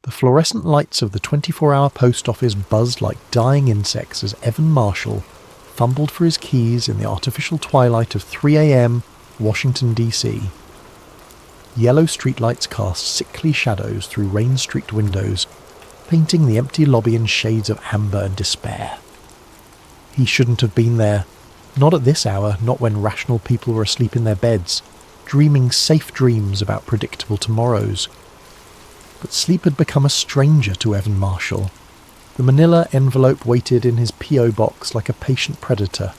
The fluorescent lights of the 24-hour post office buzzed like dying insects as Evan Marshall fumbled for his keys in the artificial twilight of 3 a.m. Washington, D.C. Yellow streetlights cast sickly shadows through rain-streaked windows, painting the empty lobby in shades of amber and despair. He shouldn't have been there. Not at this hour, not when rational people were asleep in their beds, dreaming safe dreams about predictable tomorrows. But sleep had become a stranger to Evan Marshall. The manila envelope waited in his P.O. box like a patient predator,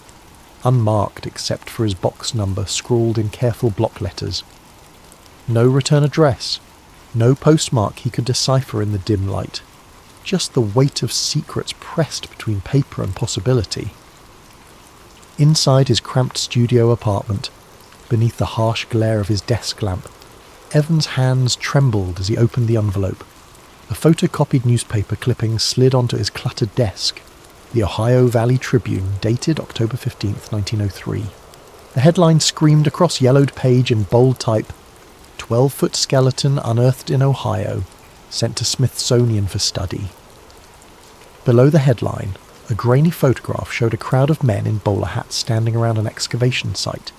unmarked except for his box number scrawled in careful block letters. No return address, no postmark he could decipher in the dim light, just the weight of secrets pressed between paper and possibility. Inside his cramped studio apartment, beneath the harsh glare of his desk lamp, Evan's hands trembled as he opened the envelope. A photocopied newspaper clipping slid onto his cluttered desk. The Ohio Valley Tribune, dated October 15th, 1903. The headline screamed across yellowed page in bold type, 12-foot skeleton unearthed in Ohio, sent to Smithsonian for study. Below the headline, a grainy photograph showed a crowd of men in bowler hats standing around an excavation site.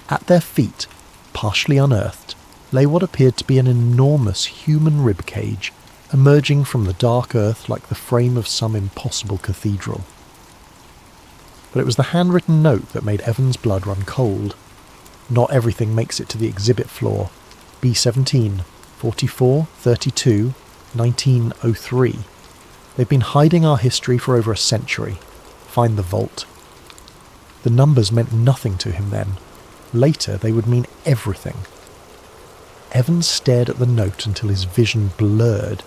At their feet, partially unearthed, lay what appeared to be an enormous human rib cage, emerging from the dark earth like the frame of some impossible cathedral. But it was the handwritten note that made Evan's blood run cold. Not everything makes it to the exhibit floor. B17, 44, 32, 1903. They've been hiding our history for over a century. Find the vault. The numbers meant nothing to him then. Later they would mean everything. Evans stared at the note until his vision blurred,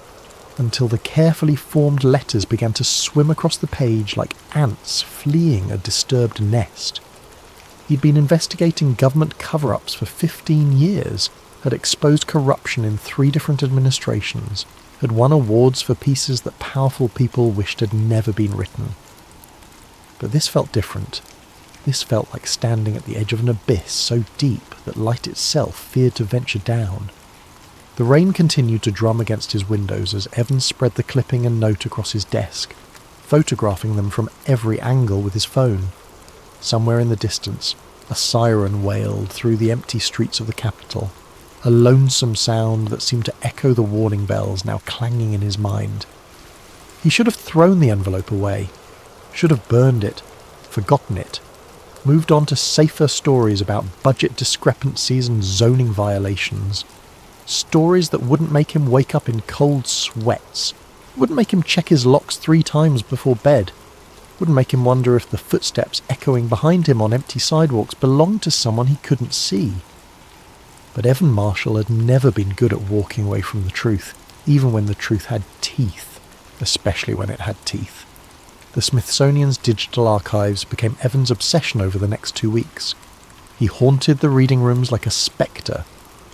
until the carefully formed letters began to swim across the page like ants fleeing a disturbed nest. He'd been investigating government cover-ups for 15 years, had exposed corruption in 3 different administrations, had won awards for pieces that powerful people wished had never been written. But this felt different. This felt like standing at the edge of an abyss so deep that light itself feared to venture down. The rain continued to drum against his windows as Evans spread the clipping and note across his desk, photographing them from every angle with his phone. Somewhere in the distance, a siren wailed through the empty streets of the capital, a lonesome sound that seemed to echo the warning bells now clanging in his mind. He should have thrown the envelope away, should have burned it, forgotten it, moved on to safer stories about budget discrepancies and zoning violations. Stories that wouldn't make him wake up in cold sweats, wouldn't make him check his locks 3 times before bed, wouldn't make him wonder if the footsteps echoing behind him on empty sidewalks belonged to someone he couldn't see. But Evan Marshall had never been good at walking away from the truth, even when the truth had teeth, especially when it had teeth. The Smithsonian's digital archives became Evan's obsession over the next 2 weeks. He haunted the reading rooms like a spectre,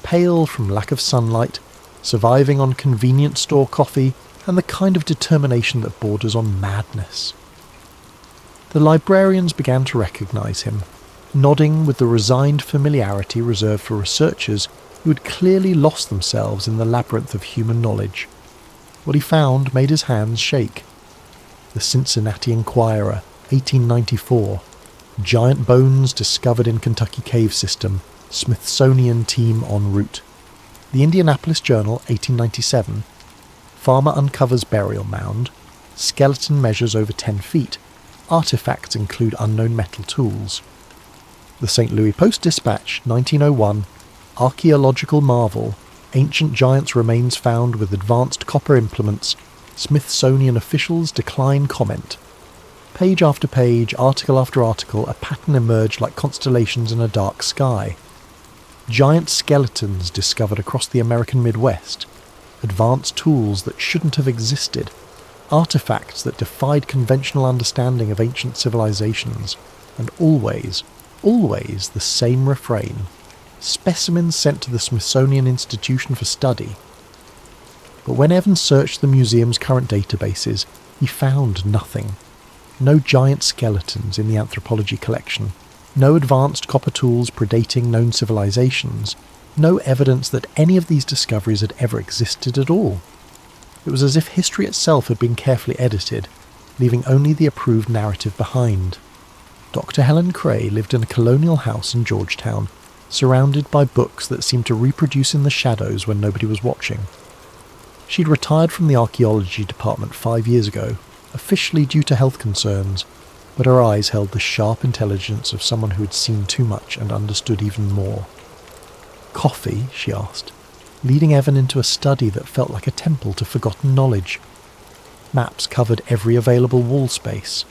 pale from lack of sunlight, surviving on convenience store coffee, and the kind of determination that borders on madness. The librarians began to recognise him, nodding with the resigned familiarity reserved for researchers who had clearly lost themselves in the labyrinth of human knowledge. What he found made his hands shake. The Cincinnati Enquirer, 1894. Giant bones discovered in Kentucky cave system. Smithsonian team en route. The Indianapolis Journal, 1897. Farmer uncovers burial mound. Skeleton measures over 10 feet. Artifacts include unknown metal tools. The St. Louis Post-Dispatch, 1901. Archaeological marvel. Ancient giants' remains found with advanced copper implements. Smithsonian officials decline comment. Page after page, article after article, a pattern emerged like constellations in a dark sky. Giant skeletons discovered across the American Midwest. Advanced tools that shouldn't have existed. Artifacts that defied conventional understanding of ancient civilizations. And always the same refrain. Specimens sent to the Smithsonian Institution for study. But when Evans searched the museum's current databases, he found nothing. No giant skeletons in the anthropology collection. No advanced copper tools predating known civilizations. No evidence that any of these discoveries had ever existed at all. It was as if history itself had been carefully edited, leaving only the approved narrative behind. Dr. Helen Cray lived in a colonial house in Georgetown, surrounded by books that seemed to reproduce in the shadows when nobody was watching. She'd retired from the archaeology department 5 years ago, officially due to health concerns, but her eyes held the sharp intelligence of someone who had seen too much and understood even more. "Coffee?" she asked, leading Evan into a study that felt like a temple to forgotten knowledge. Maps covered every available wall space,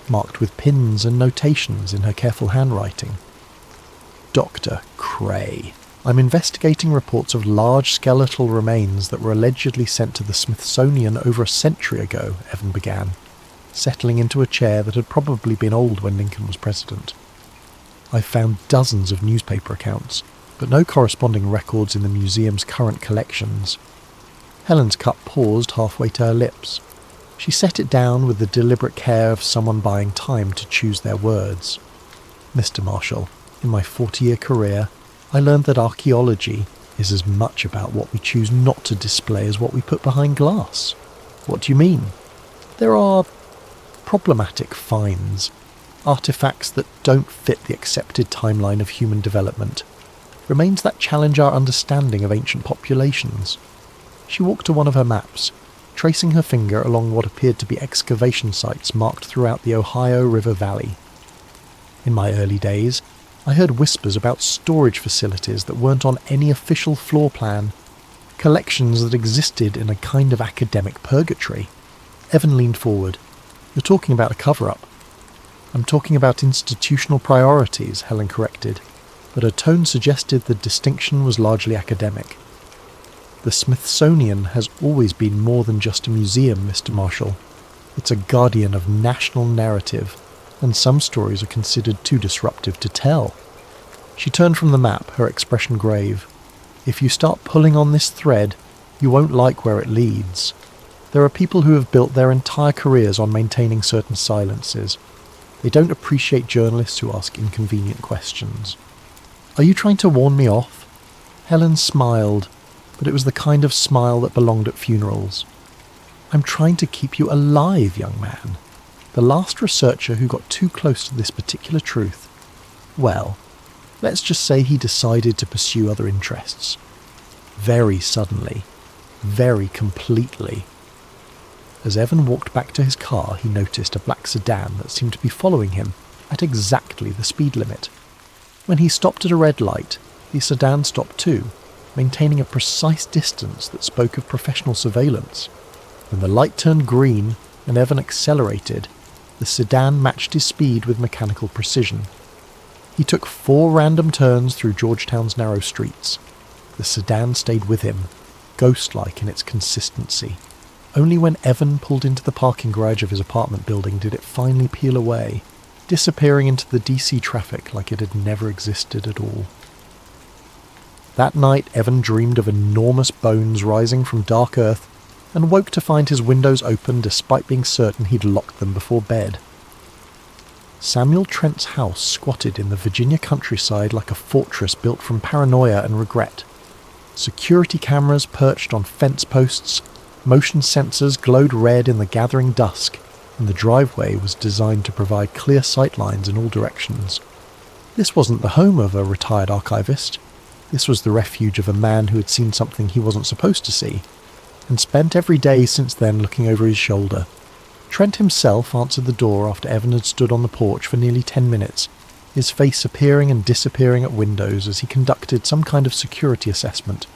marked with pins and notations in her careful handwriting. "Dr. Cray. I'm investigating reports of large skeletal remains that were allegedly sent to the Smithsonian over a century ago," Evan began, settling into a chair that had probably been old when Lincoln was president. "I've found dozens of newspaper accounts, but no corresponding records in the museum's current collections." Helen's cup paused halfway to her lips. She set it down with the deliberate care of someone buying time to choose their words. "Mr. Marshall, in my 40-year career, I learned that archaeology is as much about what we choose not to display as what we put behind glass." "What do you mean?" "There are problematic finds, artifacts that don't fit the accepted timeline of human development, remains that challenge our understanding of ancient populations." She walked to one of her maps, tracing her finger along what appeared to be excavation sites marked throughout the Ohio River Valley. "In my early days, I heard whispers about storage facilities that weren't on any official floor plan, collections that existed in a kind of academic purgatory." Evan leaned forward. "You're talking about a cover-up." "I'm talking about institutional priorities," Helen corrected, but her tone suggested the distinction was largely academic. "The Smithsonian has always been more than just a museum, Mr. Marshall. It's a guardian of national narrative, and some stories are considered too disruptive to tell." She turned from the map, her expression grave. "If you start pulling on this thread, you won't like where it leads. There are people who have built their entire careers on maintaining certain silences. They don't appreciate journalists who ask inconvenient questions." "Are you trying to warn me off?" Helen smiled, but it was the kind of smile that belonged at funerals. "I'm trying to keep you alive, young man. The last researcher who got too close to this particular truth, well, let's just say he decided to pursue other interests. Very suddenly. Very completely." As Evan walked back to his car, he noticed a black sedan that seemed to be following him at exactly the speed limit. When he stopped at a red light, the sedan stopped too, maintaining a precise distance that spoke of professional surveillance. When the light turned green and Evan accelerated, the sedan matched his speed with mechanical precision. He took 4 random turns through Georgetown's narrow streets. The sedan stayed with him, ghost-like in its consistency. Only when Evan pulled into the parking garage of his apartment building did it finally peel away, disappearing into the DC traffic like it had never existed at all. That night, Evan dreamed of enormous bones rising from dark earth and woke to find his windows open despite being certain he'd locked them before bed. Samuel Trent's house squatted in the Virginia countryside like a fortress built from paranoia and regret. Security cameras perched on fence posts, motion sensors glowed red in the gathering dusk, and the driveway was designed to provide clear sightlines in all directions. This wasn't the home of a retired archivist. This was the refuge of a man who had seen something he wasn't supposed to see, and spent every day since then looking over his shoulder. Trent himself answered the door after Evan had stood on the porch for nearly 10 minutes, his face appearing and disappearing at windows as he conducted some kind of security assessment.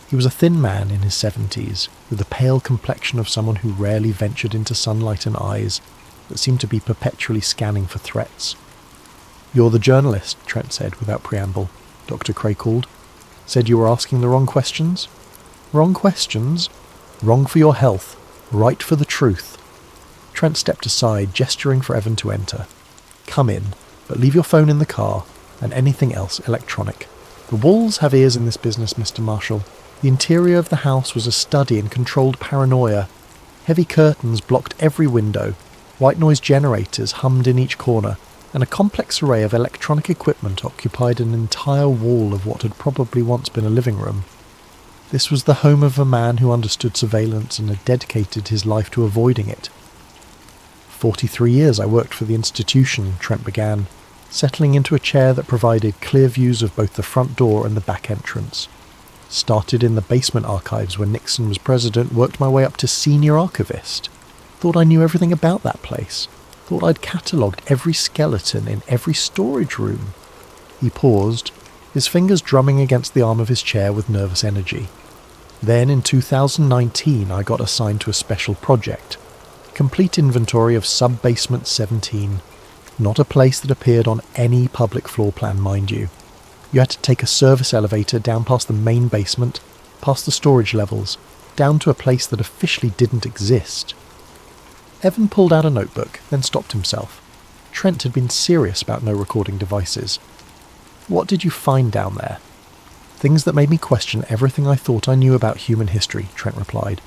He was a thin man in his 70s, with the pale complexion of someone who rarely ventured into sunlight and eyes that seemed to be perpetually scanning for threats. "You're the journalist," Trent said without preamble. Dr. Cray called. "Said you were asking the wrong questions?" "Wrong questions? Wrong for your health, right for the truth." Trent stepped aside, gesturing for Evan to enter. "Come in, but leave your phone in the car, and anything else electronic. The walls have ears in this business, Mr. Marshall. The interior of the house was a study in controlled paranoia. Heavy curtains blocked every window, white noise generators hummed in each corner, and a complex array of electronic equipment occupied an entire wall of what had probably once been a living room." This was the home of a man who understood surveillance and had dedicated his life to avoiding it. 43 years I worked for the institution, Trent began, settling into a chair that provided clear views of both the front door and the back entrance. Started in the basement archives when Nixon was president, worked my way up to senior archivist. Thought I knew everything about that place. Thought I'd catalogued every skeleton in every storage room. He paused, his fingers drumming against the arm of his chair with nervous energy. Then in 2019 I got assigned to a special project. Complete inventory of Sub-Basement 17. Not a place that appeared on any public floor plan, mind you. You had to take a service elevator down past the main basement, past the storage levels, down to a place that officially didn't exist. Evan pulled out a notebook, then stopped himself. Trent had been serious about no recording devices. What did you find down there? Things that made me question everything I thought I knew about human history, Trent replied.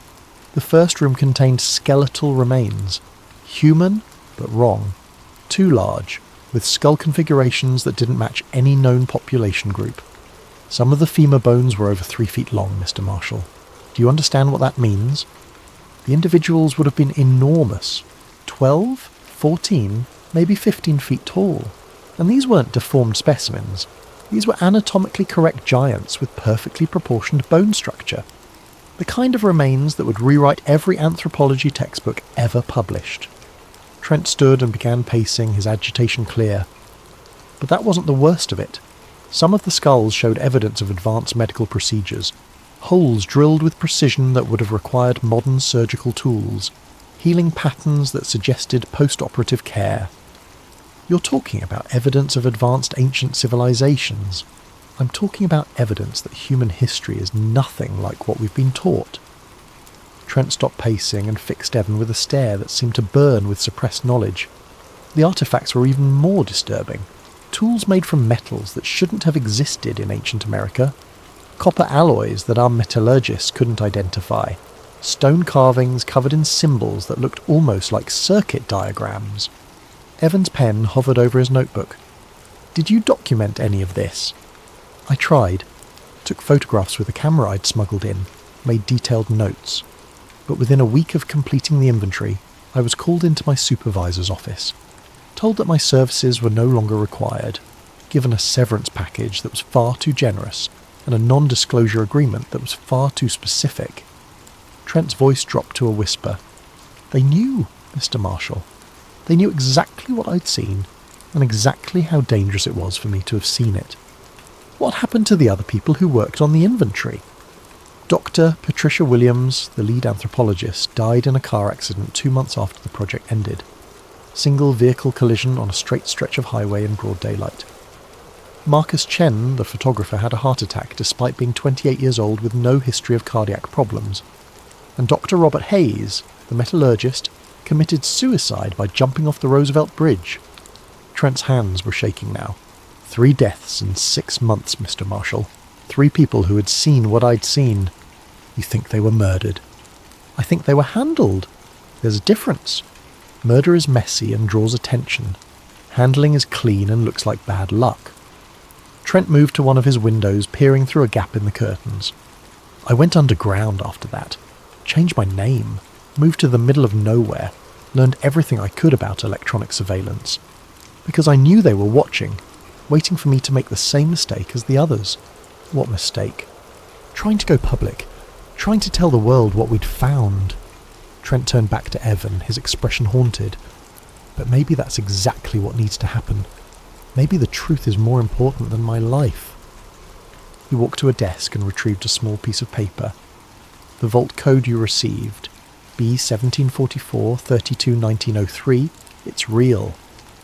The first room contained skeletal remains. Human, but wrong. Too large, with skull configurations that didn't match any known population group. Some of the femur bones were over 3 feet long, Mr. Marshall. Do you understand what that means? The individuals would have been enormous. 12, 14, maybe 15 feet tall. And these weren't deformed specimens. These were anatomically correct giants with perfectly proportioned bone structure. The kind of remains that would rewrite every anthropology textbook ever published. Trent stood and began pacing, his agitation clear. But that wasn't the worst of it. Some of the skulls showed evidence of advanced medical procedures. Holes drilled with precision that would have required modern surgical tools. Healing patterns that suggested post-operative care. You're talking about evidence of advanced ancient civilizations. I'm talking about evidence that human history is nothing like what we've been taught. Trent stopped pacing and fixed Evan with a stare that seemed to burn with suppressed knowledge. The artifacts were even more disturbing. Tools made from metals that shouldn't have existed in ancient America. Copper alloys that our metallurgists couldn't identify. Stone carvings covered in symbols that looked almost like circuit diagrams. Evan's pen hovered over his notebook. Did you document any of this? I tried. Took photographs with a camera I'd smuggled in. Made detailed notes. But within a week of completing the inventory, I was called into my supervisor's office. Told that my services were no longer required. Given a severance package that was far too generous, and a non-disclosure agreement that was far too specific. Trent's voice dropped to a whisper. They knew, Mr. Marshall. They knew exactly what I'd seen, and exactly how dangerous it was for me to have seen it. What happened to the other people who worked on the inventory? Dr. Patricia Williams, the lead anthropologist, died in a car accident 2 months after the project ended. Single vehicle collision on a straight stretch of highway in broad daylight. Marcus Chen, the photographer, had a heart attack despite being 28 years old with no history of cardiac problems. And Dr. Robert Hayes, the metallurgist, committed suicide by jumping off the Roosevelt Bridge. Trent's hands were shaking now. 3 deaths in 6 months, Mr. Marshall. 3 people who had seen what I'd seen. You think they were murdered? I think they were handled. There's a difference. Murder is messy and draws attention. Handling is clean and looks like bad luck. Trent moved to one of his windows, peering through a gap in the curtains. I went underground after that. Changed my name. Moved to the middle of nowhere. Learned everything I could about electronic surveillance. Because I knew they were watching, waiting for me to make the same mistake as the others. What mistake? Trying to go public. Trying to tell the world what we'd found. Trent turned back to Evan, his expression haunted. But maybe that's exactly what needs to happen. Maybe the truth is more important than my life. He walked to a desk and retrieved a small piece of paper. The vault code you received, B1744-32-1903, it's real.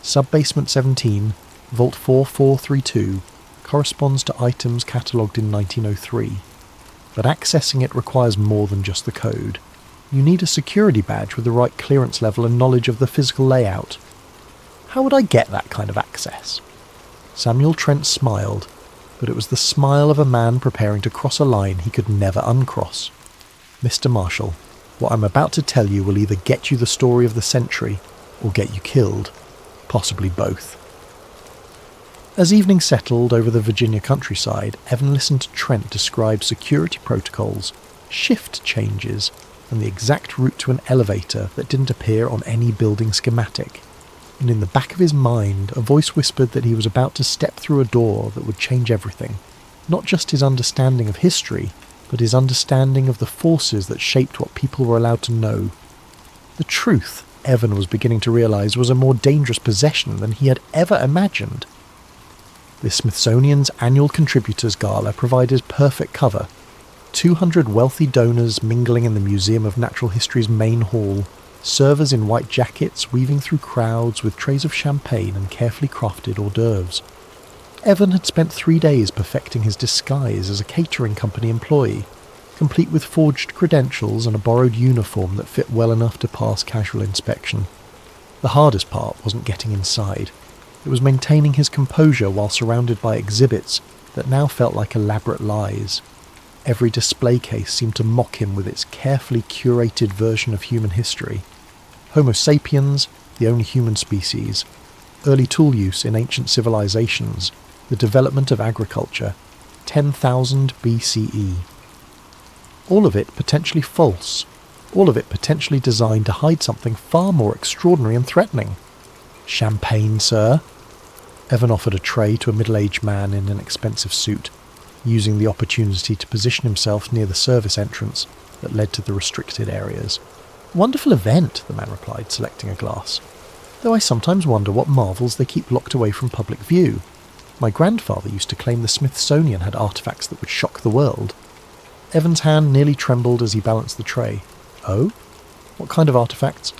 Sub-basement 17, vault 4432, corresponds to items catalogued in 1903. But accessing it requires more than just the code. You need a security badge with the right clearance level and knowledge of the physical layout. How would I get that kind of access? Samuel Trent smiled, but it was the smile of a man preparing to cross a line he could never uncross. Mr. Marshall, what I'm about to tell you will either get you the story of the century or get you killed. Possibly both. As evening settled over the Virginia countryside, Evan listened to Trent describe security protocols, shift changes, and the exact route to an elevator that didn't appear on any building schematic. And in the back of his mind, a voice whispered that he was about to step through a door that would change everything. Not just his understanding of history, but his understanding of the forces that shaped what people were allowed to know. The truth, Evan was beginning to realise, was a more dangerous possession than he had ever imagined. The Smithsonian's annual Contributors Gala provided perfect cover. 200 wealthy donors mingling in the Museum of Natural History's main hall, servers in white jackets weaving through crowds with trays of champagne and carefully crafted hors d'oeuvres. Evan had spent 3 days perfecting his disguise as a catering company employee, complete with forged credentials and a borrowed uniform that fit well enough to pass casual inspection. The hardest part wasn't getting inside. It was maintaining his composure while surrounded by exhibits that now felt like elaborate lies. Every display case seemed to mock him with its carefully curated version of human history. Homo sapiens, the only human species, early tool use in ancient civilizations, the development of agriculture, 10,000 BCE. All of it potentially false, all of it potentially designed to hide something far more extraordinary and threatening. Champagne, sir? Evan offered a tray to a middle-aged man in an expensive suit, using the opportunity to position himself near the service entrance that led to the restricted areas. "Wonderful event," the man replied, selecting a glass. "Though I sometimes wonder what marvels they keep locked away from public view. My grandfather used to claim the Smithsonian had artefacts that would shock the world." Evan's hand nearly trembled as he balanced the tray. "Oh? What kind of artefacts?"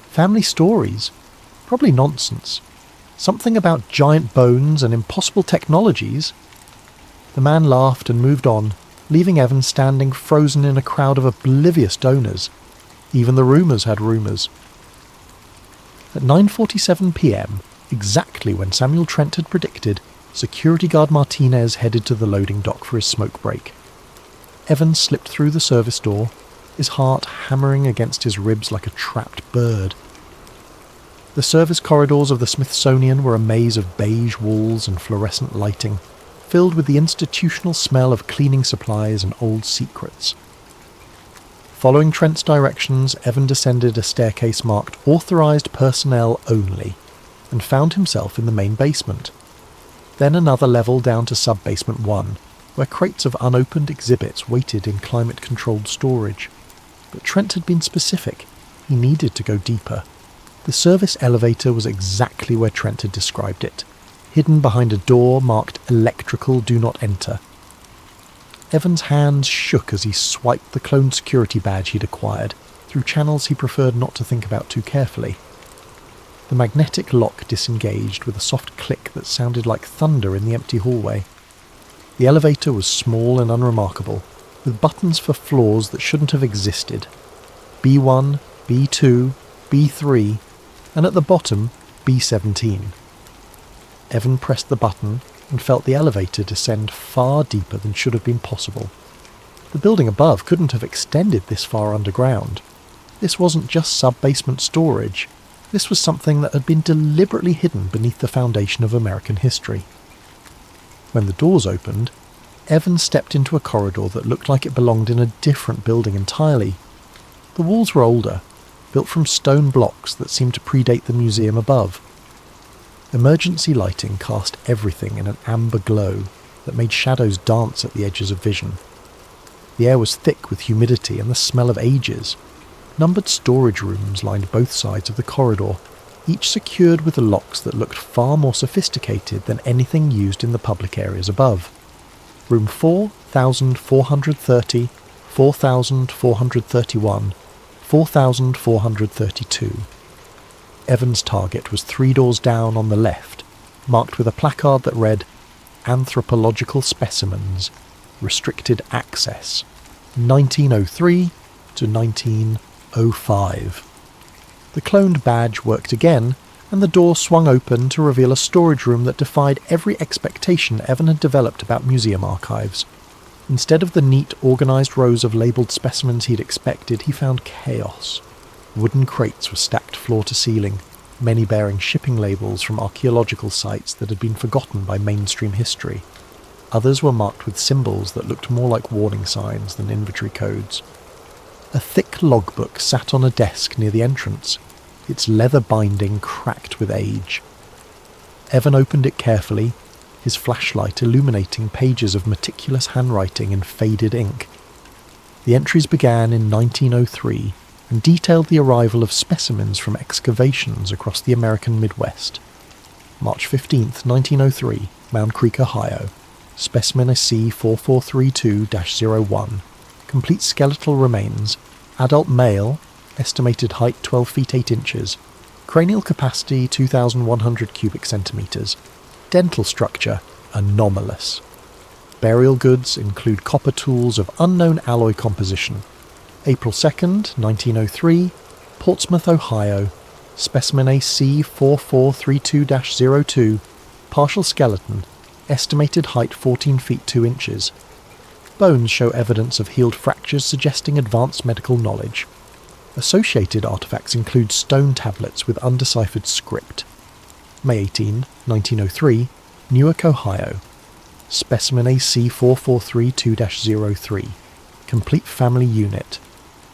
"Family stories. Probably nonsense. Something about giant bones and impossible technologies." The man laughed and moved on, leaving Evan standing frozen in a crowd of oblivious donors. Even the rumours had rumours. At 9:47 p.m, exactly when Samuel Trent had predicted, security guard Martinez headed to the loading dock for his smoke break. Evan slipped through the service door, his heart hammering against his ribs like a trapped bird. The service corridors of the Smithsonian were a maze of beige walls and fluorescent lighting, filled with the institutional smell of cleaning supplies and old secrets. Following Trent's directions, Evan descended a staircase marked "Authorised Personnel Only" and found himself in the main basement. Then another level down to sub-basement 1, where crates of unopened exhibits waited in climate-controlled storage. But Trent had been specific. He needed to go deeper. The service elevator was exactly where Trent had described it, hidden behind a door marked "Electrical Do Not Enter." Evan's hands shook as he swiped the cloned security badge he'd acquired, through channels he preferred not to think about too carefully. The magnetic lock disengaged with a soft click that sounded like thunder in the empty hallway. The elevator was small and unremarkable, with buttons for floors that shouldn't have existed. B1, B2, B3, and at the bottom, B17. Evan pressed the button and felt the elevator descend far deeper than should have been possible. The building above couldn't have extended this far underground. This wasn't just sub-basement storage. This was something that had been deliberately hidden beneath the foundation of American history. When the doors opened, Evan stepped into a corridor that looked like it belonged in a different building entirely. The walls were older, built from stone blocks that seemed to predate the museum above. Emergency lighting cast everything in an amber glow that made shadows dance at the edges of vision. The air was thick with humidity and the smell of ages. Numbered storage rooms lined both sides of the corridor, each secured with locks that looked far more sophisticated than anything used in the public areas above. Room 4430, 4431, 4432. Evan's target was 3 doors down on the left, marked with a placard that read, "Anthropological Specimens, Restricted Access, 1903 to 1905. The cloned badge worked again, and the door swung open to reveal a storage room that defied every expectation Evan had developed about museum archives. Instead of the neat, organised rows of labelled specimens he'd expected, he found chaos. Wooden crates were stacked floor to ceiling. many bearing shipping labels from archaeological sites that had been forgotten by mainstream history. Others were marked with symbols that looked more like warning signs than inventory codes. A thick logbook sat on a desk near the entrance, its leather binding cracked with age. Evan opened it carefully, his flashlight illuminating pages of meticulous handwriting in faded ink. The entries began in 1903 and detailed the arrival of specimens from excavations across the American Midwest. March 15, 1903, Mound Creek, Ohio. Specimen C4432-01. Complete skeletal remains. Adult male, estimated height 12 feet 8 inches. Cranial capacity 2,100 cubic centimeters. Dental structure anomalous. Burial goods include copper tools of unknown alloy composition. April 2nd, 1903, Portsmouth, Ohio. Specimen C4432-02. Partial skeleton. Estimated height 14 feet 2 inches. Bones show evidence of healed fractures suggesting advanced medical knowledge. Associated artifacts include stone tablets with undeciphered script. May 18, 1903, Newark, Ohio. Specimen C4432-03. Complete family unit.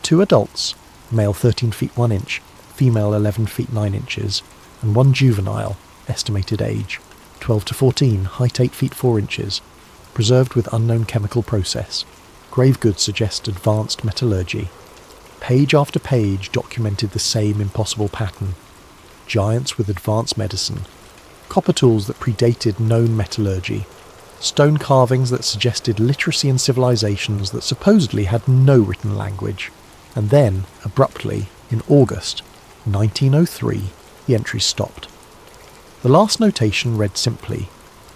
2 adults, male 13 feet 1 inch, female 11 feet 9 inches, and 1 juvenile, estimated age 12 to 14, height 8 feet 4 inches, preserved with unknown chemical process. Grave goods suggest advanced metallurgy. Page after page documented the same impossible pattern. Giants with advanced medicine. Copper tools that predated known metallurgy. Stone carvings that suggested literacy in civilizations that supposedly had no written language. And then, abruptly, in August 1903, the entries stopped. The last notation read simply,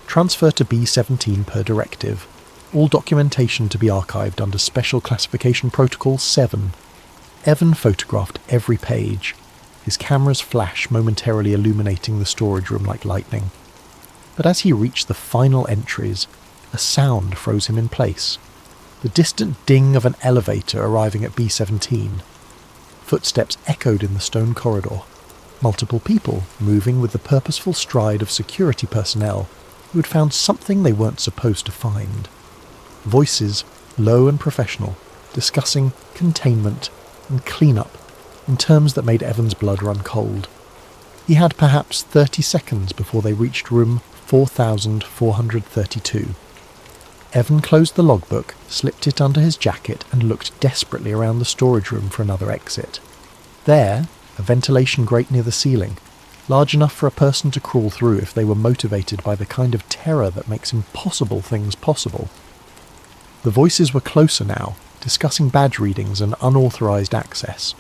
"Transfer to B-17 per directive. All documentation to be archived under Special Classification Protocol 7. Evan photographed every page, his camera's flash momentarily illuminating the storage room like lightning. But as he reached the final entries, a sound froze him in place. The distant ding of an elevator arriving at B-17. Footsteps echoed in the stone corridor. Multiple people moving with the purposeful stride of security personnel who had found something they weren't supposed to find. Voices, low and professional, discussing containment and cleanup in terms that made Evan's blood run cold. He had perhaps 30 seconds before they reached room 4432. Evan closed the logbook, slipped it under his jacket and looked desperately around the storage room for another exit. There, a ventilation grate near the ceiling, large enough for a person to crawl through if they were motivated by the kind of terror that makes impossible things possible. The voices were closer now, discussing badge readings and unauthorized access.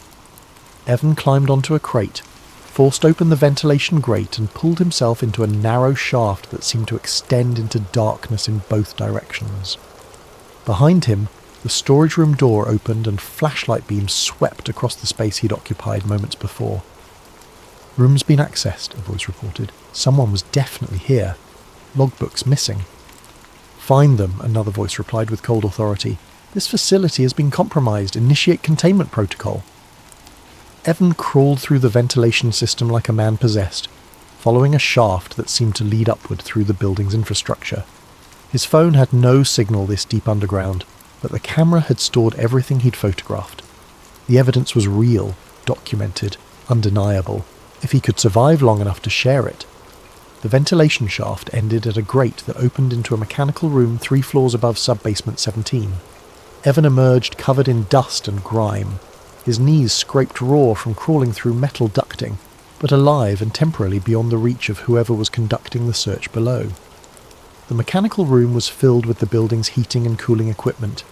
Evan climbed onto a crate, forced open the ventilation grate and pulled himself into a narrow shaft that seemed to extend into darkness in both directions. Behind him, the storage room door opened and flashlight beams swept across the space he'd occupied moments before. "Room's been accessed," a voice reported. "Someone was definitely here. Logbooks missing." "Find them," another voice replied with cold authority. "This facility has been compromised. Initiate containment protocol." Evan crawled through the ventilation system like a man possessed, following a shaft that seemed to lead upward through the building's infrastructure. His phone had no signal this deep underground, but the camera had stored everything he'd photographed. The evidence was real, documented, undeniable, if he could survive long enough to share it. The ventilation shaft ended at a grate that opened into a mechanical room 3 floors above sub-basement 17. Evan emerged covered in dust and grime. His knees scraped raw from crawling through metal ducting, but alive and temporarily beyond the reach of whoever was conducting the search below. The mechanical room was filled with the building's heating and cooling equipment,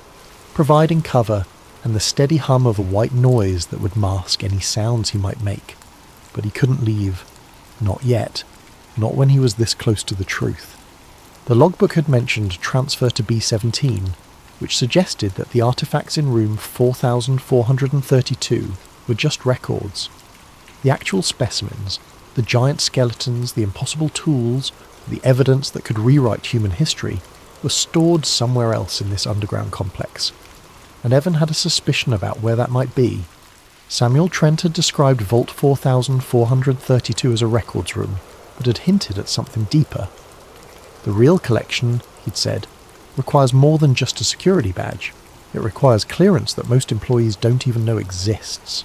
providing cover and the steady hum of a white noise that would mask any sounds he might make. But he couldn't leave. Not yet. Not when he was this close to the truth. The logbook had mentioned transfer to B-17, which suggested that the artifacts in room 4432 were just records. The actual specimens, the giant skeletons, the impossible tools, the evidence that could rewrite human history, were stored somewhere else in this underground complex. And Evan had a suspicion about where that might be. Samuel Trent had described Vault 4432 as a records room, but had hinted at something deeper. The real collection, he'd said, requires more than just a security badge. It requires clearance that most employees don't even know exists.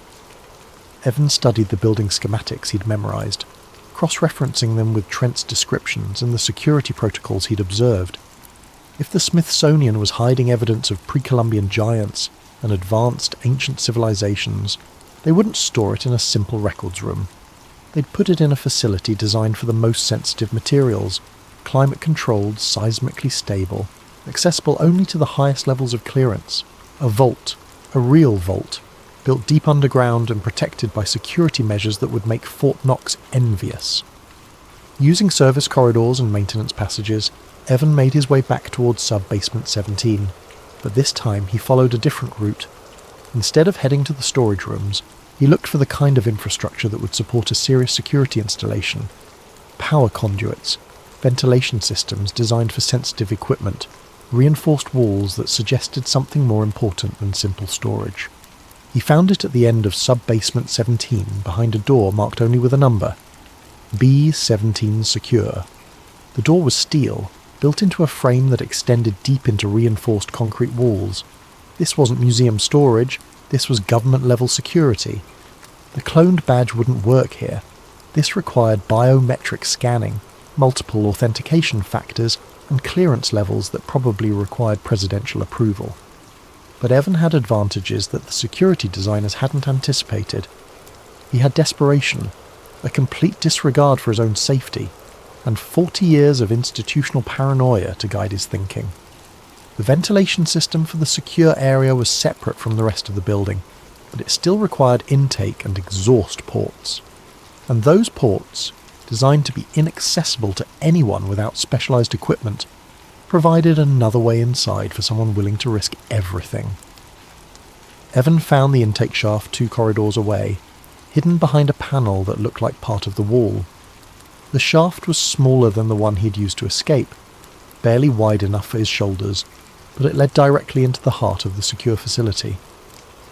Evan studied the building schematics he'd memorised, cross-referencing them with Trent's descriptions and the security protocols he'd observed. If the Smithsonian was hiding evidence of pre-Columbian giants and advanced ancient civilizations, they wouldn't store it in a simple records room. They'd put it in a facility designed for the most sensitive materials, climate-controlled, seismically stable, accessible only to the highest levels of clearance. A vault, a real vault, built deep underground and protected by security measures that would make Fort Knox envious. Using service corridors and maintenance passages, Evan made his way back towards sub-basement 17, but this time he followed a different route. Instead of heading to the storage rooms, he looked for the kind of infrastructure that would support a serious security installation. Power conduits, ventilation systems designed for sensitive equipment, reinforced walls that suggested something more important than simple storage. He found it at the end of sub-basement 17 behind a door marked only with a number. B17 Secure. The door was steel, built into a frame that extended deep into reinforced concrete walls. This wasn't museum storage, this was government-level security. The cloned badge wouldn't work here. This required biometric scanning, multiple authentication factors, and clearance levels that probably required presidential approval. But Evan had advantages that the security designers hadn't anticipated. He had desperation, a complete disregard for his own safety, and 40 years of institutional paranoia to guide his thinking. The ventilation system for the secure area was separate from the rest of the building, but it still required intake and exhaust ports. And those ports, designed to be inaccessible to anyone without specialised equipment, provided another way inside for someone willing to risk everything. Evan found the intake shaft 2 corridors away, hidden behind a panel that looked like part of the wall. The shaft was smaller than the one he'd used to escape, barely wide enough for his shoulders, but it led directly into the heart of the secure facility.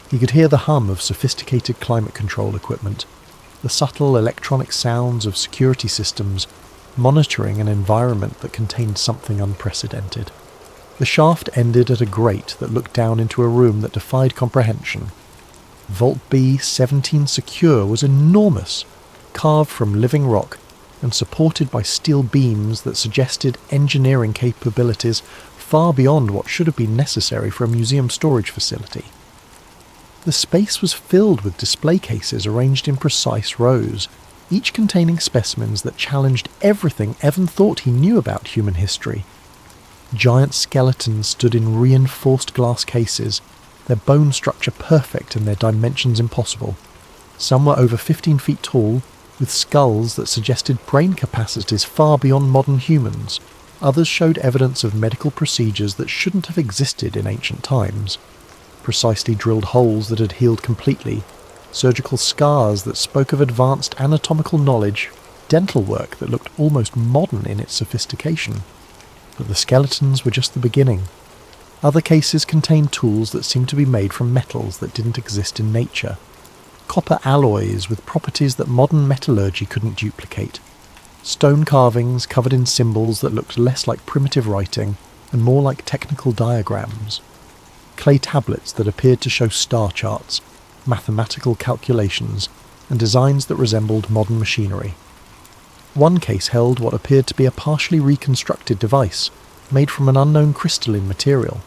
He could hear the hum of sophisticated climate control equipment, the subtle electronic sounds of security systems monitoring an environment that contained something unprecedented. The shaft ended at a grate that looked down into a room that defied comprehension. Vault B17 Secure was enormous, carved from living rock and supported by steel beams that suggested engineering capabilities far beyond what should have been necessary for a museum storage facility. The space was filled with display cases arranged in precise rows, each containing specimens that challenged everything Evan thought he knew about human history. Giant skeletons stood in reinforced glass cases, their bone structure perfect and their dimensions impossible. Some were over 15 feet tall, with skulls that suggested brain capacities far beyond modern humans. Others showed evidence of medical procedures that shouldn't have existed in ancient times. Precisely drilled holes that had healed completely, surgical scars that spoke of advanced anatomical knowledge, dental work that looked almost modern in its sophistication. But the skeletons were just the beginning. Other cases contained tools that seemed to be made from metals that didn't exist in nature. Copper alloys with properties that modern metallurgy couldn't duplicate. Stone carvings covered in symbols that looked less like primitive writing and more like technical diagrams. Clay tablets that appeared to show star charts, mathematical calculations, and designs that resembled modern machinery. One case held what appeared to be a partially reconstructed device, made from an unknown crystalline material.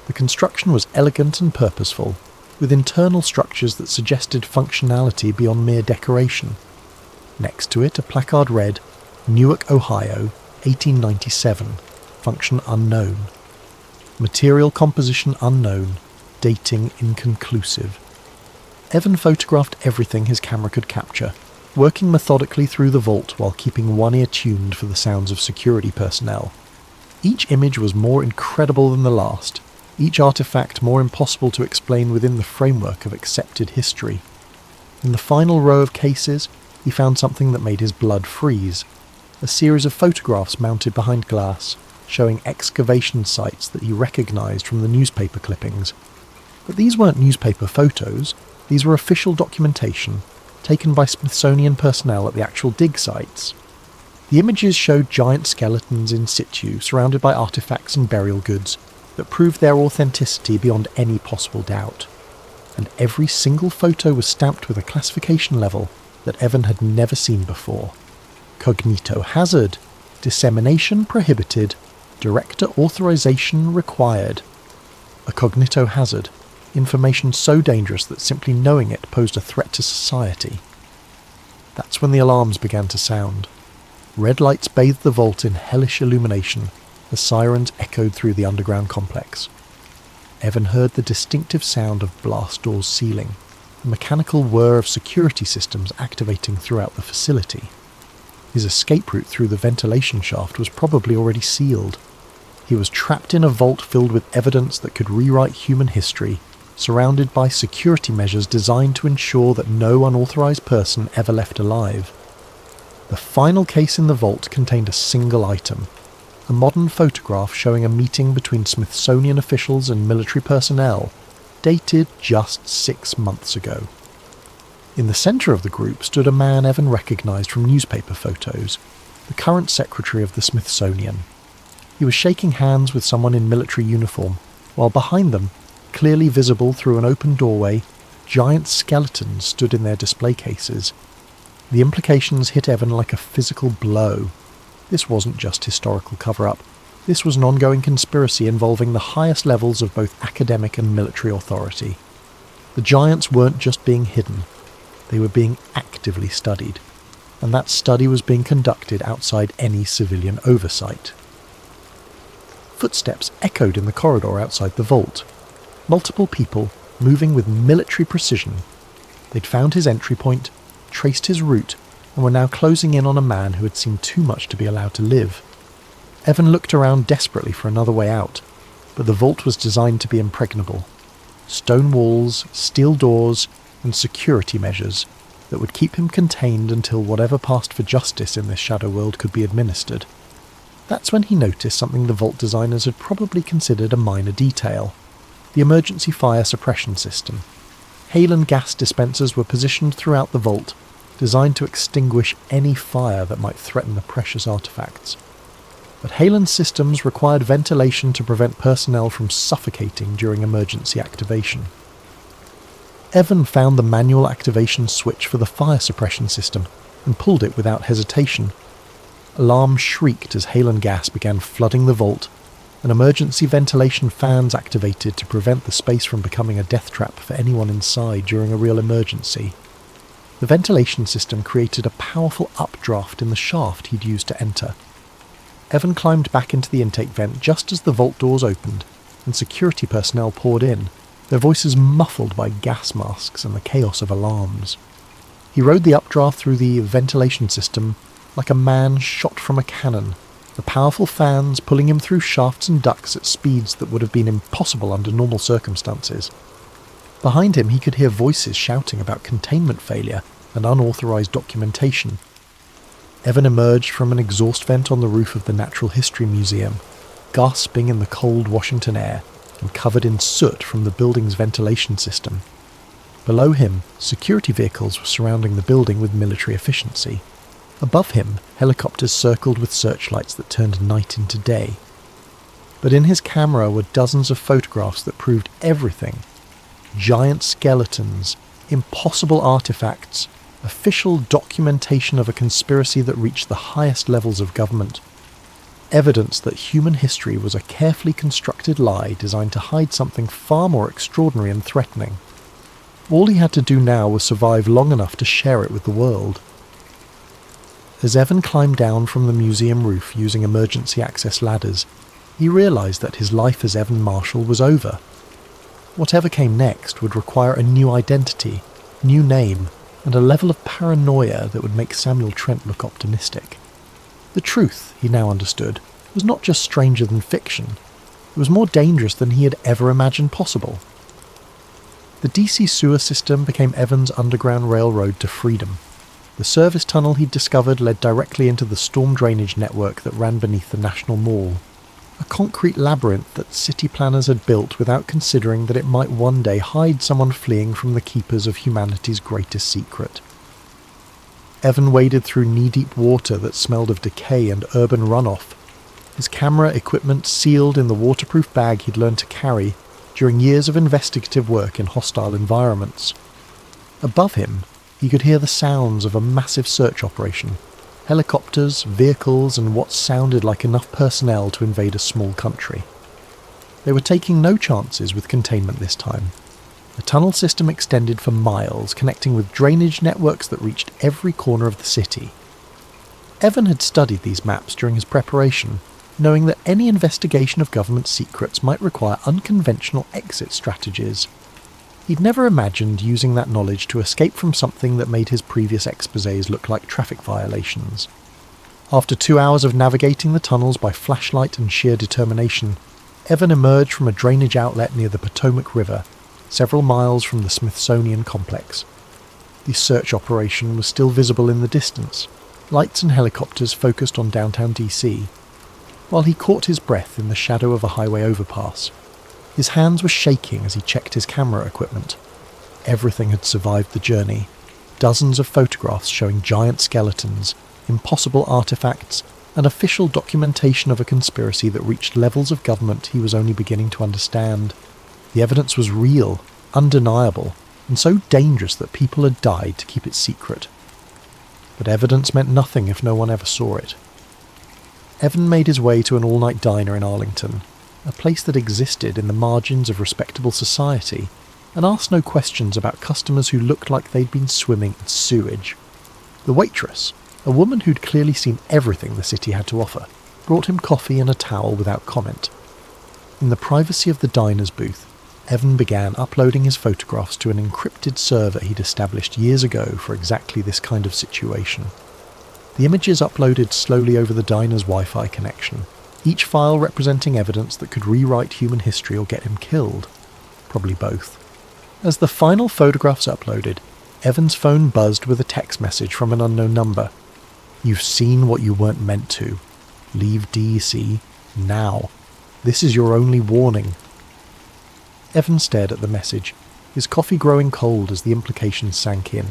The construction was elegant and purposeful, with internal structures that suggested functionality beyond mere decoration. Next to it, a placard read, "Newark, Ohio, 1897, function unknown. Material composition unknown, dating inconclusive." Evan photographed everything his camera could capture, working methodically through the vault while keeping one ear tuned for the sounds of security personnel. Each image was more incredible than the last, each artifact more impossible to explain within the framework of accepted history. In the final row of cases, he found something that made his blood freeze, a series of photographs mounted behind glass, showing excavation sites that he recognised from the newspaper clippings. But these weren't newspaper photos, These were official documentation taken by Smithsonian personnel at the actual dig sites. The images showed giant skeletons in situ surrounded by artifacts and burial goods that proved their authenticity beyond any possible doubt. And every single photo was stamped with a classification level that Evan had never seen before. Cognito hazard, dissemination prohibited, director authorization required. A cognito hazard, information so dangerous that simply knowing it posed a threat to society. That's when the alarms began to sound. Red lights bathed the vault in hellish illumination as sirens echoed through the underground complex. Evan heard the distinctive sound of blast doors sealing, the mechanical whir of security systems activating throughout the facility. His escape route through the ventilation shaft was probably already sealed. He was trapped in a vault filled with evidence that could rewrite human history, surrounded by security measures designed to ensure that no unauthorized person ever left alive. The final case in the vault contained a single item, a modern photograph showing a meeting between Smithsonian officials and military personnel, dated just 6 months ago. In the centre of the group stood a man Evan recognised from newspaper photos, the current secretary of the Smithsonian. He was shaking hands with someone in military uniform, while behind them, clearly visible through an open doorway, giant skeletons stood in their display cases. The implications hit Evan like a physical blow. This wasn't just historical cover-up. This was an ongoing conspiracy involving the highest levels of both academic and military authority. The giants weren't just being hidden. They were being actively studied, and that study was being conducted outside any civilian oversight. Footsteps echoed in the corridor outside the vault. Multiple people, moving with military precision. They'd found his entry point, traced his route, and were now closing in on a man who had seen too much to be allowed to live. Evan looked around desperately for another way out, but the vault was designed to be impregnable. Stone walls, steel doors, and security measures that would keep him contained until whatever passed for justice in this shadow world could be administered. That's when he noticed something the vault designers had probably considered a minor detail: the emergency fire suppression system. Hail and gas dispensers were positioned throughout the vault, designed to extinguish any fire that might threaten the precious artifacts. But Halen's systems required ventilation to prevent personnel from suffocating during emergency activation. Evan found the manual activation switch for the fire suppression system and pulled it without hesitation. Alarms shrieked as hail and gas began flooding the vault, and emergency ventilation fans activated to prevent the space from becoming a death trap for anyone inside during a real emergency. The ventilation system created a powerful updraft in the shaft he'd used to enter. Evan climbed back into the intake vent just as the vault doors opened, and security personnel poured in, their voices muffled by gas masks and the chaos of alarms. He rode the updraft through the ventilation system like a man shot from a cannon, the powerful fans pulling him through shafts and ducts at speeds that would have been impossible under normal circumstances. Behind him he could hear voices shouting about containment failure and unauthorized documentation. Evan emerged from an exhaust vent on the roof of the Natural History Museum, gasping in the cold Washington air and covered in soot from the building's ventilation system. Below him, security vehicles were surrounding the building with military efficiency. Above him, helicopters circled with searchlights that turned night into day. But in his camera were dozens of photographs that proved everything. Giant skeletons, impossible artifacts, official documentation of a conspiracy that reached the highest levels of government. Evidence that human history was a carefully constructed lie designed to hide something far more extraordinary and threatening. All he had to do now was survive long enough to share it with the world. As Evan climbed down from the museum roof using emergency access ladders, he realised that his life as Evan Marshall was over. Whatever came next would require a new identity, new name, and a level of paranoia that would make Samuel Trent look optimistic. The truth, he now understood, was not just stranger than fiction. It was more dangerous than he had ever imagined possible. The DC sewer system became Evan's underground railroad to freedom. The service tunnel he'd discovered led directly into the storm drainage network that ran beneath the National Mall. a concrete labyrinth that city planners had built without considering that it might one day hide someone fleeing from the keepers of humanity's greatest secret. Evan waded through knee-deep water that smelled of decay and urban runoff, his camera equipment sealed in the waterproof bag he'd learned to carry during years of investigative work in hostile environments. Above him, he could hear the sounds of a massive search operation. Helicopters, vehicles, and what sounded like enough personnel to invade a small country. They were taking no chances with containment this time. The tunnel system extended for miles, connecting with drainage networks that reached every corner of the city. Evan had studied these maps during his preparation, knowing that any investigation of government secrets might require unconventional exit strategies. He'd never imagined using that knowledge to escape from something that made his previous exposés look like traffic violations. After 2 hours of navigating the tunnels by flashlight and sheer determination, Evan emerged from a drainage outlet near the Potomac River, several miles from the Smithsonian complex. The search operation was still visible in the distance, lights and helicopters focused on downtown DC, while he caught his breath in the shadow of a highway overpass. His hands were shaking as he checked his camera equipment. Everything had survived the journey. Dozens of photographs showing giant skeletons, impossible artifacts, and official documentation of a conspiracy that reached levels of government he was only beginning to understand. The evidence was real, undeniable, and so dangerous that people had died to keep it secret. But evidence meant nothing if no one ever saw it. Evan made his way to an all-night diner in Arlington, a place that existed in the margins of respectable society, and asked no questions about customers who looked like they'd been swimming in sewage. The waitress, a woman who'd clearly seen everything the city had to offer, brought him coffee and a towel without comment. In the privacy of the diner's booth, Evan began uploading his photographs to an encrypted server he'd established years ago for exactly this kind of situation. The images uploaded slowly over the diner's Wi-Fi connection, each file representing evidence that could rewrite human history or get him killed. Probably both. As the final photographs uploaded, Evan's phone buzzed with a text message from an unknown number. "You've seen what you weren't meant to. Leave DEC now. This is your only warning." Evan stared at the message, his coffee growing cold as the implications sank in.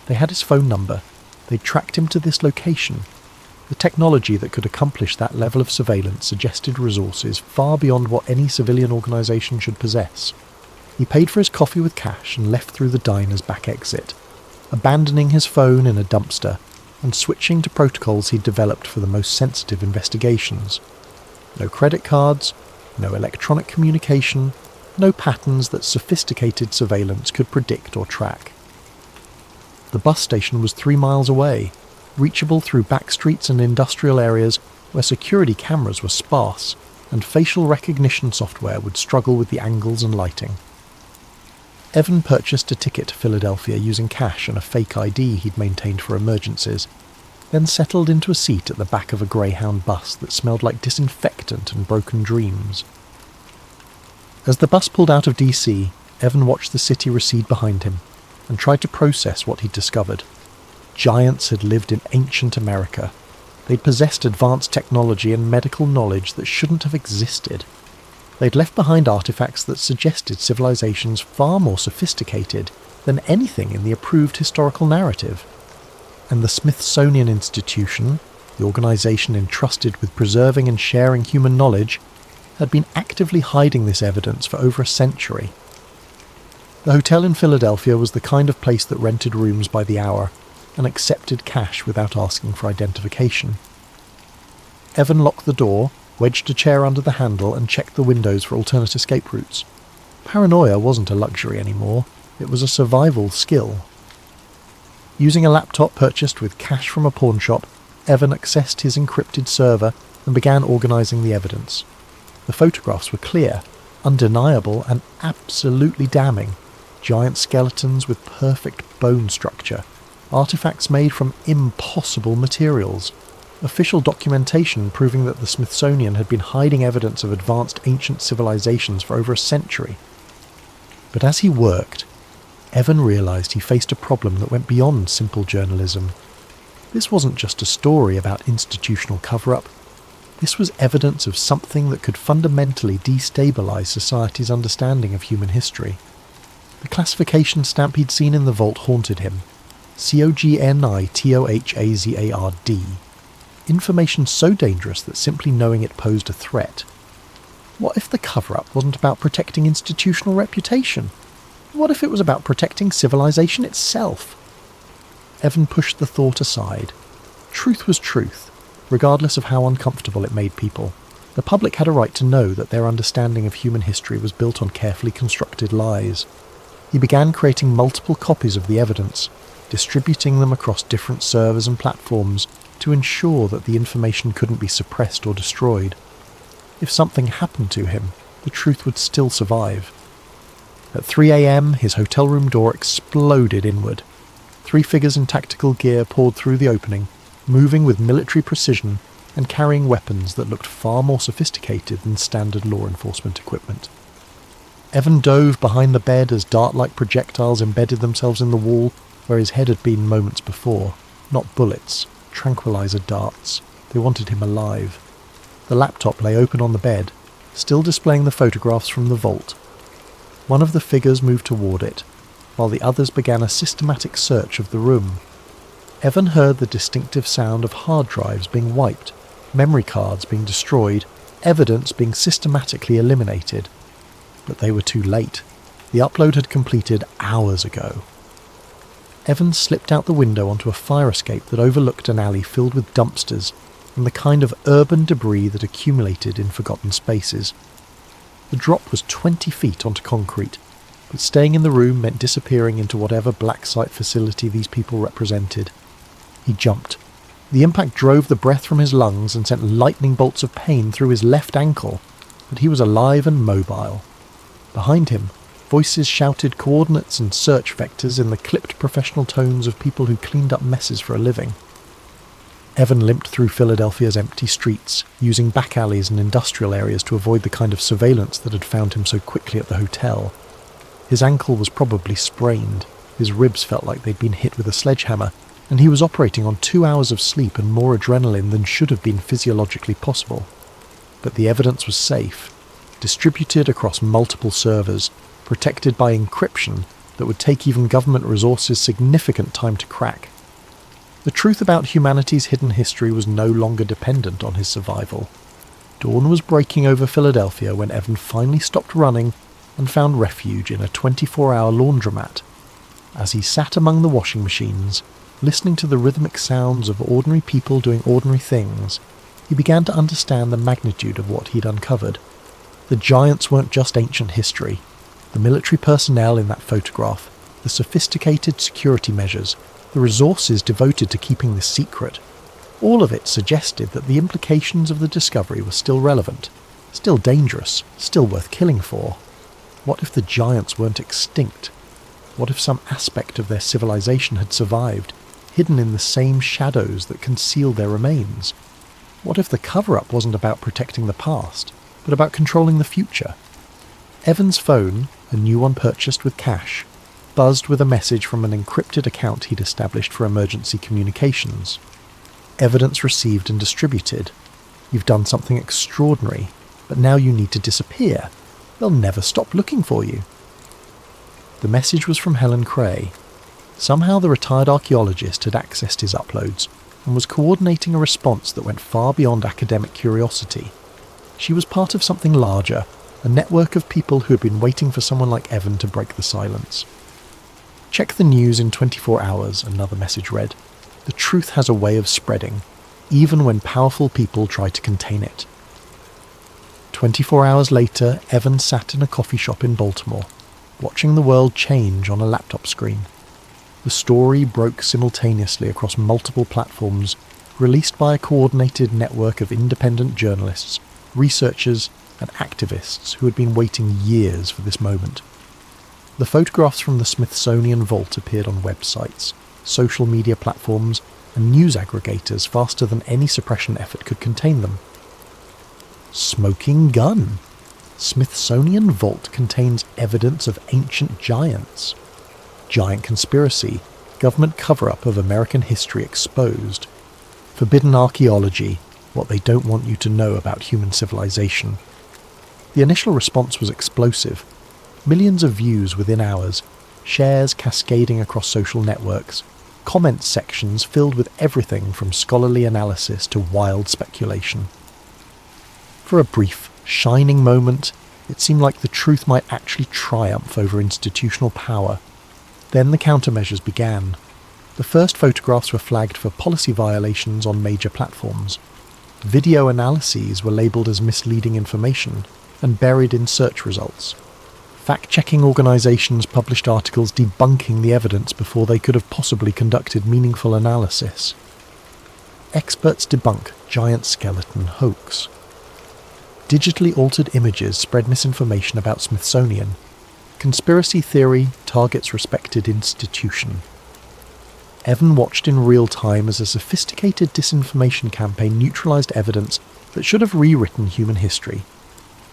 They had his phone number. They'd tracked him to this location. The technology that could accomplish that level of surveillance suggested resources far beyond what any civilian organisation should possess. He paid for his coffee with cash and left through the diner's back exit, abandoning his phone in a dumpster and switching to protocols he'd developed for the most sensitive investigations. No credit cards, no electronic communication, no patterns that sophisticated surveillance could predict or track. The bus station was 3 miles away, reachable through back streets and industrial areas where security cameras were sparse and facial recognition software would struggle with the angles and lighting. Evan purchased a ticket to Philadelphia using cash and a fake ID he'd maintained for emergencies, then settled into a seat at the back of a Greyhound bus that smelled like disinfectant and broken dreams. As the bus pulled out of DC, Evan watched the city recede behind him and tried to process what he'd discovered. Giants had lived in ancient America. They'd possessed advanced technology and medical knowledge that shouldn't have existed. They'd left behind artifacts that suggested civilizations far more sophisticated than anything in the approved historical narrative. And the Smithsonian Institution, the organization entrusted with preserving and sharing human knowledge, had been actively hiding this evidence for over a century. The hotel in Philadelphia was the kind of place that rented rooms by the hour and accepted cash without asking for identification. Evan locked the door, wedged a chair under the handle and checked the windows for alternate escape routes. Paranoia wasn't a luxury anymore, it was a survival skill. Using a laptop purchased with cash from a pawn shop, Evan accessed his encrypted server and began organising the evidence. The photographs were clear, undeniable and absolutely damning. Giant skeletons with perfect bone structure, artifacts made from impossible materials, official documentation proving that the Smithsonian had been hiding evidence of advanced ancient civilizations for over a century. But as he worked, Evan realised he faced a problem that went beyond simple journalism. This wasn't just a story about institutional cover-up. This was evidence of something that could fundamentally destabilize society's understanding of human history. The classification stamp he'd seen in the vault haunted him. COGNITOHAZARD. Information so dangerous that simply knowing it posed a threat. What if the cover-up wasn't about protecting institutional reputation? What if it was about protecting civilization itself? Evan pushed the thought aside. Truth was truth, regardless of how uncomfortable it made people. The public had a right to know that their understanding of human history was built on carefully constructed lies. He began creating multiple copies of the evidence, distributing them across different servers and platforms to ensure that the information couldn't be suppressed or destroyed. If something happened to him, the truth would still survive. At 3 a.m, his hotel room door exploded inward. 3 figures in tactical gear poured through the opening, moving with military precision and carrying weapons that looked far more sophisticated than standard law enforcement equipment. Evan dove behind the bed as dart-like projectiles embedded themselves in the wall where his head had been moments before. Not bullets, tranquilizer darts. They wanted him alive. The laptop lay open on the bed, still displaying the photographs from the vault. One of the figures moved toward it, while the others began a systematic search of the room. Evan heard the distinctive sound of hard drives being wiped, memory cards being destroyed, evidence being systematically eliminated. But they were too late. The upload had completed hours ago. Evan slipped out the window onto a fire escape that overlooked an alley filled with dumpsters and the kind of urban debris that accumulated in forgotten spaces. The drop was 20 feet onto concrete, but staying in the room meant disappearing into whatever black site facility these people represented. He jumped. The impact drove the breath from his lungs and sent lightning bolts of pain through his left ankle, but he was alive and mobile. Behind him, voices shouted coordinates and search vectors in the clipped professional tones of people who cleaned up messes for a living. Evan limped through Philadelphia's empty streets, using back alleys and industrial areas to avoid the kind of surveillance that had found him so quickly at the hotel. His ankle was probably sprained, his ribs felt like they'd been hit with a sledgehammer, and he was operating on 2 hours of sleep and more adrenaline than should have been physiologically possible. But the evidence was safe, distributed across multiple servers, protected by encryption that would take even government resources significant time to crack. The truth about humanity's hidden history was no longer dependent on his survival. Dawn was breaking over Philadelphia when Evan finally stopped running and found refuge in a 24-hour laundromat. As he sat among the washing machines, listening to the rhythmic sounds of ordinary people doing ordinary things, he began to understand the magnitude of what he'd uncovered. The giants weren't just ancient history. The military personnel in that photograph, the sophisticated security measures, the resources devoted to keeping this secret, all of it suggested that the implications of the discovery were still relevant, still dangerous, still worth killing for. What if the giants weren't extinct? What if some aspect of their civilization had survived, hidden in the same shadows that concealed their remains? What if the cover-up wasn't about protecting the past, but about controlling the future? Evan's phone, a new one purchased with cash, buzzed with a message from an encrypted account he'd established for emergency communications. Evidence received and distributed. You've done something extraordinary, but now you need to disappear. They'll never stop looking for you. The message was from Helen Cray. Somehow the retired archaeologist had accessed his uploads and was coordinating a response that went far beyond academic curiosity. She was part of something larger, a network of people who had been waiting for someone like Evan to break the silence. Check the news in 24 hours, another message read. The truth has a way of spreading, even when powerful people try to contain it. 24 hours later, Evan sat in a coffee shop in Baltimore, watching the world change on a laptop screen. The story broke simultaneously across multiple platforms, released by a coordinated network of independent journalists, researchers, and activists who had been waiting years for this moment. The photographs from the Smithsonian vault appeared on websites, social media platforms, and news aggregators faster than any suppression effort could contain them. Smoking gun. Smithsonian vault contains evidence of ancient giants. Giant conspiracy. Government cover-up of American history exposed. Forbidden archaeology. what they don't want you to know about human civilization. The initial response was explosive. Millions of views within hours, shares cascading across social networks, comment sections filled with everything from scholarly analysis to wild speculation. For a brief, shining moment, it seemed like the truth might actually triumph over institutional power. Then the countermeasures began. The first photographs were flagged for policy violations on major platforms. Video analyses were labelled as misleading information and buried in search results. Fact-checking organisations published articles debunking the evidence before they could have possibly conducted meaningful analysis. Experts debunk giant skeleton hoax. Digitally altered images spread misinformation about Smithsonian. Conspiracy theory targets respected institution. Evan watched in real time as a sophisticated disinformation campaign neutralised evidence that should have rewritten human history.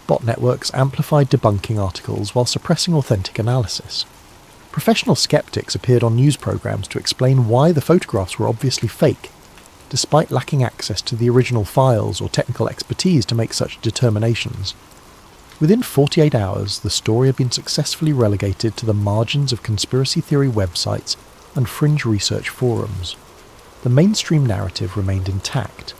Bot networks amplified debunking articles while suppressing authentic analysis. Professional skeptics appeared on news programmes to explain why the photographs were obviously fake, despite lacking access to the original files or technical expertise to make such determinations. Within 48 hours, the story had been successfully relegated to the margins of conspiracy theory websites and fringe research forums. The mainstream narrative remained intact.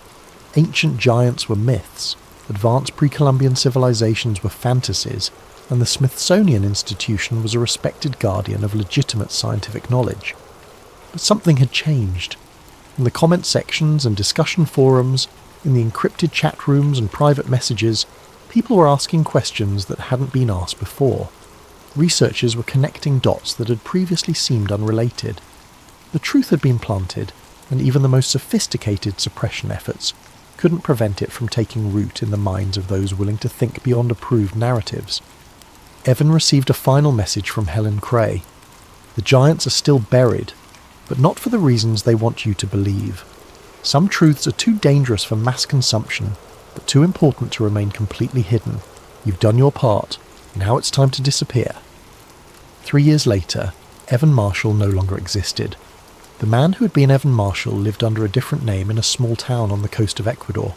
Ancient giants were myths, advanced pre-Columbian civilizations were fantasies, and the Smithsonian institution was a respected guardian of legitimate scientific knowledge. But something had changed. In the comment sections and discussion forums, in the encrypted chat rooms and private messages, people were asking questions that hadn't been asked before. Researchers were connecting dots that had previously seemed unrelated. The truth had been planted, and even the most sophisticated suppression efforts couldn't prevent it from taking root in the minds of those willing to think beyond approved narratives. Evan received a final message from Helen Cray. The giants are still buried, but not for the reasons they want you to believe. Some truths are too dangerous for mass consumption, but too important to remain completely hidden. You've done your part. Now it's time to disappear. 3 years later, Evan Marshall no longer existed. The man who had been Evan Marshall lived under a different name in a small town on the coast of Ecuador,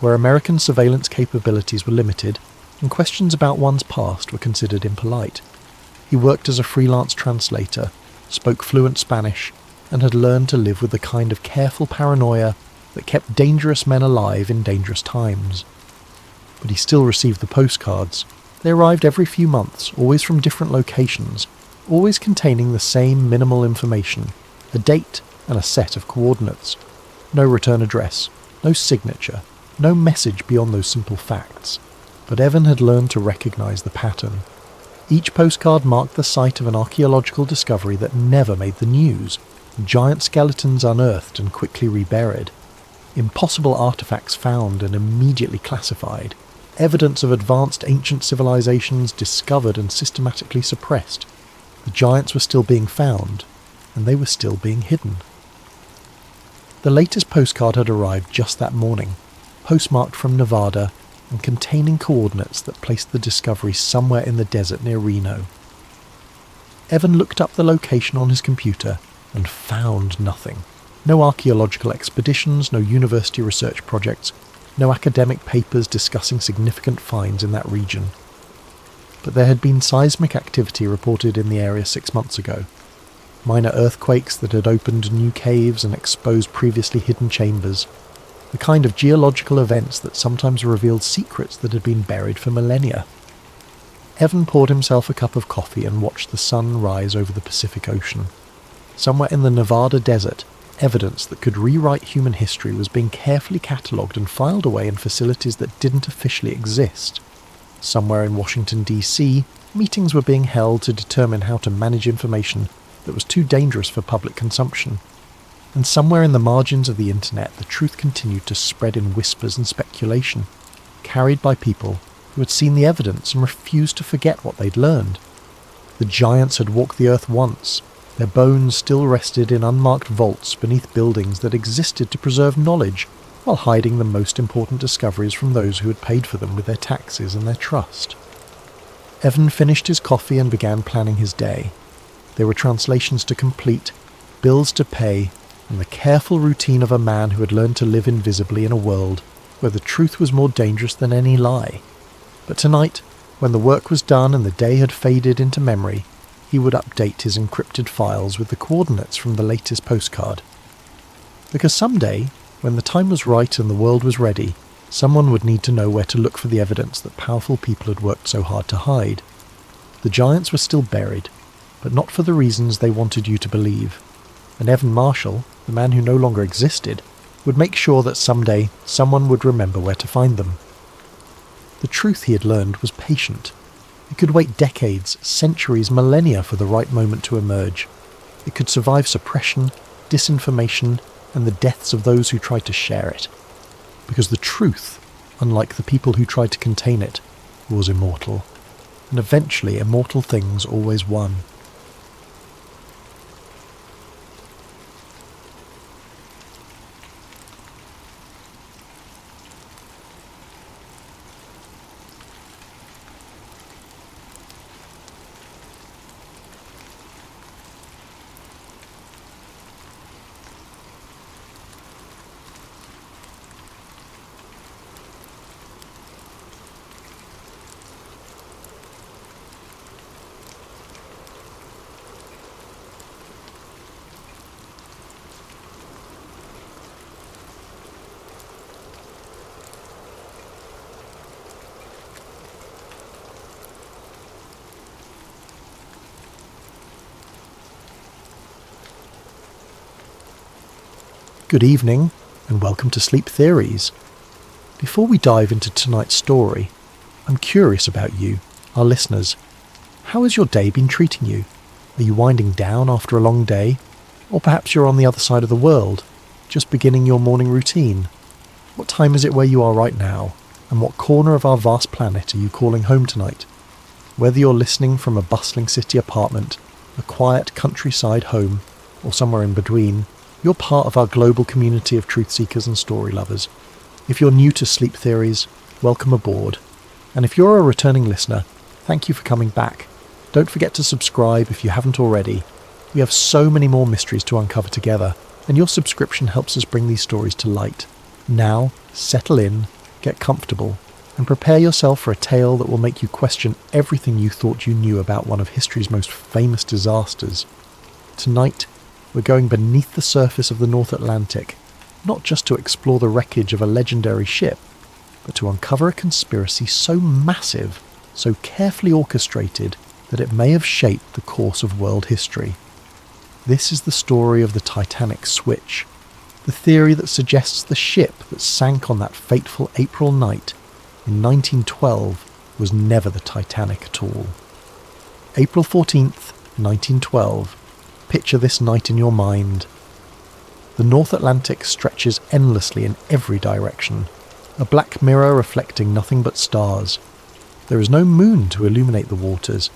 where American surveillance capabilities were limited and questions about one's past were considered impolite. He worked as a freelance translator, spoke fluent Spanish, and had learned to live with the kind of careful paranoia that kept dangerous men alive in dangerous times. But he still received the postcards. They arrived every few months, always from different locations, always containing the same minimal information, a date and a set of coordinates. No return address, no signature, no message beyond those simple facts. But Evan had learned to recognise the pattern. Each postcard marked the site of an archaeological discovery that never made the news, giant skeletons unearthed and quickly reburied, impossible artefacts found and immediately classified, evidence of advanced ancient civilizations discovered and systematically suppressed. The giants were still being found, and they were still being hidden. The latest postcard had arrived just that morning, postmarked from Nevada and containing coordinates that placed the discovery somewhere in the desert near Reno. Evan looked up the location on his computer and found nothing. No archaeological expeditions, no university research projects, no academic papers discussing significant finds in that region. But there had been seismic activity reported in the area 6 months ago. Minor earthquakes that had opened new caves and exposed previously hidden chambers. The kind of geological events that sometimes revealed secrets that had been buried for millennia. Evan poured himself a cup of coffee and watched the sun rise over the Pacific Ocean. Somewhere in the Nevada desert, evidence that could rewrite human history was being carefully catalogued and filed away in facilities that didn't officially exist. Somewhere in Washington, D.C., meetings were being held to determine how to manage information that was too dangerous for public consumption. And somewhere in the margins of the internet, the truth continued to spread in whispers and speculation, carried by people who had seen the evidence and refused to forget what they'd learned. The giants had walked the earth once. Their bones still rested in unmarked vaults beneath buildings that existed to preserve knowledge, while hiding the most important discoveries from those who had paid for them with their taxes and their trust. Evan finished his coffee and began planning his day. There were translations to complete, bills to pay, and the careful routine of a man who had learned to live invisibly in a world where the truth was more dangerous than any lie. But tonight, when the work was done and the day had faded into memory, he would update his encrypted files with the coordinates from the latest postcard. Because someday, when the time was right and the world was ready, someone would need to know where to look for the evidence that powerful people had worked so hard to hide. The giants were still buried, but not for the reasons they wanted you to believe. And Evan Marshall, the man who no longer existed, would make sure that someday someone would remember where to find them. The truth he had learned was patient. It could wait decades, centuries, millennia for the right moment to emerge. It could survive suppression, disinformation, and the deaths of those who tried to share it. Because the truth, unlike the people who tried to contain it, was immortal. And eventually immortal things always won. Good evening, and welcome to Sleep Theories. Before we dive into tonight's story, I'm curious about you, our listeners. How has your day been treating you? Are you winding down after a long day? Or perhaps you're on the other side of the world, just beginning your morning routine? What time is it where you are right now? And what corner of our vast planet are you calling home tonight? Whether you're listening from a bustling city apartment, a quiet countryside home, or somewhere in between, you're part of our global community of truth seekers and story lovers. If you're new to Sleep Theories, welcome aboard. And if you're a returning listener, thank you for coming back. Don't forget to subscribe if you haven't already. We have so many more mysteries to uncover together, and your subscription helps us bring these stories to light. Now, settle in, get comfortable, and prepare yourself for a tale that will make you question everything you thought you knew about one of history's most famous disasters. Tonight, we're going beneath the surface of the North Atlantic, not just to explore the wreckage of a legendary ship, but to uncover a conspiracy so massive, so carefully orchestrated, that it may have shaped the course of world history. This is the story of the Titanic switch, the theory that suggests the ship that sank on that fateful April night in 1912 was never the Titanic at all. April 14th, 1912. Picture this night in your mind. The North Atlantic stretches endlessly in every direction, a black mirror reflecting nothing but stars. There is no moon to illuminate the waters,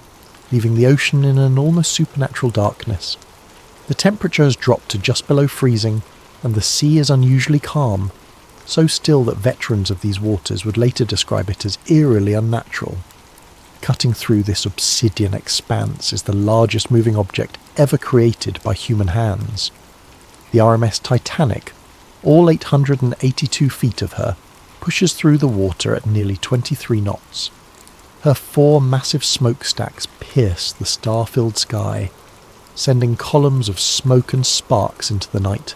leaving the ocean in an almost supernatural darkness. The temperature has dropped to just below freezing, and the sea is unusually calm, so still that veterans of these waters would later describe it as eerily unnatural. Cutting through this obsidian expanse is the largest moving object ever created by human hands. The RMS Titanic, all 882 feet of her, pushes through the water at nearly 23 knots. Her 4 massive smokestacks pierce the star-filled sky, sending columns of smoke and sparks into the night.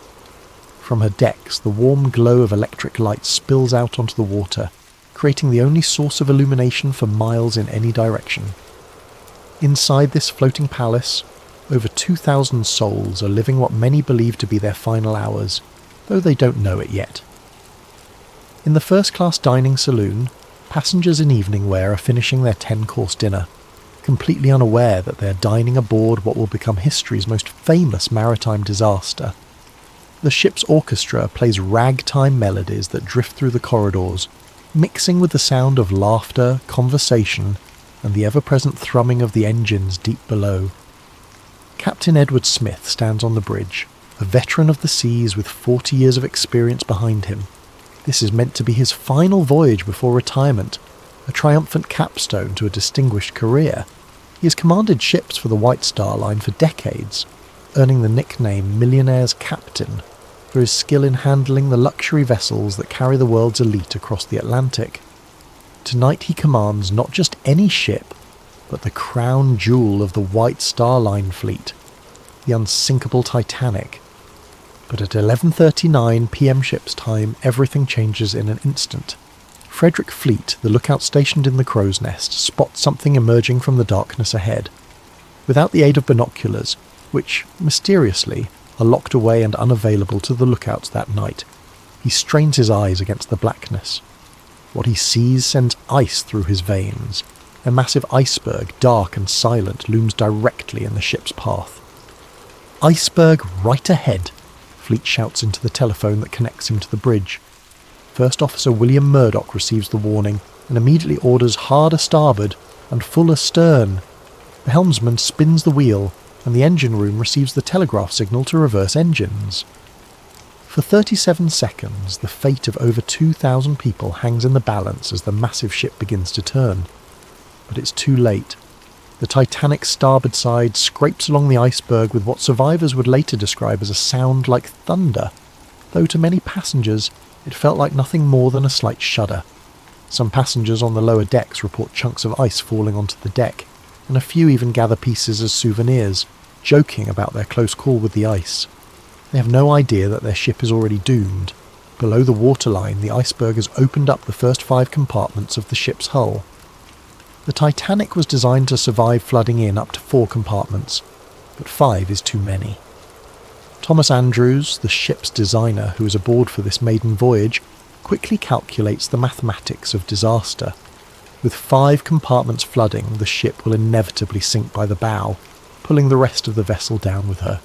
From her decks, the warm glow of electric light spills out onto the water, creating the only source of illumination for miles in any direction. Inside this floating palace, over 2,000 souls are living what many believe to be their final hours, though they don't know it yet. In the first-class dining saloon, passengers in evening wear are finishing their 10-course dinner, completely unaware that they are dining aboard what will become history's most famous maritime disaster. The ship's orchestra plays ragtime melodies that drift through the corridors, mixing with the sound of laughter, conversation, and the ever-present thrumming of the engines deep below. Captain Edward Smith stands on the bridge, a veteran of the seas with 40 years of experience behind him. This is meant to be his final voyage before retirement, a triumphant capstone to a distinguished career. He has commanded ships for the White Star Line for decades, earning the nickname Millionaire's Captain. for his skill in handling the luxury vessels that carry the world's elite across the Atlantic. Tonight he commands not just any ship, but the crown jewel of the White Star Line fleet, the unsinkable Titanic. But at 11:39 p.m. ship's time, everything changes in an instant. Frederick Fleet, the lookout stationed in the crow's nest, spots something emerging from the darkness ahead. Without the aid of binoculars, which, mysteriously, are locked away and unavailable to the lookouts that night, he strains his eyes against the blackness. What he sees sends ice through his veins. A massive iceberg, dark and silent, looms directly in the ship's path. "Iceberg right ahead," Fleet shouts into the telephone that connects him to the bridge. First Officer William Murdoch receives the warning and immediately orders hard a starboard and full astern. The helmsman spins the wheel, and the engine room receives the telegraph signal to reverse engines. For 37 seconds, the fate of over 2,000 people hangs in the balance as the massive ship begins to turn. But it's too late. The Titanic's starboard side scrapes along the iceberg with what survivors would later describe as a sound like thunder, though to many passengers it felt like nothing more than a slight shudder. Some passengers on the lower decks report chunks of ice falling onto the deck, and a few even gather pieces as souvenirs, joking about their close call with the ice. They have no idea that their ship is already doomed. Below the waterline, the iceberg has opened up the first 5 compartments of the ship's hull. The Titanic was designed to survive flooding in up to 4 compartments, but 5 is too many. Thomas Andrews, the ship's designer who is aboard for this maiden voyage, quickly calculates the mathematics of disaster. With 5 compartments flooding, the ship will inevitably sink by the bow, pulling the rest of the vessel down with her.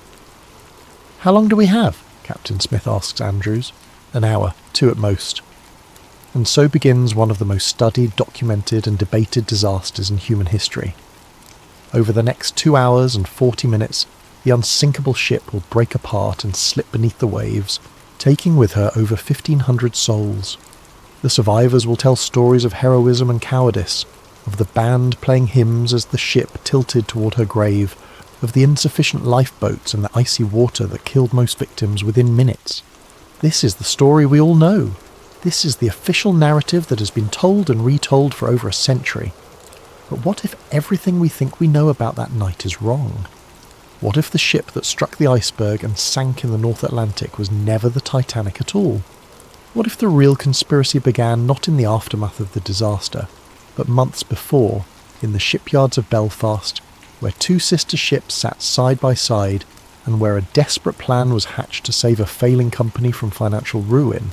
"How long do we have?" Captain Smith asks Andrews. "An hour, 2 at most." And so begins one of the most studied, documented and debated disasters in human history. Over the next 2 hours and 40 minutes, the unsinkable ship will break apart and slip beneath the waves, taking with her over 1,500 souls. The survivors will tell stories of heroism and cowardice, of the band playing hymns as the ship tilted toward her grave, of the insufficient lifeboats and the icy water that killed most victims within minutes. This is the story we all know. This is the official narrative that has been told and retold for over a century. But what if everything we think we know about that night is wrong? What if the ship that struck the iceberg and sank in the North Atlantic was never the Titanic at all? What if the real conspiracy began not in the aftermath of the disaster, but months before, in the shipyards of Belfast, where 2 sister ships sat side by side, and where a desperate plan was hatched to save a failing company from financial ruin?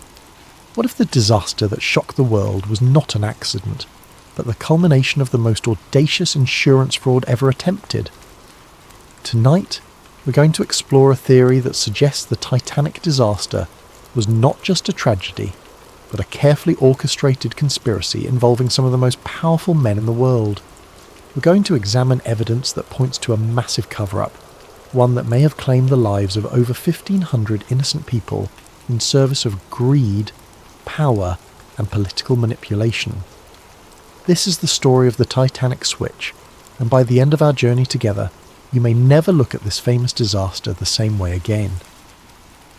What if the disaster that shocked the world was not an accident, but the culmination of the most audacious insurance fraud ever attempted? Tonight, we're going to explore a theory that suggests the Titanic disaster was not just a tragedy, but a carefully orchestrated conspiracy involving some of the most powerful men in the world. We're going to examine evidence that points to a massive cover-up, one that may have claimed the lives of over 1,500 innocent people in service of greed, power, and political manipulation. This is the story of the Titanic switch, and by the end of our journey together, you may never look at this famous disaster the same way again.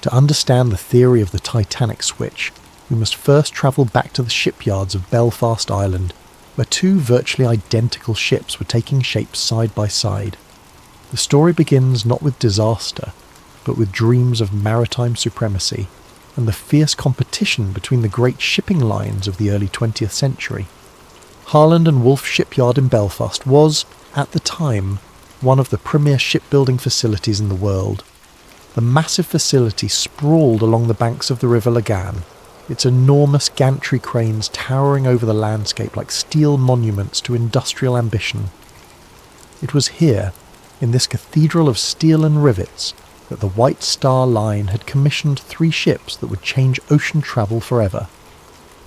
To understand the theory of the Titanic switch, we must first travel back to the shipyards of Belfast Island, where 2 virtually identical ships were taking shape side by side. The story begins not with disaster, but with dreams of maritime supremacy and the fierce competition between the great shipping lines of the early 20th century. Harland and Wolff Shipyard in Belfast was, at the time, one of the premier shipbuilding facilities in the world. The massive facility sprawled along the banks of the River Lagan, its enormous gantry cranes towering over the landscape like steel monuments to industrial ambition. It was here, in this cathedral of steel and rivets, that the White Star Line had commissioned 3 ships that would change ocean travel forever.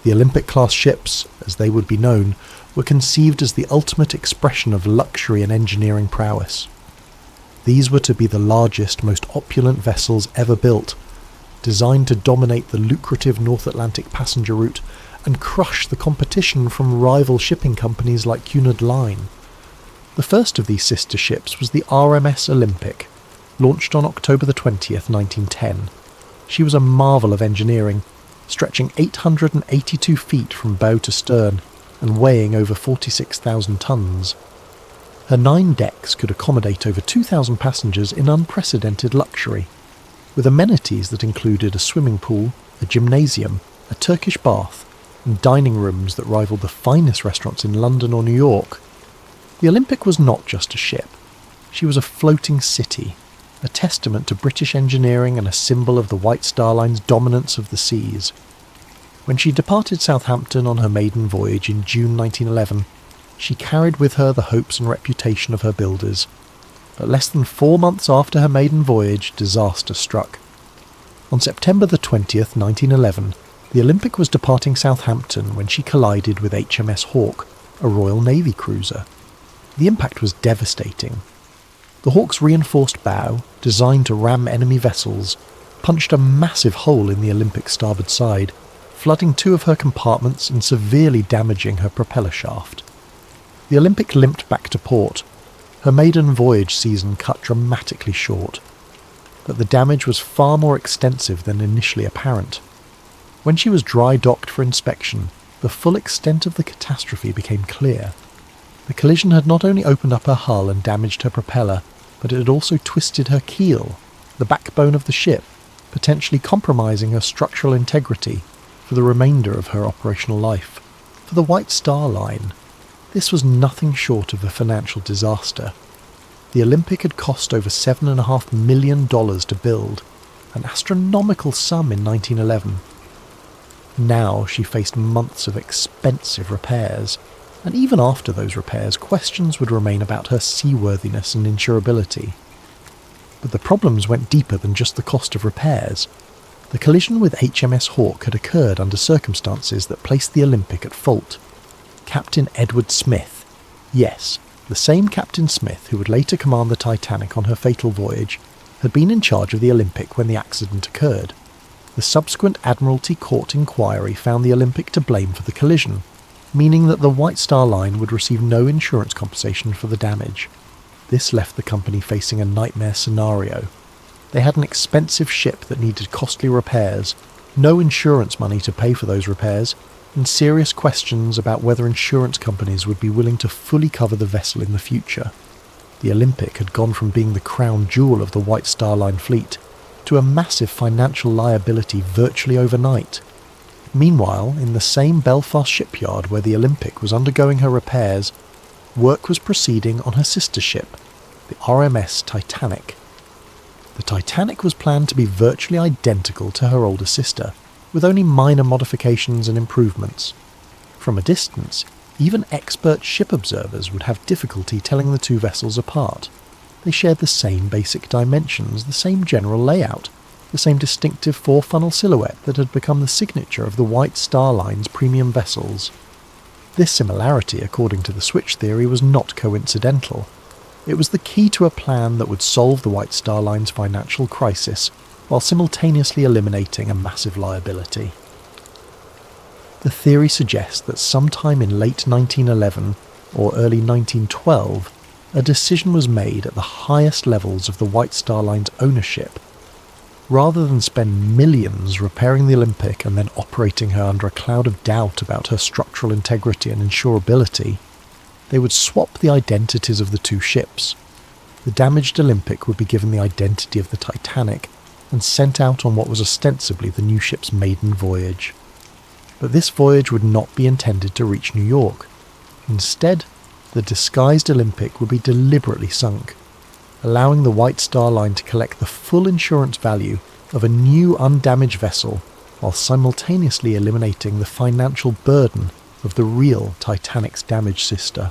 The Olympic-class ships, as they would be known, were conceived as the ultimate expression of luxury and engineering prowess. These were to be the largest, most opulent vessels ever built, designed to dominate the lucrative North Atlantic passenger route and crush the competition from rival shipping companies like Cunard Line. The first of these sister ships was the RMS Olympic, launched on October the 20th, 1910. She was a marvel of engineering, stretching 882 feet from bow to stern and weighing over 46,000 tons. Her 9 decks could accommodate over 2,000 passengers in unprecedented luxury, with amenities that included a swimming pool, a gymnasium, a Turkish bath, and dining rooms that rivaled the finest restaurants in London or New York. The Olympic was not just a ship. She was a floating city, a testament to British engineering and a symbol of the White Star Line's dominance of the seas. When she departed Southampton on her maiden voyage in June 1911, she carried with her the hopes and reputation of her builders. But less than 4 months after her maiden voyage, disaster struck. On September the 20th, 1911, the Olympic was departing Southampton when she collided with HMS Hawke, a Royal Navy cruiser. The impact was devastating. The Hawke's reinforced bow, designed to ram enemy vessels, punched a massive hole in the Olympic's starboard side, flooding 2 of her compartments and severely damaging her propeller shaft. The Olympic limped back to port, her maiden voyage season cut dramatically short. But the damage was far more extensive than initially apparent. When she was dry docked for inspection, the full extent of the catastrophe became clear. The collision had not only opened up her hull and damaged her propeller, but it had also twisted her keel, the backbone of the ship, potentially compromising her structural integrity for the remainder of her operational life. For the White Star Line, this was nothing short of a financial disaster. The Olympic had cost over $7.5 million to build, an astronomical sum in 1911. Now she faced months of expensive repairs, and even after those repairs, questions would remain about her seaworthiness and insurability. But the problems went deeper than just the cost of repairs. The collision with HMS Hawke had occurred under circumstances that placed the Olympic at fault. Captain Edward Smith, yes, the same Captain Smith who would later command the Titanic on her fatal voyage, had been in charge of the Olympic when the accident occurred. The subsequent Admiralty Court inquiry found the Olympic to blame for the collision, meaning that the White Star Line would receive no insurance compensation for the damage. This left the company facing a nightmare scenario. They had an expensive ship that needed costly repairs, no insurance money to pay for those repairs, and serious questions about whether insurance companies would be willing to fully cover the vessel in the future. The Olympic had gone from being the crown jewel of the White Star Line fleet to a massive financial liability virtually overnight. Meanwhile, in the same Belfast shipyard where the Olympic was undergoing her repairs, work was proceeding on her sister ship, the RMS Titanic. The Titanic was planned to be virtually identical to her older sister, with only minor modifications and improvements. From a distance, even expert ship observers would have difficulty telling the two vessels apart. They shared the same basic dimensions, the same general layout, the same distinctive four-funnel silhouette that had become the signature of the White Star Line's premium vessels. This similarity, according to the switch theory, was not coincidental. It was the key to a plan that would solve the White Star Line's financial crisis, while simultaneously eliminating a massive liability. The theory suggests that sometime in late 1911 or early 1912, a decision was made at the highest levels of the White Star Line's ownership. Rather than spend millions repairing the Olympic and then operating her under a cloud of doubt about her structural integrity and insurability, they would swap the identities of the two ships. The damaged Olympic would be given the identity of the Titanic and sent out on what was ostensibly the new ship's maiden voyage. But this voyage would not be intended to reach New York. Instead, the disguised Olympic would be deliberately sunk, allowing the White Star Line to collect the full insurance value of a new undamaged vessel while simultaneously eliminating the financial burden of the real Titanic's damaged sister.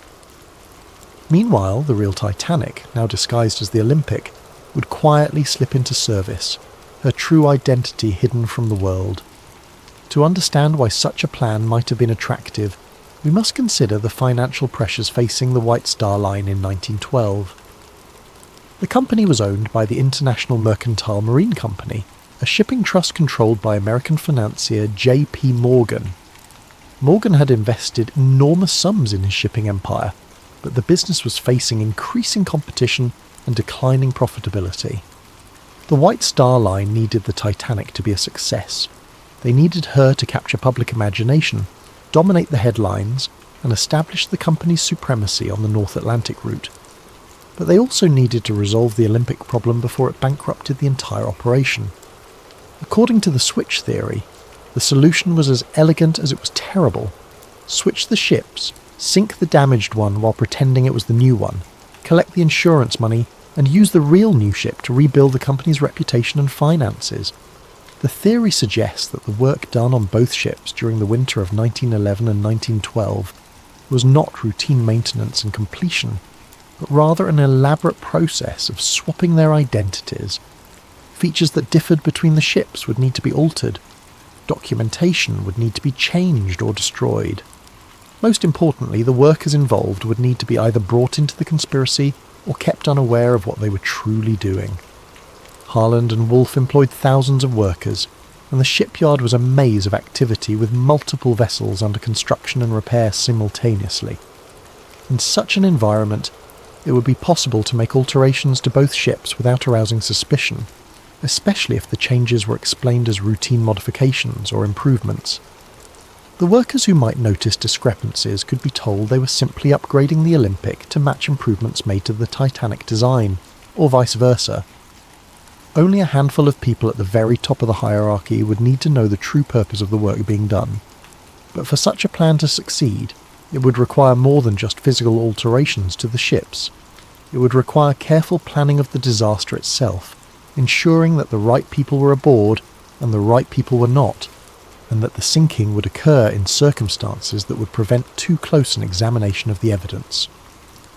Meanwhile, the real Titanic, now disguised as the Olympic, would quietly slip into service, her true identity hidden from the world. To understand why such a plan might have been attractive, we must consider the financial pressures facing the White Star Line in 1912. The company was owned by the International Mercantile Marine Company, a shipping trust controlled by American financier J.P. Morgan. Morgan had invested enormous sums in his shipping empire, but the business was facing increasing competition and declining profitability. The White Star Line needed the Titanic to be a success. They needed her to capture public imagination, dominate the headlines, and establish the company's supremacy on the North Atlantic route. But they also needed to resolve the Olympic problem before it bankrupted the entire operation. According to the switch theory, the solution was as elegant as it was terrible. Switch the ships, sink the damaged one while pretending it was the new one, collect the insurance money, and use the real new ship to rebuild the company's reputation and finances. The theory suggests that the work done on both ships during the winter of 1911 and 1912 was not routine maintenance and completion, but rather an elaborate process of swapping their identities. Features that differed between the ships would need to be altered. Documentation would need to be changed or destroyed. Most importantly, the workers involved would need to be either brought into the conspiracy or kept unaware of what they were truly doing. Harland and Wolff employed thousands of workers, and the shipyard was a maze of activity with multiple vessels under construction and repair simultaneously. In such an environment, it would be possible to make alterations to both ships without arousing suspicion, especially if the changes were explained as routine modifications or improvements. The workers who might notice discrepancies could be told they were simply upgrading the Olympic to match improvements made to the Titanic design, or vice versa. Only a handful of people at the very top of the hierarchy would need to know the true purpose of the work being done. But for such a plan to succeed, it would require more than just physical alterations to the ships. It would require careful planning of the disaster itself, ensuring that the right people were aboard and the right people were not, and that the sinking would occur in circumstances that would prevent too close an examination of the evidence.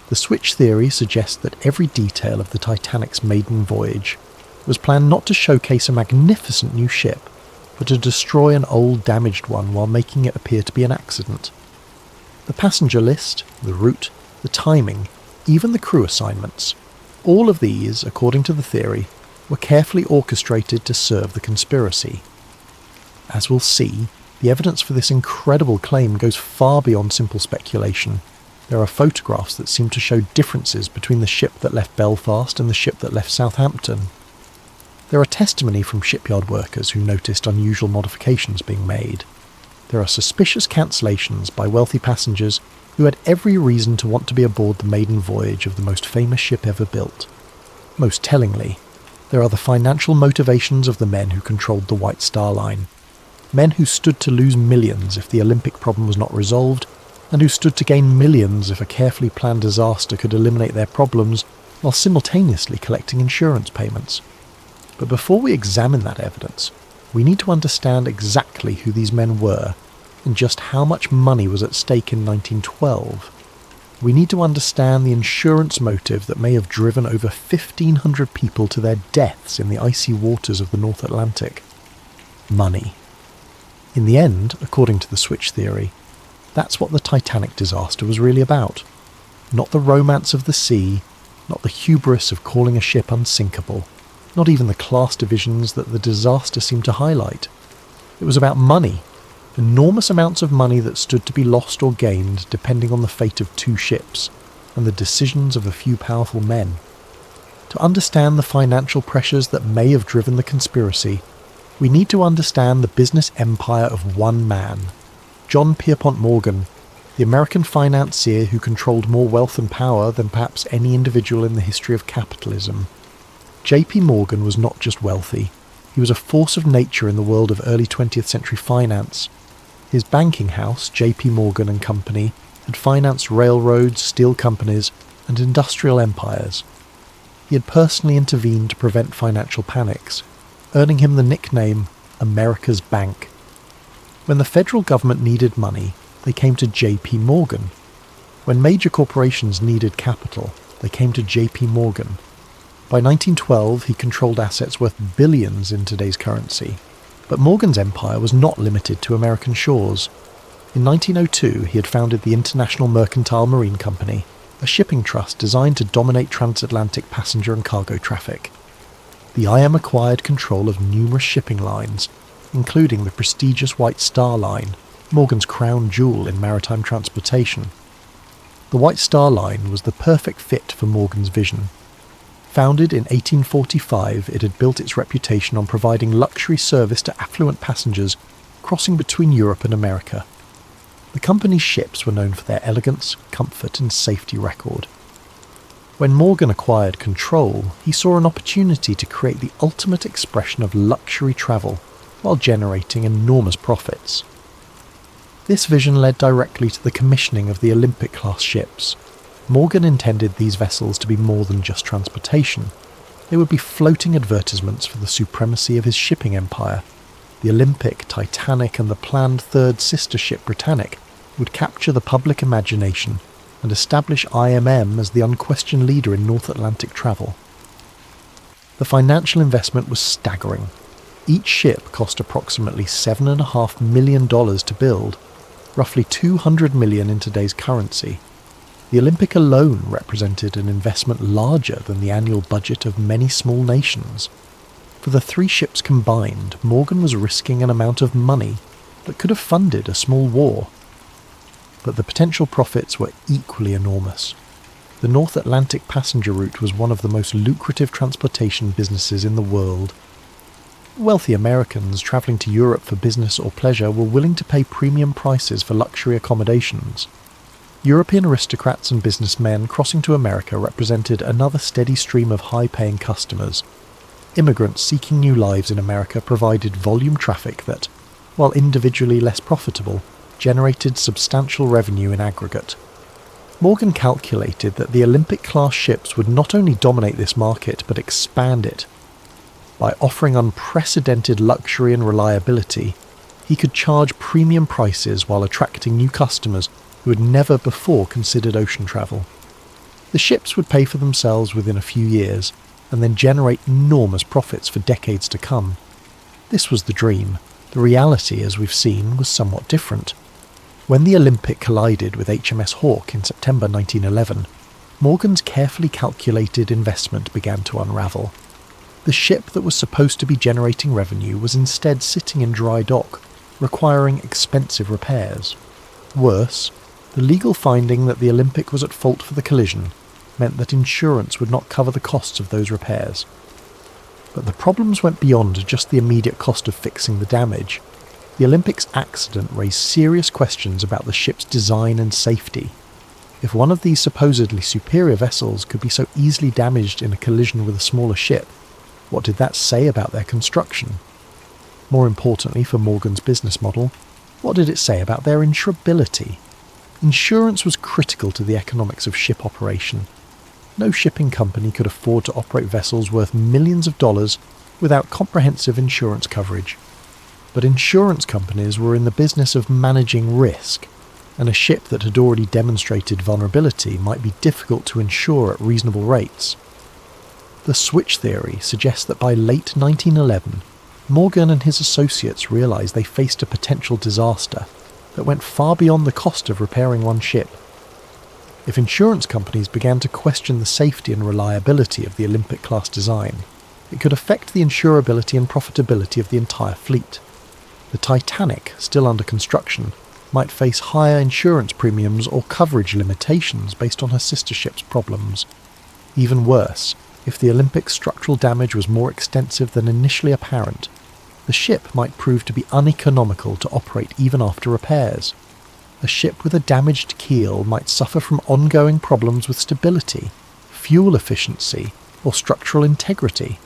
The switch theory suggests that every detail of the Titanic's maiden voyage was planned not to showcase a magnificent new ship, but to destroy an old damaged one while making it appear to be an accident. The passenger list, the route, the timing, even the crew assignments, all of these, according to the theory, were carefully orchestrated to serve the conspiracy. As we'll see, the evidence for this incredible claim goes far beyond simple speculation. There are photographs that seem to show differences between the ship that left Belfast and the ship that left Southampton. There are testimony from shipyard workers who noticed unusual modifications being made. There are suspicious cancellations by wealthy passengers who had every reason to want to be aboard the maiden voyage of the most famous ship ever built. Most tellingly, there are the financial motivations of the men who controlled the White Star Line. Men who stood to lose millions if the Olympic problem was not resolved, and who stood to gain millions if a carefully planned disaster could eliminate their problems while simultaneously collecting insurance payments. But before we examine that evidence, we need to understand exactly who these men were and just how much money was at stake in 1912. We need to understand the insurance motive that may have driven over 1,500 people to their deaths in the icy waters of the North Atlantic. Money. In the end, according to the switch theory, that's what the Titanic disaster was really about. Not the romance of the sea, not the hubris of calling a ship unsinkable, not even the class divisions that the disaster seemed to highlight. It was about money, enormous amounts of money that stood to be lost or gained depending on the fate of two ships, and the decisions of a few powerful men. To understand the financial pressures that may have driven the conspiracy, we need to understand the business empire of one man, John Pierpont Morgan, the American financier who controlled more wealth and power than perhaps any individual in the history of capitalism. J.P. Morgan was not just wealthy, he was a force of nature in the world of early 20th century finance. His banking house, J.P. Morgan and Company, had financed railroads, steel companies, and industrial empires. He had personally intervened to prevent financial panics, earning him the nickname America's Bank. When the federal government needed money, they came to J.P. Morgan. When major corporations needed capital, they came to J.P. Morgan. By 1912, he controlled assets worth billions in today's currency. But Morgan's empire was not limited to American shores. In 1902, he had founded the International Mercantile Marine Company, a shipping trust designed to dominate transatlantic passenger and cargo traffic. The IM acquired control of numerous shipping lines, including the prestigious White Star Line, Morgan's crown jewel in maritime transportation. The White Star Line was the perfect fit for Morgan's vision. Founded in 1845, it had built its reputation on providing luxury service to affluent passengers crossing between Europe and America. The company's ships were known for their elegance, comfort and safety record. When Morgan acquired control, he saw an opportunity to create the ultimate expression of luxury travel while generating enormous profits. This vision led directly to the commissioning of the Olympic-class ships. Morgan intended these vessels to be more than just transportation. They would be floating advertisements for the supremacy of his shipping empire. The Olympic, Titanic and the planned third sister ship Britannic would capture the public imagination and establish IMM as the unquestioned leader in North Atlantic travel. The financial investment was staggering. Each ship cost approximately $7.5 million to build, roughly $200 million in today's currency. The Olympic alone represented an investment larger than the annual budget of many small nations. For the three ships combined, Morgan was risking an amount of money that could have funded a small war. But the potential profits were equally enormous. The North Atlantic passenger route was one of the most lucrative transportation businesses in the world. Wealthy Americans travelling to Europe for business or pleasure were willing to pay premium prices for luxury accommodations. European aristocrats and businessmen crossing to America represented another steady stream of high-paying customers. Immigrants seeking new lives in America provided volume traffic that, while individually less profitable, generated substantial revenue in aggregate. Morgan calculated that the Olympic-class ships would not only dominate this market but expand it. By offering unprecedented luxury and reliability, he could charge premium prices while attracting new customers who had never before considered ocean travel. The ships would pay for themselves within a few years, and then generate enormous profits for decades to come. This was the dream. The reality, as we've seen, was somewhat different. When the Olympic collided with HMS Hawke in September 1911, Morgan's carefully calculated investment began to unravel. The ship that was supposed to be generating revenue was instead sitting in dry dock, requiring expensive repairs. Worse, the legal finding that the Olympic was at fault for the collision meant that insurance would not cover the costs of those repairs. But the problems went beyond just the immediate cost of fixing the damage. The Olympic's accident raised serious questions about the ship's design and safety. If one of these supposedly superior vessels could be so easily damaged in a collision with a smaller ship, what did that say about their construction? More importantly for Morgan's business model, what did it say about their insurability? Insurance was critical to the economics of ship operation. No shipping company could afford to operate vessels worth millions of dollars without comprehensive insurance coverage. But insurance companies were in the business of managing risk, and a ship that had already demonstrated vulnerability might be difficult to insure at reasonable rates. The switch theory suggests that by late 1911, Morgan and his associates realized they faced a potential disaster that went far beyond the cost of repairing one ship. If insurance companies began to question the safety and reliability of the Olympic-class design, it could affect the insurability and profitability of the entire fleet. The Titanic, still under construction, might face higher insurance premiums or coverage limitations based on her sister ship's problems. Even worse, if the Olympic's structural damage was more extensive than initially apparent, the ship might prove to be uneconomical to operate even after repairs. A ship with a damaged keel might suffer from ongoing problems with stability, fuel efficiency, or structural integrity.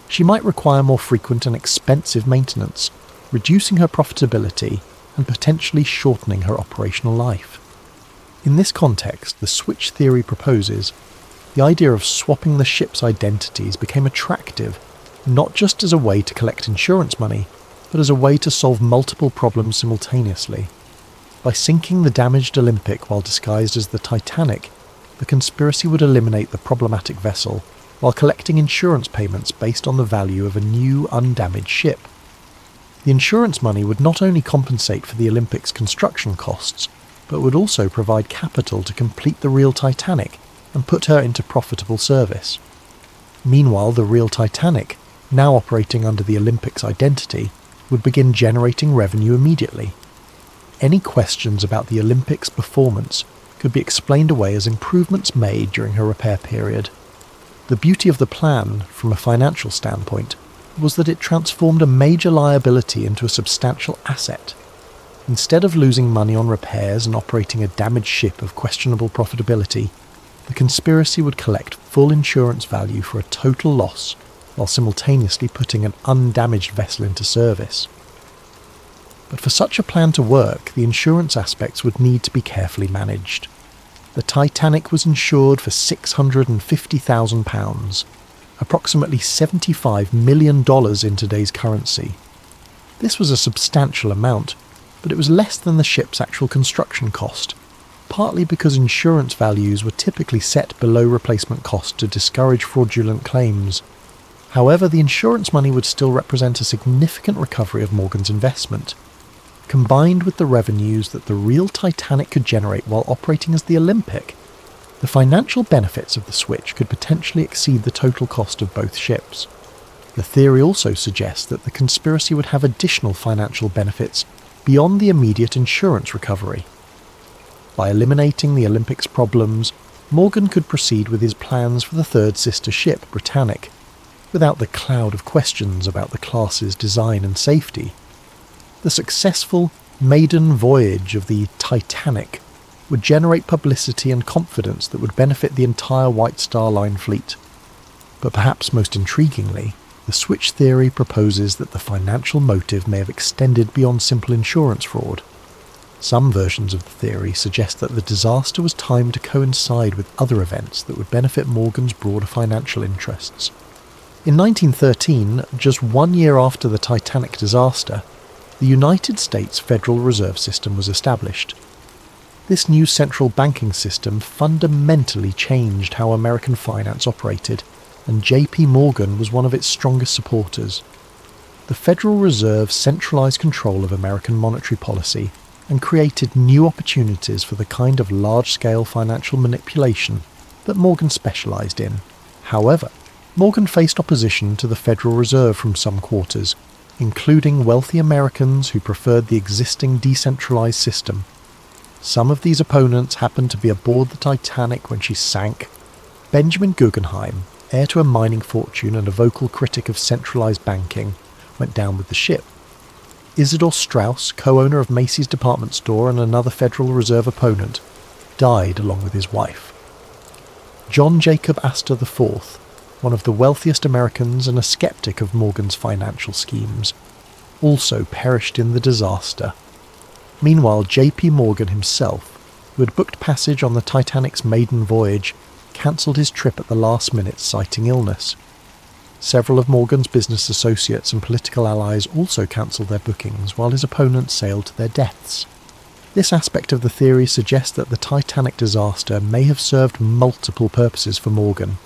She might require more frequent and expensive maintenance, reducing her profitability and potentially shortening her operational life. In this context, the switch theory proposes the idea of swapping the ship's identities became attractive, not just as a way to collect insurance money, but as a way to solve multiple problems simultaneously. By sinking the damaged Olympic while disguised as the Titanic, the conspiracy would eliminate the problematic vessel while collecting insurance payments based on the value of a new, undamaged ship. The insurance money would not only compensate for the Olympic's construction costs, but would also provide capital to complete the real Titanic and put her into profitable service. Meanwhile, the real Titanic, now operating under the Olympic's identity, would begin generating revenue immediately. Any questions about the Olympic's performance could be explained away as improvements made during her repair period. The beauty of the plan, from a financial standpoint, was that it transformed a major liability into a substantial asset. Instead of losing money on repairs and operating a damaged ship of questionable profitability, the conspiracy would collect full insurance value for a total loss, while simultaneously putting an undamaged vessel into service. But for such a plan to work, the insurance aspects would need to be carefully managed. The Titanic was insured for £650,000, approximately $75 million in today's currency. This was a substantial amount, but it was less than the ship's actual construction cost, partly because insurance values were typically set below replacement cost to discourage fraudulent claims. However, the insurance money would still represent a significant recovery of Morgan's investment. Combined with the revenues that the real Titanic could generate while operating as the Olympic, the financial benefits of the switch could potentially exceed the total cost of both ships. The theory also suggests that the conspiracy would have additional financial benefits beyond the immediate insurance recovery. By eliminating the Olympic's problems, Morgan could proceed with his plans for the third sister ship, Britannic, without the cloud of questions about the class's design and safety. The successful maiden voyage of the Titanic would generate publicity and confidence that would benefit the entire White Star Line fleet. But perhaps most intriguingly, the switch theory proposes that the financial motive may have extended beyond simple insurance fraud. Some versions of the theory suggest that the disaster was timed to coincide with other events that would benefit Morgan's broader financial interests. In 1913, just 1 year after the Titanic disaster, the United States Federal Reserve System was established. This new central banking system fundamentally changed how American finance operated, and J.P. Morgan was one of its strongest supporters. The Federal Reserve centralized control of American monetary policy and created new opportunities for the kind of large-scale financial manipulation that Morgan specialized in. However, Morgan faced opposition to the Federal Reserve from some quarters, including wealthy Americans who preferred the existing decentralized system. Some of these opponents happened to be aboard the Titanic when she sank. Benjamin Guggenheim, heir to a mining fortune and a vocal critic of centralized banking, went down with the ship. Isidor Straus, co-owner of Macy's department store and another Federal Reserve opponent, died along with his wife. John Jacob Astor IV, one of the wealthiest Americans and a skeptic of Morgan's financial schemes, also perished in the disaster. Meanwhile, J.P. Morgan himself, who had booked passage on the Titanic's maiden voyage, cancelled his trip at the last minute citing illness. Several of Morgan's business associates and political allies also cancelled their bookings while his opponents sailed to their deaths. This aspect of the theory suggests that the Titanic disaster may have served multiple purposes for Morgan.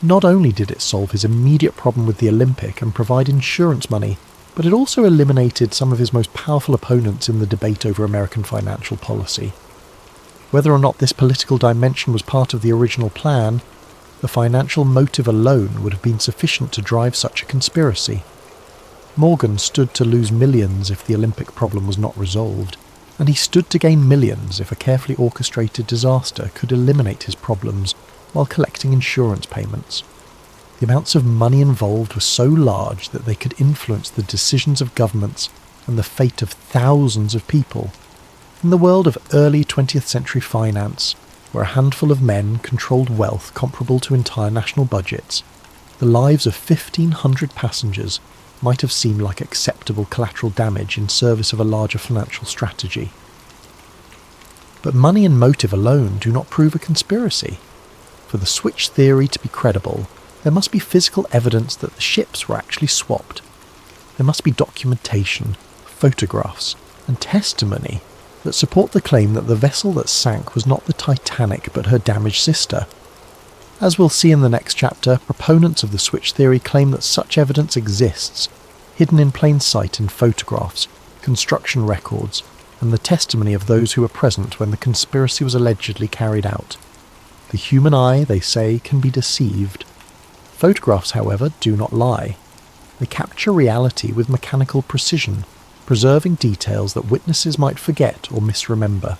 Not only did it solve his immediate problem with the Olympic and provide insurance money, but it also eliminated some of his most powerful opponents in the debate over American financial policy. Whether or not this political dimension was part of the original plan, the financial motive alone would have been sufficient to drive such a conspiracy. Morgan stood to lose millions if the Olympic problem was not resolved, and he stood to gain millions if a carefully orchestrated disaster could eliminate his problems while collecting insurance payments. The amounts of money involved were so large that they could influence the decisions of governments and the fate of thousands of people. In the world of early 20th century finance, where a handful of men controlled wealth comparable to entire national budgets, the lives of 1,500 passengers might have seemed like acceptable collateral damage in service of a larger financial strategy. But money and motive alone do not prove a conspiracy. For the switch theory to be credible, there must be physical evidence that the ships were actually swapped. There must be documentation, photographs, and testimony that support the claim that the vessel that sank was not the Titanic but her damaged sister. As we'll see in the next chapter, proponents of the switch theory claim that such evidence exists, hidden in plain sight in photographs, construction records, and the testimony of those who were present when the conspiracy was allegedly carried out. The human eye, they say, can be deceived. Photographs, however, do not lie. They capture reality with mechanical precision, preserving details that witnesses might forget or misremember.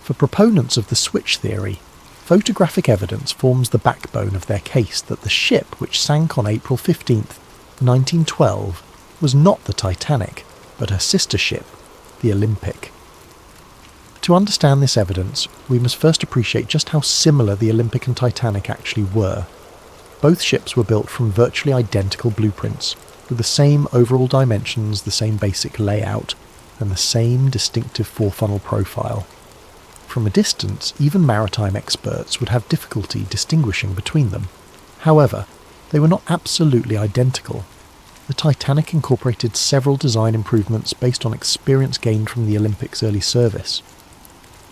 For proponents of the switch theory, photographic evidence forms the backbone of their case that the ship which sank on April 15th, 1912, was not the Titanic, but her sister ship, the Olympic. To understand this evidence, we must first appreciate just how similar the Olympic and Titanic actually were. Both ships were built from virtually identical blueprints, with the same overall dimensions, the same basic layout, and the same distinctive four-funnel profile. From a distance, even maritime experts would have difficulty distinguishing between them. However, they were not absolutely identical. The Titanic incorporated several design improvements based on experience gained from the Olympic's early service.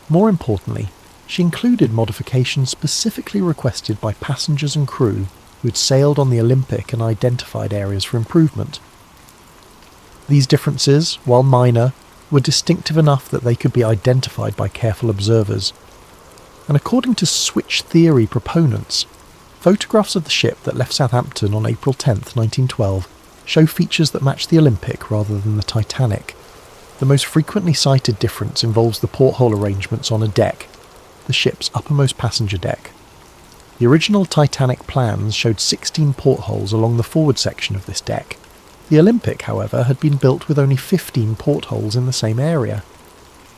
More importantly, she included modifications specifically requested by passengers and crew who had sailed on the Olympic and identified areas for improvement. These differences, while minor, were distinctive enough that they could be identified by careful observers. And according to switch theory proponents, photographs of the ship that left Southampton on April 10, 1912, show features that match the Olympic rather than the Titanic. The most frequently cited difference involves the porthole arrangements on a deck, the ship's uppermost passenger deck. The original Titanic plans showed 16 portholes along the forward section of this deck. The Olympic, however, had been built with only 15 portholes in the same area.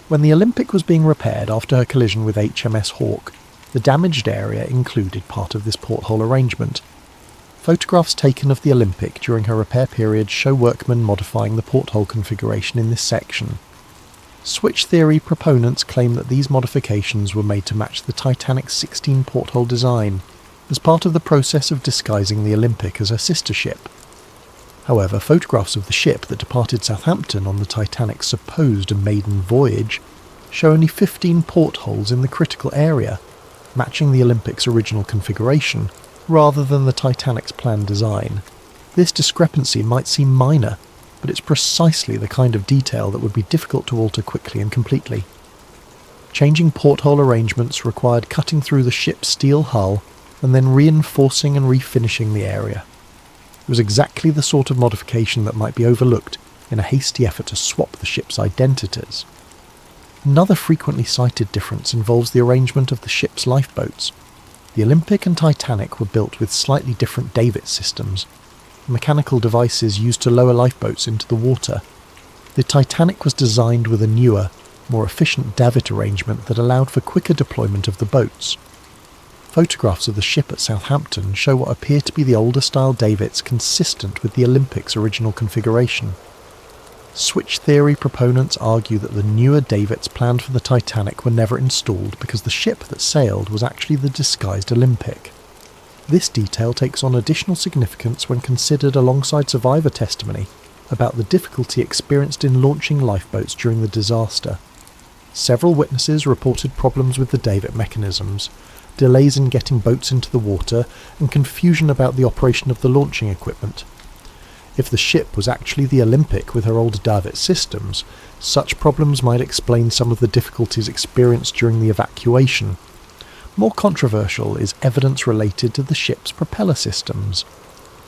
When the Olympic was being repaired after her collision with HMS Hawke, the damaged area included part of this porthole arrangement. Photographs taken of the Olympic during her repair period show workmen modifying the porthole configuration in this section. Switch theory proponents claim that these modifications were made to match the Titanic's 16 porthole design, as part of the process of disguising the Olympic as her sister ship. However, photographs of the ship that departed Southampton on the Titanic's supposed maiden voyage show only 15 portholes in the critical area, matching the Olympic's original configuration, rather than the Titanic's planned design. This discrepancy might seem minor, but it's precisely the kind of detail that would be difficult to alter quickly and completely. Changing porthole arrangements required cutting through the ship's steel hull and then reinforcing and refinishing the area. It was exactly the sort of modification that might be overlooked in a hasty effort to swap the ship's identities. Another frequently cited difference involves the arrangement of the ship's lifeboats. The Olympic and Titanic were built with slightly different davit systems, mechanical devices used to lower lifeboats into the water. The Titanic was designed with a newer, more efficient davit arrangement that allowed for quicker deployment of the boats. Photographs of the ship at Southampton show what appear to be the older style davits consistent with the Olympic's original configuration. Switch theory proponents argue that the newer davits planned for the Titanic were never installed because the ship that sailed was actually the disguised Olympic. This detail takes on additional significance when considered alongside survivor testimony about the difficulty experienced in launching lifeboats during the disaster. Several witnesses reported problems with the davit mechanisms, delays in getting boats into the water, and confusion about the operation of the launching equipment. If the ship was actually the Olympic with her old davit systems, such problems might explain some of the difficulties experienced during the evacuation. More controversial is evidence related to the ship's propeller systems.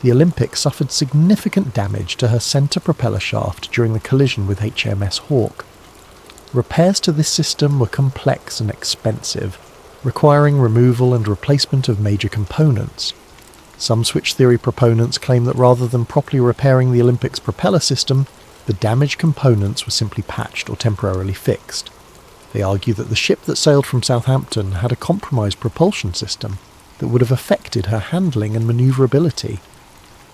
The Olympic suffered significant damage to her centre propeller shaft during the collision with HMS Hawke. Repairs to this system were complex and expensive, requiring removal and replacement of major components. Some switch theory proponents claim that rather than properly repairing the Olympic's propeller system, the damaged components were simply patched or temporarily fixed. They argue that the ship that sailed from Southampton had a compromised propulsion system that would have affected her handling and manoeuvrability.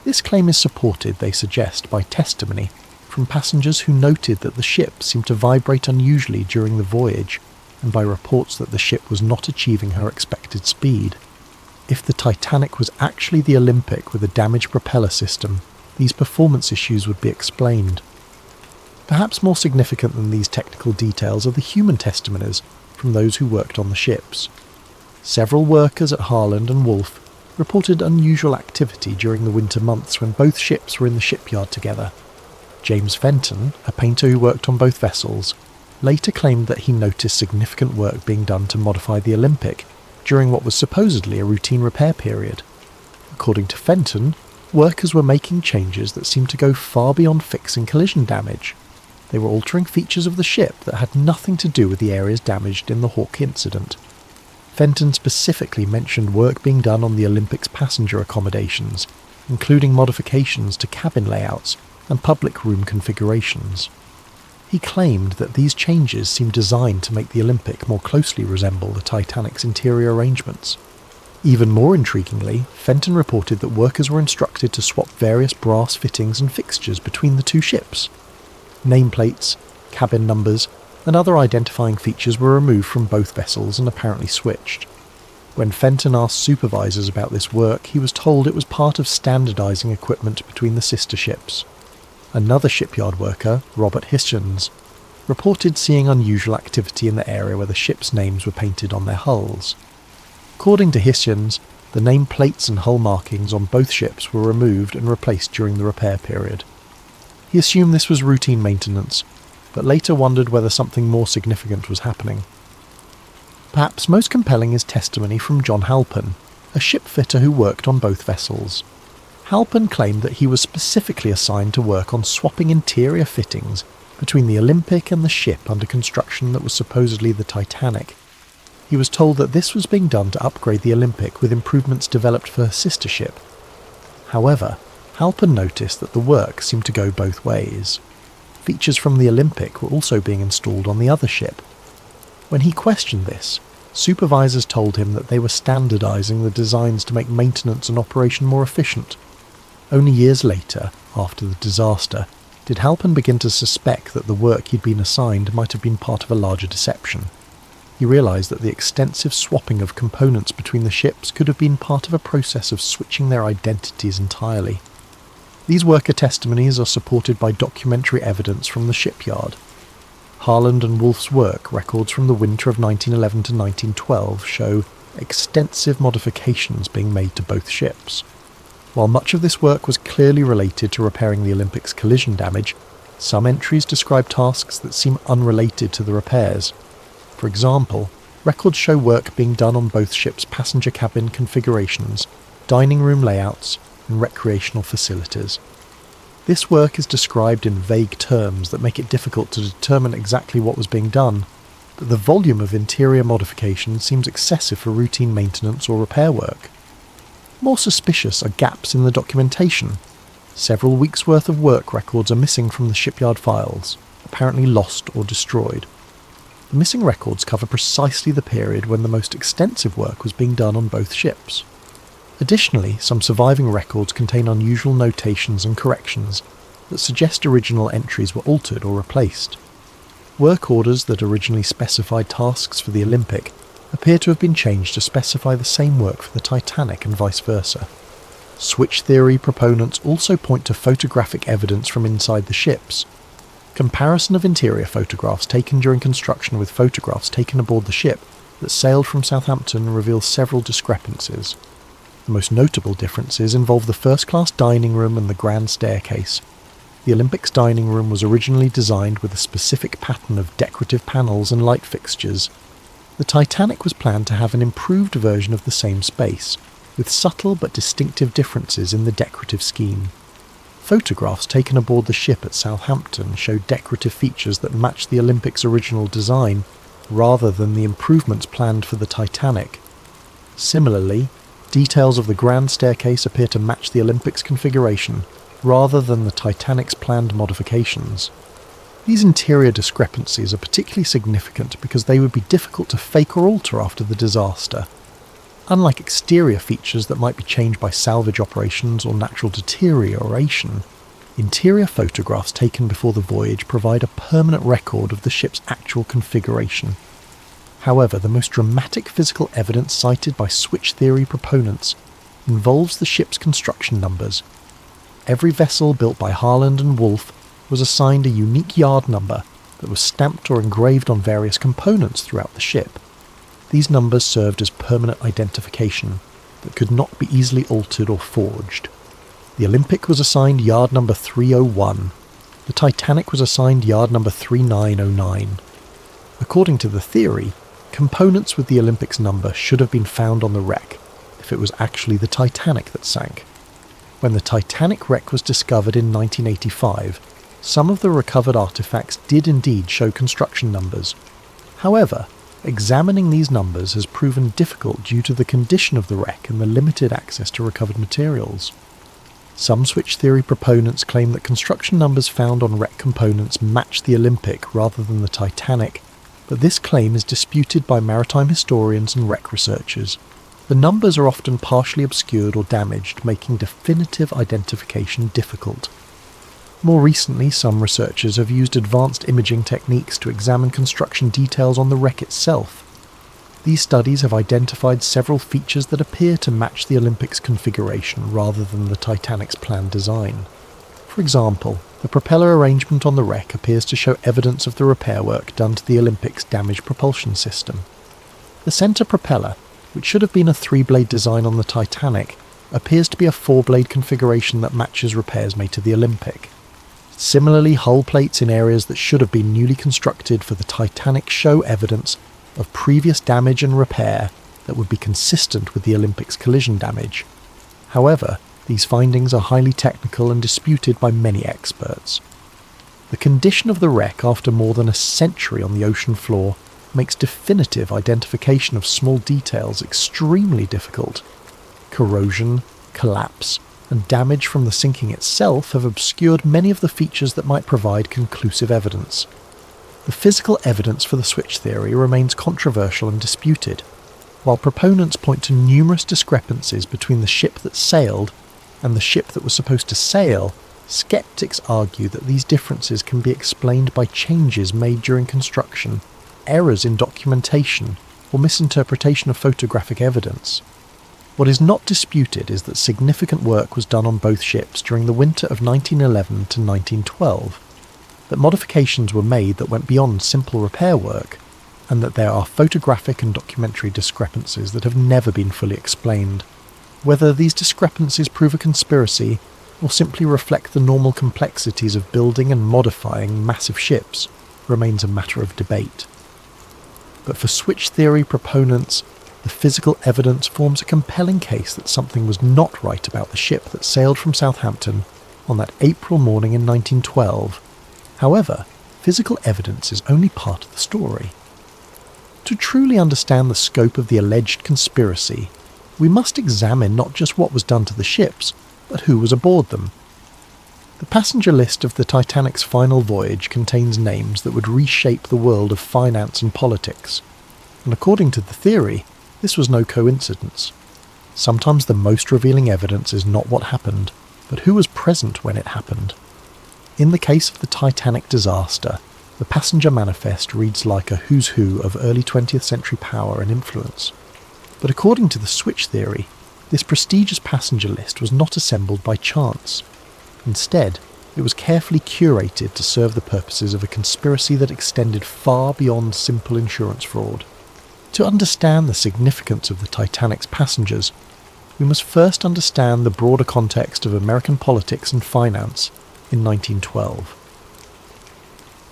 This claim is supported, they suggest, by testimony from passengers who noted that the ship seemed to vibrate unusually during the voyage, and by reports that the ship was not achieving her expected speed. If the Titanic was actually the Olympic with a damaged propeller system, these performance issues would be explained. Perhaps more significant than these technical details are the human testimonies from those who worked on the ships. Several workers at Harland and Wolff reported unusual activity during the winter months when both ships were in the shipyard together. James Fenton, a painter who worked on both vessels, later claimed that he noticed significant work being done to modify the Olympic during what was supposedly a routine repair period. According to Fenton, workers were making changes that seemed to go far beyond fixing collision damage. They were altering features of the ship that had nothing to do with the areas damaged in the Hawke incident. Fenton specifically mentioned work being done on the Olympic's passenger accommodations, including modifications to cabin layouts and public room configurations. He claimed that these changes seemed designed to make the Olympic more closely resemble the Titanic's interior arrangements. Even more intriguingly, Fenton reported that workers were instructed to swap various brass fittings and fixtures between the two ships. Nameplates, cabin numbers, and other identifying features were removed from both vessels and apparently switched. When Fenton asked supervisors about this work, he was told it was part of standardising equipment between the sister ships. Another shipyard worker, Robert Hitchens, reported seeing unusual activity in the area where the ships' names were painted on their hulls. According to Hitchens, the name plates and hull markings on both ships were removed and replaced during the repair period. He assumed this was routine maintenance, but later wondered whether something more significant was happening. Perhaps most compelling is testimony from John Halpin, a shipfitter who worked on both vessels. Halpin claimed that he was specifically assigned to work on swapping interior fittings between the Olympic and the ship under construction that was supposedly the Titanic. He was told that this was being done to upgrade the Olympic with improvements developed for her sister ship. However, Halpin noticed that the work seemed to go both ways. Features from the Olympic were also being installed on the other ship. When he questioned this, supervisors told him that they were standardising the designs to make maintenance and operation more efficient. Only years later, after the disaster, did Halpin begin to suspect that the work he'd been assigned might have been part of a larger deception. He realised that the extensive swapping of components between the ships could have been part of a process of switching their identities entirely. These worker testimonies are supported by documentary evidence from the shipyard. Harland and Wolff's work records from the winter of 1911 to 1912 show extensive modifications being made to both ships. While much of this work was clearly related to repairing the Olympic's collision damage, some entries describe tasks that seem unrelated to the repairs. For example, records show work being done on both ships' passenger cabin configurations, dining room layouts, and recreational facilities. This work is described in vague terms that make it difficult to determine exactly what was being done, but the volume of interior modification seems excessive for routine maintenance or repair work. More suspicious are gaps in the documentation. Several weeks' worth of work records are missing from the shipyard files, apparently lost or destroyed. The missing records cover precisely the period when the most extensive work was being done on both ships. Additionally, some surviving records contain unusual notations and corrections that suggest original entries were altered or replaced. Work orders that originally specified tasks for the Olympic appear to have been changed to specify the same work for the Titanic and vice versa. Switch theory proponents also point to photographic evidence from inside the ships. Comparison of interior photographs taken during construction with photographs taken aboard the ship that sailed from Southampton reveals several discrepancies. The most notable differences involve the first-class dining room and the grand staircase. The Olympic's dining room was originally designed with a specific pattern of decorative panels and light fixtures. The Titanic was planned to have an improved version of the same space, with subtle but distinctive differences in the decorative scheme. Photographs taken aboard the ship at Southampton show decorative features that match the Olympic's original design, rather than the improvements planned for the Titanic. Similarly, details of the grand staircase appear to match the Olympic's configuration, rather than the Titanic's planned modifications. These interior discrepancies are particularly significant because they would be difficult to fake or alter after the disaster. Unlike exterior features that might be changed by salvage operations or natural deterioration, interior photographs taken before the voyage provide a permanent record of the ship's actual configuration. However, the most dramatic physical evidence cited by switch theory proponents involves the ship's construction numbers. Every vessel built by Harland and Wolff was assigned a unique yard number that was stamped or engraved on various components throughout the ship. These numbers served as permanent identification that could not be easily altered or forged. The Olympic was assigned yard number 301. The Titanic was assigned yard number 3909. According to the theory, components with the Olympic's number should have been found on the wreck if it was actually the Titanic that sank. When the Titanic wreck was discovered in 1985, some of the recovered artifacts did indeed show construction numbers. However, Examining these numbers has proven difficult due to the condition of the wreck and the limited access to recovered materials. Some switch theory proponents claim that construction numbers found on wreck components match the Olympic rather than the Titanic, but this claim is disputed by maritime historians and wreck researchers. The numbers are often partially obscured or damaged, making definitive identification difficult. More recently, some researchers have used advanced imaging techniques to examine construction details on the wreck itself. These studies have identified several features that appear to match the Olympic's configuration rather than the Titanic's planned design. For example, the propeller arrangement on the wreck appears to show evidence of the repair work done to the Olympic's damaged propulsion system. The centre propeller, which should have been a 3-blade design on the Titanic, appears to be a 4-blade configuration that matches repairs made to the Olympic. Similarly, hull plates in areas that should have been newly constructed for the Titanic show evidence of previous damage and repair that would be consistent with the Olympic's collision damage. However, these findings are highly technical and disputed by many experts. The condition of the wreck after more than a century on the ocean floor makes definitive identification of small details extremely difficult. Corrosion, collapse, and damage from the sinking itself have obscured many of the features that might provide conclusive evidence. The physical evidence for the switch theory remains controversial and disputed. While proponents point to numerous discrepancies between the ship that sailed and the ship that was supposed to sail, skeptics argue that these differences can be explained by changes made during construction, errors in documentation, or misinterpretation of photographic evidence. What is not disputed is that significant work was done on both ships during the winter of 1911 to 1912, that modifications were made that went beyond simple repair work, and that there are photographic and documentary discrepancies that have never been fully explained. Whether these discrepancies prove a conspiracy or simply reflect the normal complexities of building and modifying massive ships remains a matter of debate. But for switch theory proponents, the physical evidence forms a compelling case that something was not right about the ship that sailed from Southampton on that April morning in 1912. However, physical evidence is only part of the story. To truly understand the scope of the alleged conspiracy, we must examine not just what was done to the ships, but who was aboard them. The passenger list of the Titanic's final voyage contains names that would reshape the world of finance and politics, and according to the theory, this was no coincidence. Sometimes the most revealing evidence is not what happened, but who was present when it happened. In the case of the Titanic disaster, the passenger manifest reads like a who's who of early 20th century power and influence. But according to the switch theory, this prestigious passenger list was not assembled by chance. Instead, it was carefully curated to serve the purposes of a conspiracy that extended far beyond simple insurance fraud. To understand the significance of the Titanic's passengers, we must first understand the broader context of American politics and finance in 1912.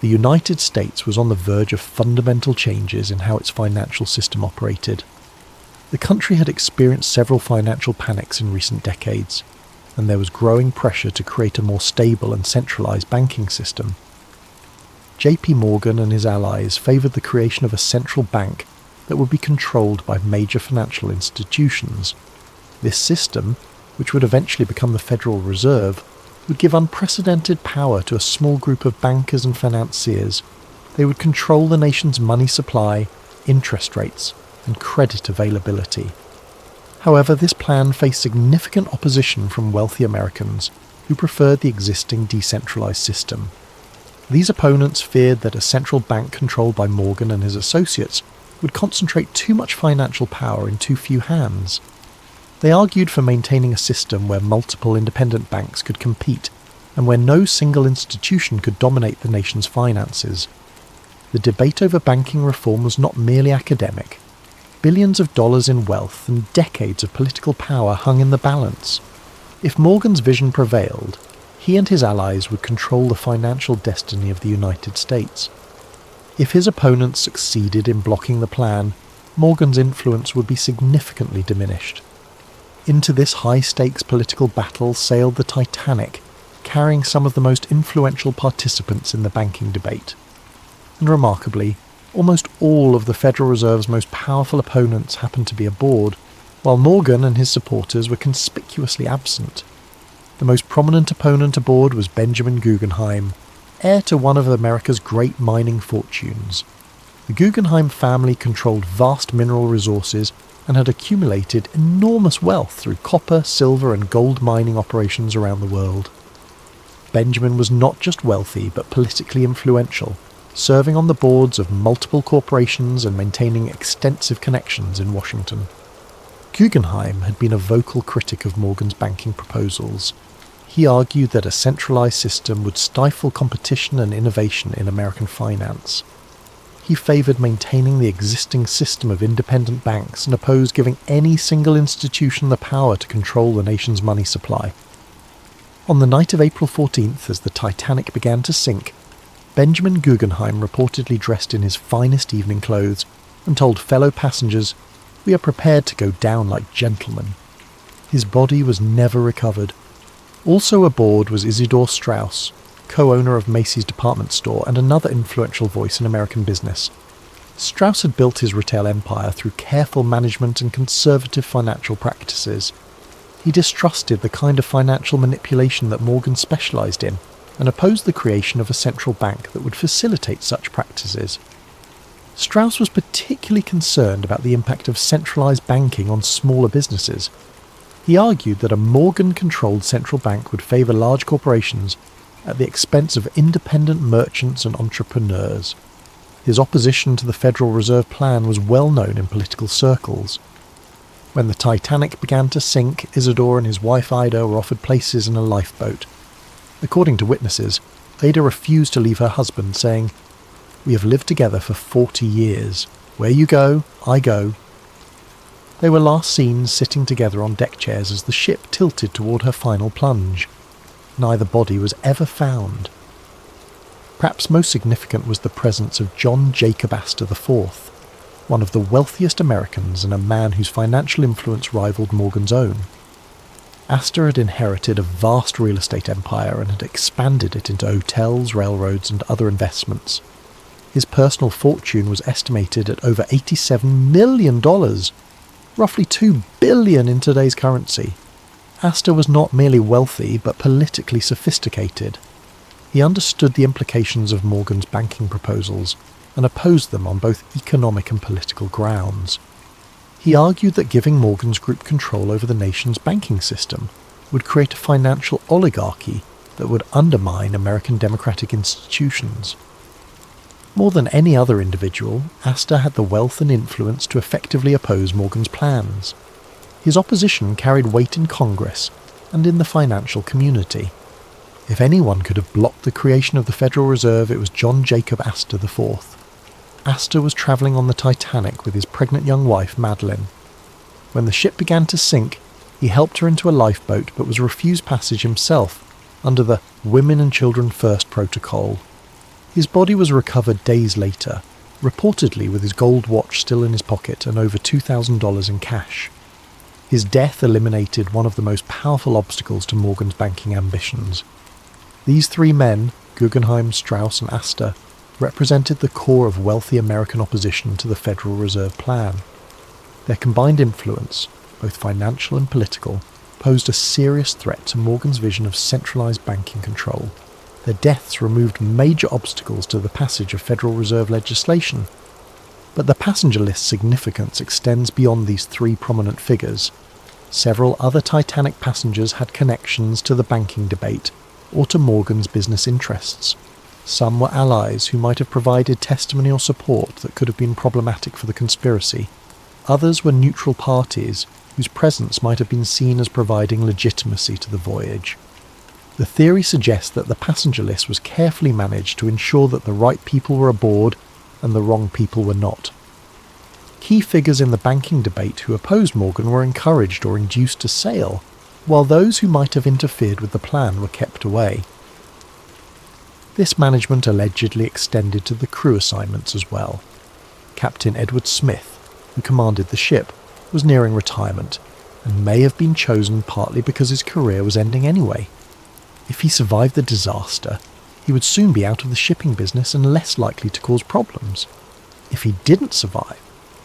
The United States was on the verge of fundamental changes in how its financial system operated. The country had experienced several financial panics in recent decades, and there was growing pressure to create a more stable and centralized banking system. J.P. Morgan and his allies favored the creation of a central bank that would be controlled by major financial institutions. This system, which would eventually become the Federal Reserve, would give unprecedented power to a small group of bankers and financiers. They would control the nation's money supply, interest rates, and credit availability. However, this plan faced significant opposition from wealthy Americans who preferred the existing decentralized system. These opponents feared that a central bank controlled by Morgan and his associates would concentrate too much financial power in too few hands. They argued for maintaining a system where multiple independent banks could compete and where no single institution could dominate the nation's finances. The debate over banking reform was not merely academic. Billions of dollars in wealth and decades of political power hung in the balance. If Morgan's vision prevailed, he and his allies would control the financial destiny of the United States. If his opponents succeeded in blocking the plan, Morgan's influence would be significantly diminished. Into this high-stakes political battle sailed the Titanic, carrying some of the most influential participants in the banking debate. And remarkably, Almost all of the Federal Reserve's most powerful opponents happened to be aboard, while Morgan and his supporters were conspicuously absent. The most prominent opponent aboard was Benjamin Guggenheim, heir to one of America's great mining fortunes. The Guggenheim family controlled vast mineral resources and had accumulated enormous wealth through copper, silver and gold mining operations around the world. Benjamin was not just wealthy but politically influential, serving on the boards of multiple corporations and maintaining extensive connections in Washington. Guggenheim had been a vocal critic of Morgan's banking proposals. He argued that a centralized system would stifle competition and innovation in American finance. He favored maintaining the existing system of independent banks and opposed giving any single institution the power to control the nation's money supply. On the night of April 14th, as the Titanic began to sink, Benjamin Guggenheim reportedly dressed in his finest evening clothes and told fellow passengers, "We are prepared to go down like gentlemen." His body was never recovered. Also aboard was Isidor Straus, co-owner of Macy's department store and another influential voice in American business. Straus had built his retail empire through careful management and conservative financial practices. He distrusted the kind of financial manipulation that Morgan specialized in and opposed the creation of a central bank that would facilitate such practices. Straus was particularly concerned about the impact of centralized banking on smaller businesses. He argued that a Morgan-controlled central bank would favor large corporations at the expense of independent merchants and entrepreneurs. His opposition to the Federal Reserve Plan was well known in political circles. When the Titanic began to sink, Isidore and his wife Ida were offered places in a lifeboat. According to witnesses, Ida refused to leave her husband, saying, "We have lived together for 40 years. Where you go, I go." They were last seen sitting together on deck chairs as the ship tilted toward her final plunge. Neither body was ever found. Perhaps most significant was the presence of John Jacob Astor IV, one of the wealthiest Americans and a man whose financial influence rivaled Morgan's own. Astor had inherited a vast real estate empire and had expanded it into hotels, railroads, and other investments. His personal fortune was estimated at over $87 million, roughly $2 billion in today's currency. Astor was not merely wealthy, but politically sophisticated. He understood the implications of Morgan's banking proposals and opposed them on both economic and political grounds. He argued that giving Morgan's group control over the nation's banking system would create a financial oligarchy that would undermine American democratic institutions. More than any other individual, Astor had the wealth and influence to effectively oppose Morgan's plans. His opposition carried weight in Congress and in the financial community. If anyone could have blocked the creation of the Federal Reserve, it was John Jacob Astor IV. Astor was travelling on the Titanic with his pregnant young wife, Madeline. When the ship began to sink, he helped her into a lifeboat but was refused passage himself under the Women and Children First protocol. His body was recovered days later, reportedly with his gold watch still in his pocket and over $2,000 in cash. His death eliminated one of the most powerful obstacles to Morgan's banking ambitions. These three men, Guggenheim, Straus and Astor, represented the core of wealthy American opposition to the Federal Reserve Plan. Their combined influence, both financial and political, posed a serious threat to Morgan's vision of centralized banking control. Their deaths removed major obstacles to the passage of Federal Reserve legislation. But the passenger list's significance extends beyond these three prominent figures. Several other Titanic passengers had connections to the banking debate or to Morgan's business interests. Some were allies who might have provided testimony or support that could have been problematic for the conspiracy. Others were neutral parties whose presence might have been seen as providing legitimacy to the voyage. The theory suggests that the passenger list was carefully managed to ensure that the right people were aboard and the wrong people were not. Key figures in the banking debate who opposed Morgan were encouraged or induced to sail, while those who might have interfered with the plan were kept away. This management allegedly extended to the crew assignments as well. Captain Edward Smith, who commanded the ship, was nearing retirement, and may have been chosen partly because his career was ending anyway. If he survived the disaster, he would soon be out of the shipping business and less likely to cause problems. If he didn't survive,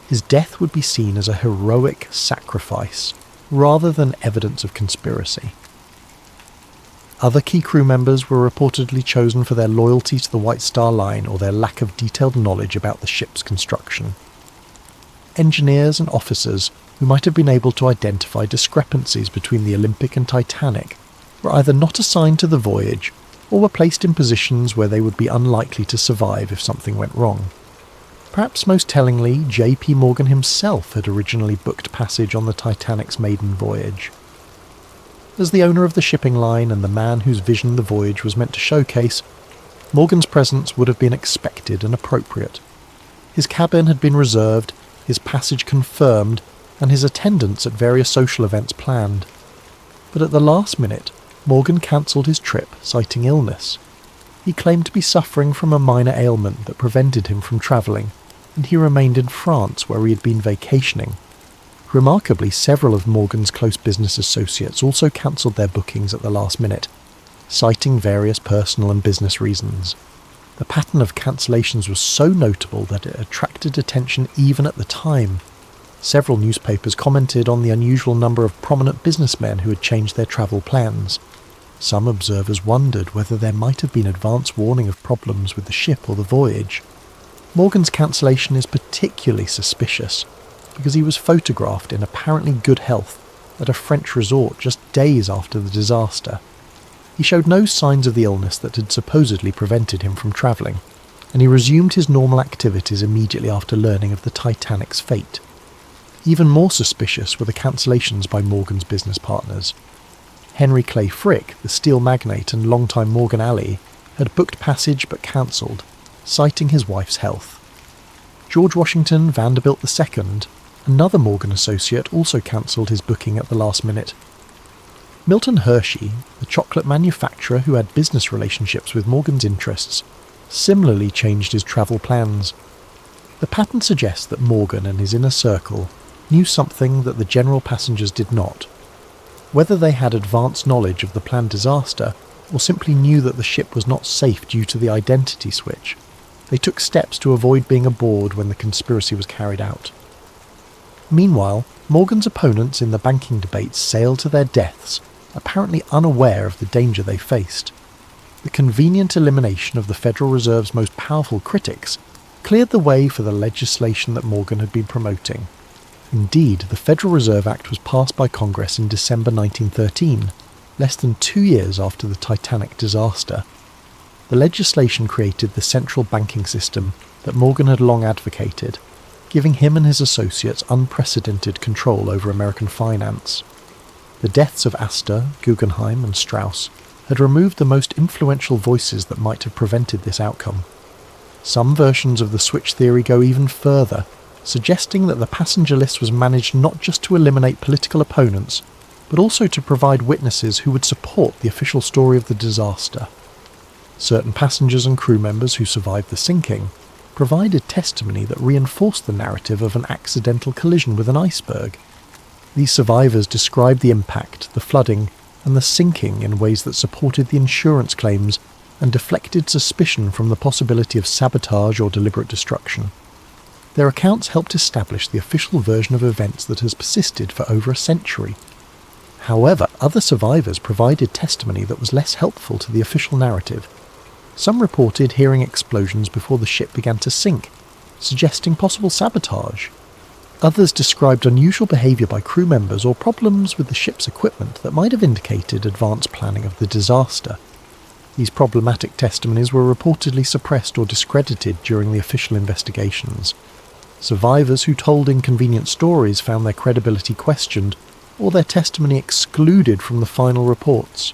his death would be seen as a heroic sacrifice rather than evidence of conspiracy. Other key crew members were reportedly chosen for their loyalty to the White Star Line or their lack of detailed knowledge about the ship's construction. Engineers and officers who might have been able to identify discrepancies between the Olympic and Titanic were either not assigned to the voyage or were placed in positions where they would be unlikely to survive if something went wrong. Perhaps most tellingly, J.P. Morgan himself had originally booked passage on the Titanic's maiden voyage. As the owner of the shipping line and the man whose vision the voyage was meant to showcase, Morgan's presence would have been expected and appropriate. His cabin had been reserved, his passage confirmed, and his attendance at various social events planned. But at the last minute, Morgan cancelled his trip, citing illness. He claimed to be suffering from a minor ailment that prevented him from travelling, and he remained in France where he had been vacationing. Remarkably, several of Morgan's close business associates also cancelled their bookings at the last minute, citing various personal and business reasons. The pattern of cancellations was so notable that it attracted attention even at the time. Several newspapers commented on the unusual number of prominent businessmen who had changed their travel plans. Some observers wondered whether there might have been advance warning of problems with the ship or the voyage. Morgan's cancellation is particularly suspicious because he was photographed in apparently good health at a French resort just days after the disaster. He showed no signs of the illness that had supposedly prevented him from travelling, and he resumed his normal activities immediately after learning of the Titanic's fate. Even more suspicious were the cancellations by Morgan's business partners. Henry Clay Frick, the steel magnate and longtime Morgan ally, had booked passage but cancelled, citing his wife's health. George Washington Vanderbilt II, another Morgan associate, also cancelled his booking at the last minute. Milton Hershey, the chocolate manufacturer who had business relationships with Morgan's interests, similarly changed his travel plans. The pattern suggests that Morgan and his inner circle knew something that the general passengers did not. Whether they had advanced knowledge of the planned disaster or simply knew that the ship was not safe due to the identity switch, they took steps to avoid being aboard when the conspiracy was carried out. Meanwhile, Morgan's opponents in the banking debates sailed to their deaths, apparently unaware of the danger they faced. The convenient elimination of the Federal Reserve's most powerful critics cleared the way for the legislation that Morgan had been promoting. Indeed, the Federal Reserve Act was passed by Congress in December 1913, less than 2 years after the Titanic disaster. The legislation created the central banking system that Morgan had long advocated, giving him and his associates unprecedented control over American finance. The deaths of Astor, Guggenheim, and Strauss had removed the most influential voices that might have prevented this outcome. Some versions of the switch theory go even further, suggesting that the passenger list was managed not just to eliminate political opponents, but also to provide witnesses who would support the official story of the disaster. Certain passengers and crew members who survived the sinking provided testimony that reinforced the narrative of an accidental collision with an iceberg. These survivors described the impact, the flooding, and the sinking in ways that supported the insurance claims and deflected suspicion from the possibility of sabotage or deliberate destruction. Their accounts helped establish the official version of events that has persisted for over a century. However, other survivors provided testimony that was less helpful to the official narrative. Some reported hearing explosions before the ship began to sink, suggesting possible sabotage. Others described unusual behaviour by crew members or problems with the ship's equipment that might have indicated advanced planning of the disaster. These problematic testimonies were reportedly suppressed or discredited during the official investigations. Survivors who told inconvenient stories found their credibility questioned or their testimony excluded from the final reports.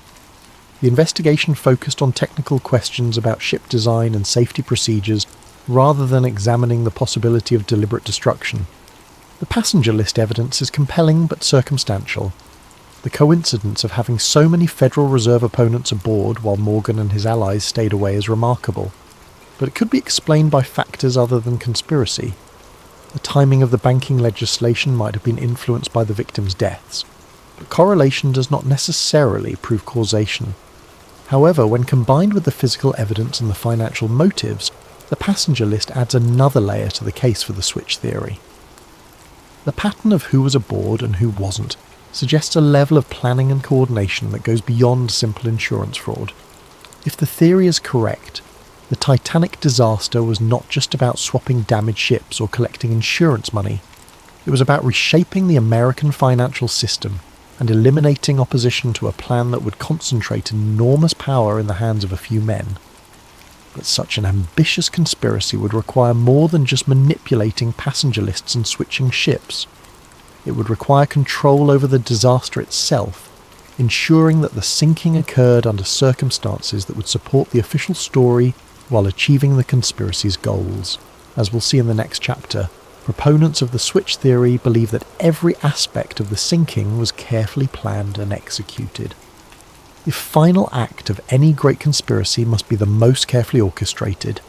The investigation focused on technical questions about ship design and safety procedures rather than examining the possibility of deliberate destruction. The passenger list evidence is compelling but circumstantial. The coincidence of having so many Federal Reserve opponents aboard while Morgan and his allies stayed away is remarkable, but it could be explained by factors other than conspiracy. The timing of the banking legislation might have been influenced by the victims' deaths, but correlation does not necessarily prove causation. However, when combined with the physical evidence and the financial motives, The passenger list adds another layer to the case for the switch theory. The pattern of who was aboard and who wasn't suggests a level of planning and coordination that goes beyond simple insurance fraud. If the theory is correct, the Titanic disaster was not just about swapping damaged ships or collecting insurance money. It was about reshaping the American financial system and eliminating opposition to a plan that would concentrate enormous power in the hands of a few men. But such an ambitious conspiracy would require more than just manipulating passenger lists and switching ships. It would require control over the disaster itself, ensuring that the sinking occurred under circumstances that would support the official story while achieving the conspiracy's goals. As we'll see in the next chapter, proponents of the switch theory believe that every aspect of the sinking was carefully planned and executed. The final act of any great conspiracy must be the most carefully orchestrated.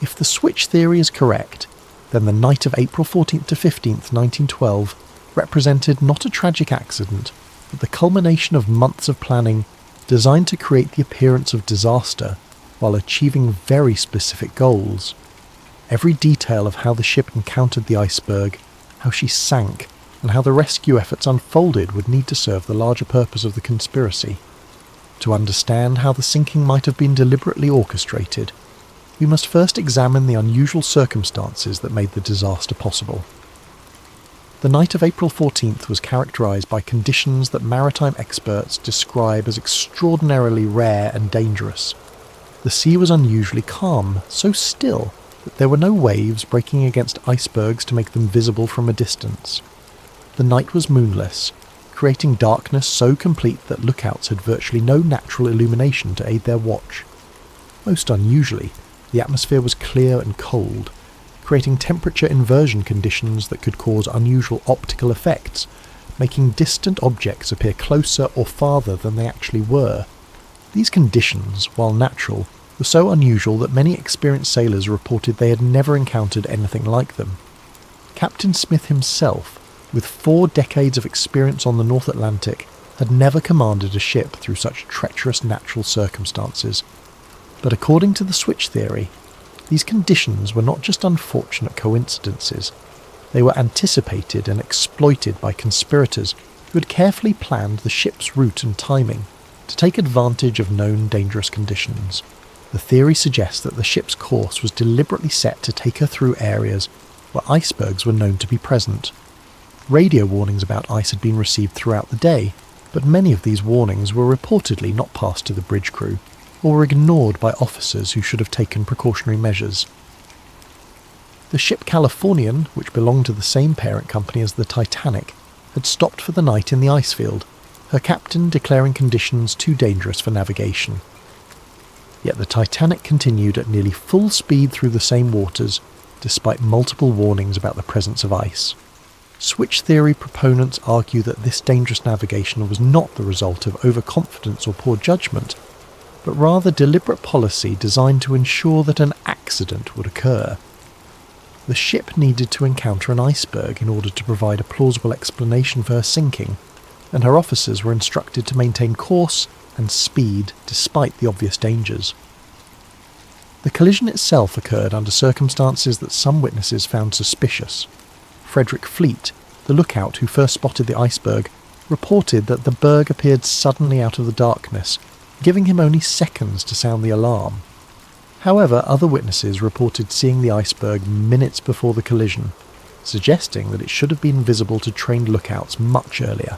If the switch theory is correct, then the night of April 14th to 15th, 1912 represented not a tragic accident, but the culmination of months of planning designed to create the appearance of disaster while achieving very specific goals. Every detail of how the ship encountered the iceberg, how she sank, and how the rescue efforts unfolded would need to serve the larger purpose of the conspiracy. To understand how the sinking might have been deliberately orchestrated, we must first examine the unusual circumstances that made the disaster possible. The night of April 14th was characterised by conditions that maritime experts describe as extraordinarily rare and dangerous. The sea was unusually calm, so still that there were no waves breaking against icebergs to make them visible from a distance. The night was moonless, creating darkness so complete that lookouts had virtually no natural illumination to aid their watch. Most unusually, the atmosphere was clear and cold, creating temperature inversion conditions that could cause unusual optical effects, making distant objects appear closer or farther than they actually were. These conditions, while natural, were so unusual that many experienced sailors reported they had never encountered anything like them. Captain Smith himself, with 4 decades of experience on the North Atlantic, had never commanded a ship through such treacherous natural circumstances. But according to the switch theory, these conditions were not just unfortunate coincidences. They were anticipated and exploited by conspirators who had carefully planned the ship's route and timing to take advantage of known dangerous conditions. The theory suggests that the ship's course was deliberately set to take her through areas where icebergs were known to be present. Radio warnings about ice had been received throughout the day, but many of these warnings were reportedly not passed to the bridge crew, or were ignored by officers who should have taken precautionary measures. The ship Californian, which belonged to the same parent company as the Titanic, had stopped for the night in the ice field, her captain declaring conditions too dangerous for navigation. Yet the Titanic continued at nearly full speed through the same waters, despite multiple warnings about the presence of ice. Switch theory proponents argue that this dangerous navigation was not the result of overconfidence or poor judgment, but rather deliberate policy designed to ensure that an accident would occur. The ship needed to encounter an iceberg in order to provide a plausible explanation for her sinking, and her officers were instructed to maintain course and speed despite the obvious dangers. The collision itself occurred under circumstances that some witnesses found suspicious. Frederick Fleet, the lookout who first spotted the iceberg, reported that the berg appeared suddenly out of the darkness, giving him only seconds to sound the alarm. However, other witnesses reported seeing the iceberg minutes before the collision, suggesting that it should have been visible to trained lookouts much earlier.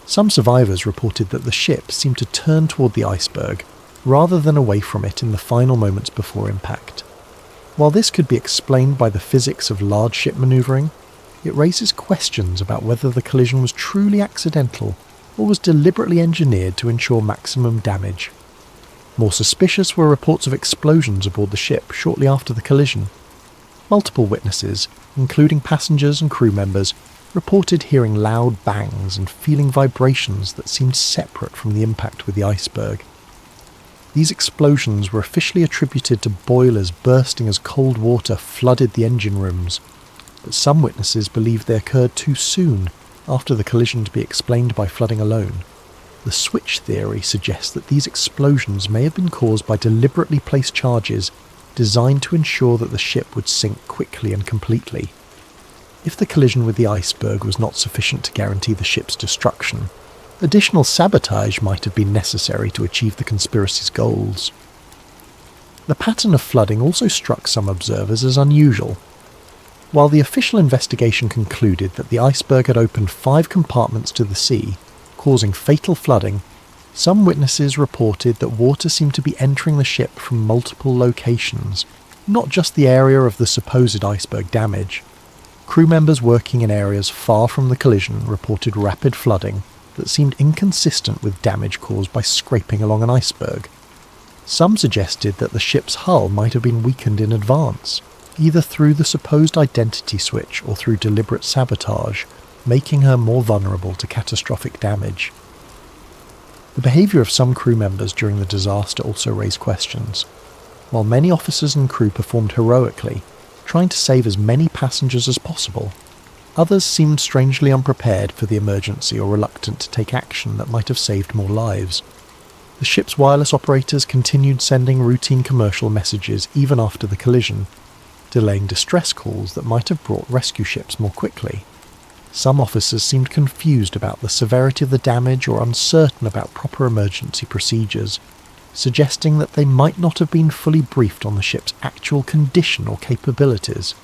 Some survivors reported that the ship seemed to turn toward the iceberg, rather than away from it in the final moments before impact. While this could be explained by the physics of large ship manoeuvring, it raises questions about whether the collision was truly accidental or was deliberately engineered to ensure maximum damage. More suspicious were reports of explosions aboard the ship shortly after the collision. Multiple witnesses, including passengers and crew members, reported hearing loud bangs and feeling vibrations that seemed separate from the impact with the iceberg. These explosions were officially attributed to boilers bursting as cold water flooded the engine rooms, but some witnesses believed they occurred too soon after the collision to be explained by flooding alone. The switch theory suggests that these explosions may have been caused by deliberately placed charges designed to ensure that the ship would sink quickly and completely. If the collision with the iceberg was not sufficient to guarantee the ship's destruction, additional sabotage might have been necessary to achieve the conspiracy's goals. The pattern of flooding also struck some observers as unusual. While the official investigation concluded that the iceberg had opened 5 compartments to the sea, causing fatal flooding, some witnesses reported that water seemed to be entering the ship from multiple locations, not just the area of the supposed iceberg damage. Crew members working in areas far from the collision reported rapid flooding that seemed inconsistent with damage caused by scraping along an iceberg. Some suggested that the ship's hull might have been weakened in advance, either through the supposed identity switch or through deliberate sabotage, making her more vulnerable to catastrophic damage. The behaviour of some crew members during the disaster also raised questions. While many officers and crew performed heroically, trying to save as many passengers as possible, others seemed strangely unprepared for the emergency or reluctant to take action that might have saved more lives. The ship's wireless operators continued sending routine commercial messages even after the collision, delaying distress calls that might have brought rescue ships more quickly. Some officers seemed confused about the severity of the damage or uncertain about proper emergency procedures, suggesting that they might not have been fully briefed on the ship's actual condition or capabilities.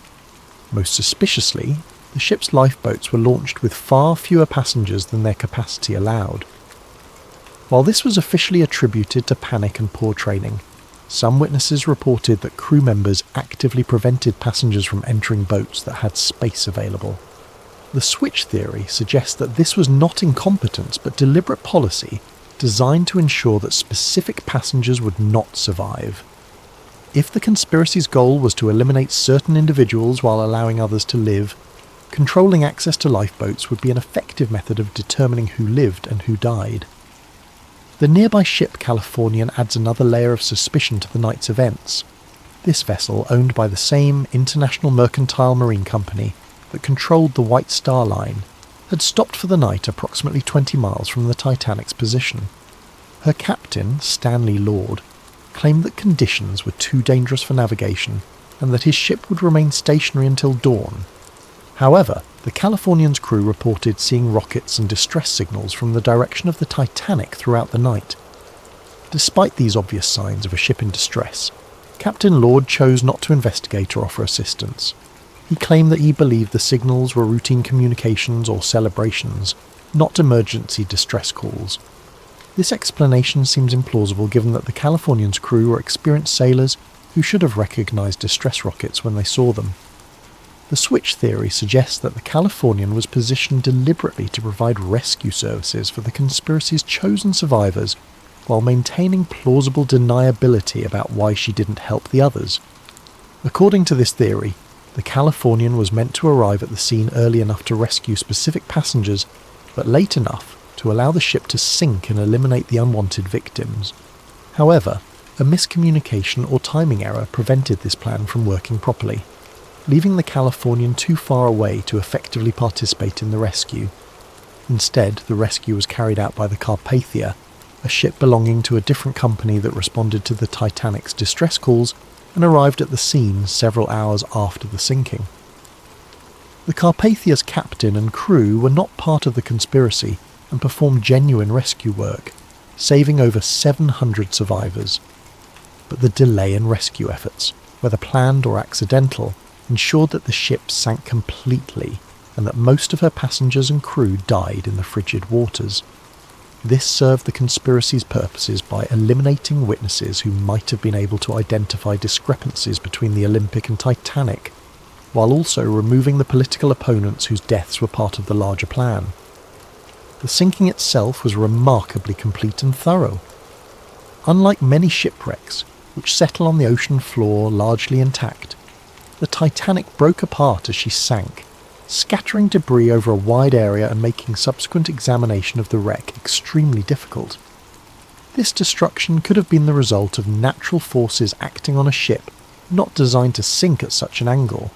Most suspiciously, the ship's lifeboats were launched with far fewer passengers than their capacity allowed. While this was officially attributed to panic and poor training, some witnesses reported that crew members actively prevented passengers from entering boats that had space available. The switch theory suggests that this was not incompetence but deliberate policy designed to ensure that specific passengers would not survive. If the conspiracy's goal was to eliminate certain individuals while allowing others to live, controlling access to lifeboats would be an effective method of determining who lived and who died. The nearby ship Californian adds another layer of suspicion to the night's events. This vessel, owned by the same International Mercantile Marine Company that controlled the White Star Line, had stopped for the night approximately 20 miles from the Titanic's position. Her captain, Stanley Lord, claimed that conditions were too dangerous for navigation and that his ship would remain stationary until dawn. However, the Californian's crew reported seeing rockets and distress signals from the direction of the Titanic throughout the night. Despite these obvious signs of a ship in distress, Captain Lord chose not to investigate or offer assistance. He claimed that he believed the signals were routine communications or celebrations, not emergency distress calls. This explanation seems implausible given that the Californian's crew were experienced sailors who should have recognized distress rockets when they saw them. The switch theory suggests that the Californian was positioned deliberately to provide rescue services for the conspiracy's chosen survivors while maintaining plausible deniability about why she didn't help the others. According to this theory, the Californian was meant to arrive at the scene early enough to rescue specific passengers, but late enough to allow the ship to sink and eliminate the unwanted victims. However, a miscommunication or timing error prevented this plan from working properly, leaving the Californian too far away to effectively participate in the rescue. Instead, the rescue was carried out by the Carpathia, a ship belonging to a different company that responded to the Titanic's distress calls and arrived at the scene several hours after the sinking. The Carpathia's captain and crew were not part of the conspiracy and performed genuine rescue work, saving over 700 survivors. But the delay in rescue efforts, whether planned or accidental, ensured that the ship sank completely and that most of her passengers and crew died in the frigid waters. This served the conspiracy's purposes by eliminating witnesses who might have been able to identify discrepancies between the Olympic and Titanic, while also removing the political opponents whose deaths were part of the larger plan. The sinking itself was remarkably complete and thorough. Unlike many shipwrecks, which settle on the ocean floor largely intact, the Titanic broke apart as she sank, scattering debris over a wide area and making subsequent examination of the wreck extremely difficult. This destruction could have been the result of natural forces acting on a ship not designed to sink at such an angle,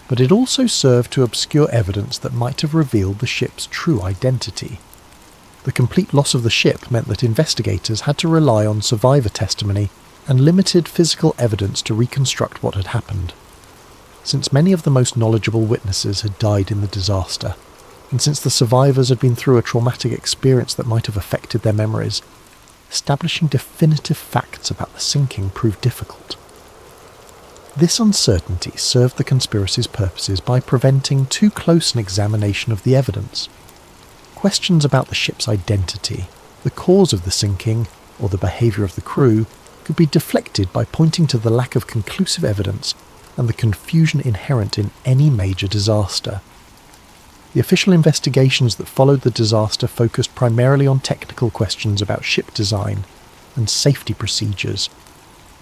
but it also served to obscure evidence that might have revealed the ship's true identity. The complete loss of the ship meant that investigators had to rely on survivor testimony and limited physical evidence to reconstruct what had happened. Since many of the most knowledgeable witnesses had died in the disaster, and since the survivors had been through a traumatic experience that might have affected their memories, establishing definitive facts about the sinking proved difficult. This uncertainty served the conspiracy's purposes by preventing too close an examination of the evidence. Questions about the ship's identity, the cause of the sinking, or the behaviour of the crew could be deflected by pointing to the lack of conclusive evidence and the confusion inherent in any major disaster. The official investigations that followed the disaster focused primarily on technical questions about ship design and safety procedures.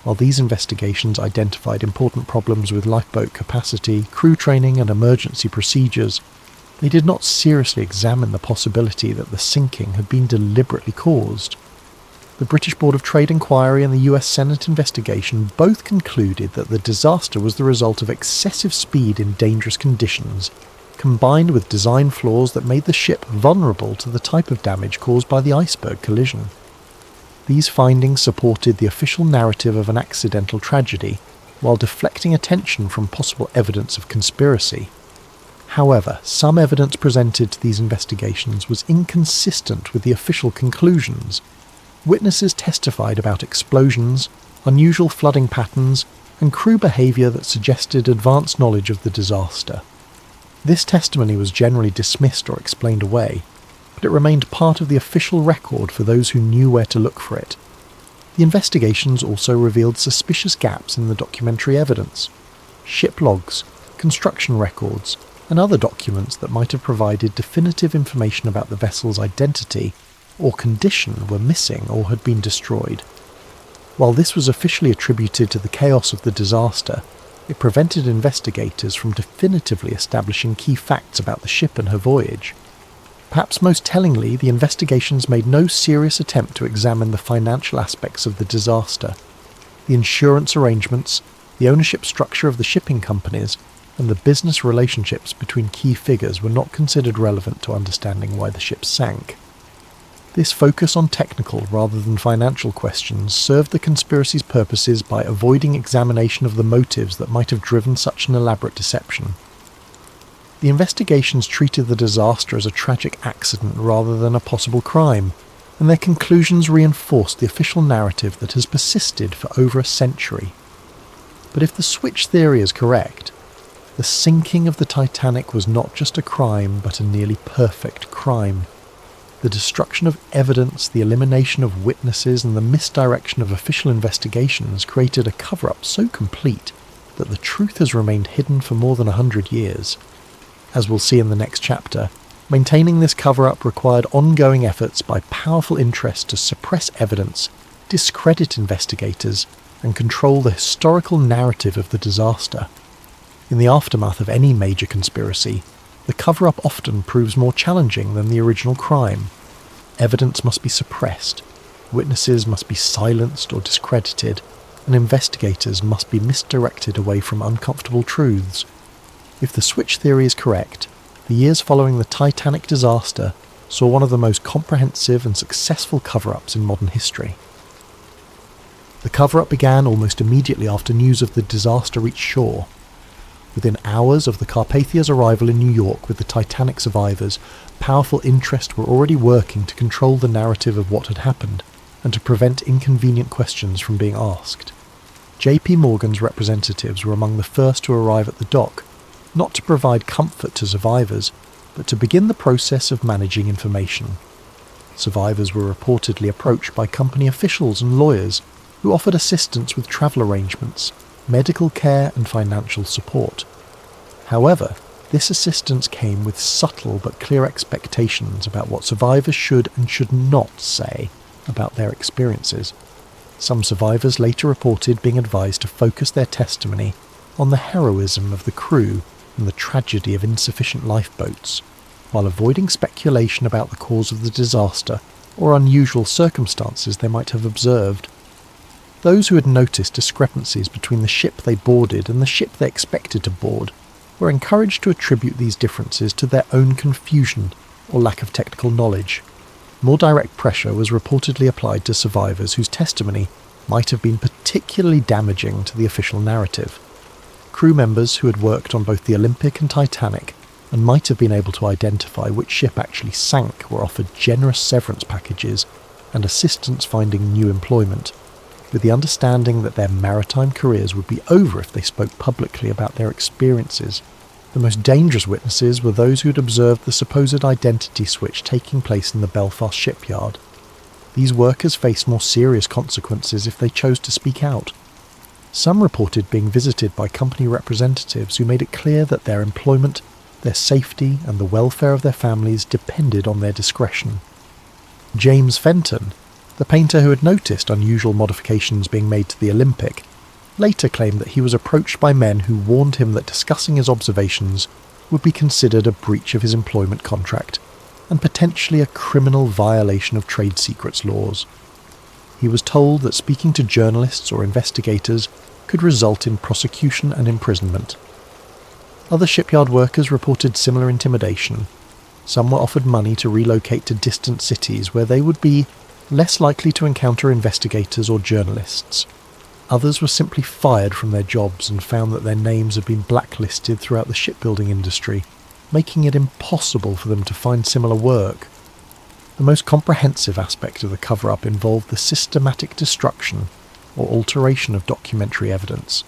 While these investigations identified important problems with lifeboat capacity, crew training and emergency procedures, they did not seriously examine the possibility that the sinking had been deliberately caused. The British Board of Trade Inquiry and the US Senate investigation both concluded that the disaster was the result of excessive speed in dangerous conditions, combined with design flaws that made the ship vulnerable to the type of damage caused by the iceberg collision. These findings supported the official narrative of an accidental tragedy, while deflecting attention from possible evidence of conspiracy. However, some evidence presented to these investigations was inconsistent with the official conclusions. Witnesses testified about explosions, unusual flooding patterns, and crew behaviour that suggested advanced knowledge of the disaster. This testimony was generally dismissed or explained away, but it remained part of the official record for those who knew where to look for it. The investigations also revealed suspicious gaps in the documentary evidence. Ship logs, construction records, and other documents that might have provided definitive information about the vessel's identity or condition were missing or had been destroyed. While this was officially attributed to the chaos of the disaster, it prevented investigators from definitively establishing key facts about the ship and her voyage. Perhaps most tellingly, the investigations made no serious attempt to examine the financial aspects of the disaster. The insurance arrangements, the ownership structure of the shipping companies, and the business relationships between key figures were not considered relevant to understanding why the ship sank. This focus on technical rather than financial questions served the conspiracy's purposes by avoiding examination of the motives that might have driven such an elaborate deception. The investigations treated the disaster as a tragic accident rather than a possible crime, and their conclusions reinforced the official narrative that has persisted for over a century. But if the switch theory is correct, the sinking of the Titanic was not just a crime, but a nearly perfect crime. The destruction of evidence, the elimination of witnesses, and the misdirection of official investigations created a cover-up so complete that the truth has remained hidden for more than 100 years. As we'll see in the next chapter, maintaining this cover-up required ongoing efforts by powerful interests to suppress evidence, discredit investigators, and control the historical narrative of the disaster. In the aftermath of any major conspiracy, the cover-up often proves more challenging than the original crime. Evidence must be suppressed, witnesses must be silenced or discredited, and investigators must be misdirected away from uncomfortable truths. If the switch theory is correct, the years following the Titanic disaster saw one of the most comprehensive and successful cover-ups in modern history. The cover-up began almost immediately after news of the disaster reached shore. Within hours of the Carpathia's arrival in New York with the Titanic survivors, powerful interests were already working to control the narrative of what had happened and to prevent inconvenient questions from being asked. J.P. Morgan's representatives were among the first to arrive at the dock, not to provide comfort to survivors, but to begin the process of managing information. Survivors were reportedly approached by company officials and lawyers who offered assistance with travel arrangements, medical care and financial support. However, this assistance came with subtle but clear expectations about what survivors should and should not say about their experiences. Some survivors later reported being advised to focus their testimony on the heroism of the crew and the tragedy of insufficient lifeboats, while avoiding speculation about the cause of the disaster or unusual circumstances they might have observed. Those who had noticed discrepancies between the ship they boarded and the ship they expected to board were encouraged to attribute these differences to their own confusion or lack of technical knowledge. More direct pressure was reportedly applied to survivors whose testimony might have been particularly damaging to the official narrative. Crew members who had worked on both the Olympic and Titanic and might have been able to identify which ship actually sank were offered generous severance packages and assistance finding new employment, with the understanding that their maritime careers would be over if they spoke publicly about their experiences. The most dangerous witnesses were those who had observed the supposed identity switch taking place in the Belfast shipyard. These workers faced more serious consequences if they chose to speak out. Some reported being visited by company representatives who made it clear that their employment, their safety, and the welfare of their families depended on their discretion. James Fenton, the painter who had noticed unusual modifications being made to the Olympic, later claimed that he was approached by men who warned him that discussing his observations would be considered a breach of his employment contract and potentially a criminal violation of trade secrets laws. He was told that speaking to journalists or investigators could result in prosecution and imprisonment. Other shipyard workers reported similar intimidation. Some were offered money to relocate to distant cities where they would be less likely to encounter investigators or journalists. Others were simply fired from their jobs and found that their names had been blacklisted throughout the shipbuilding industry, making it impossible for them to find similar work. The most comprehensive aspect of the cover-up involved the systematic destruction or alteration of documentary evidence.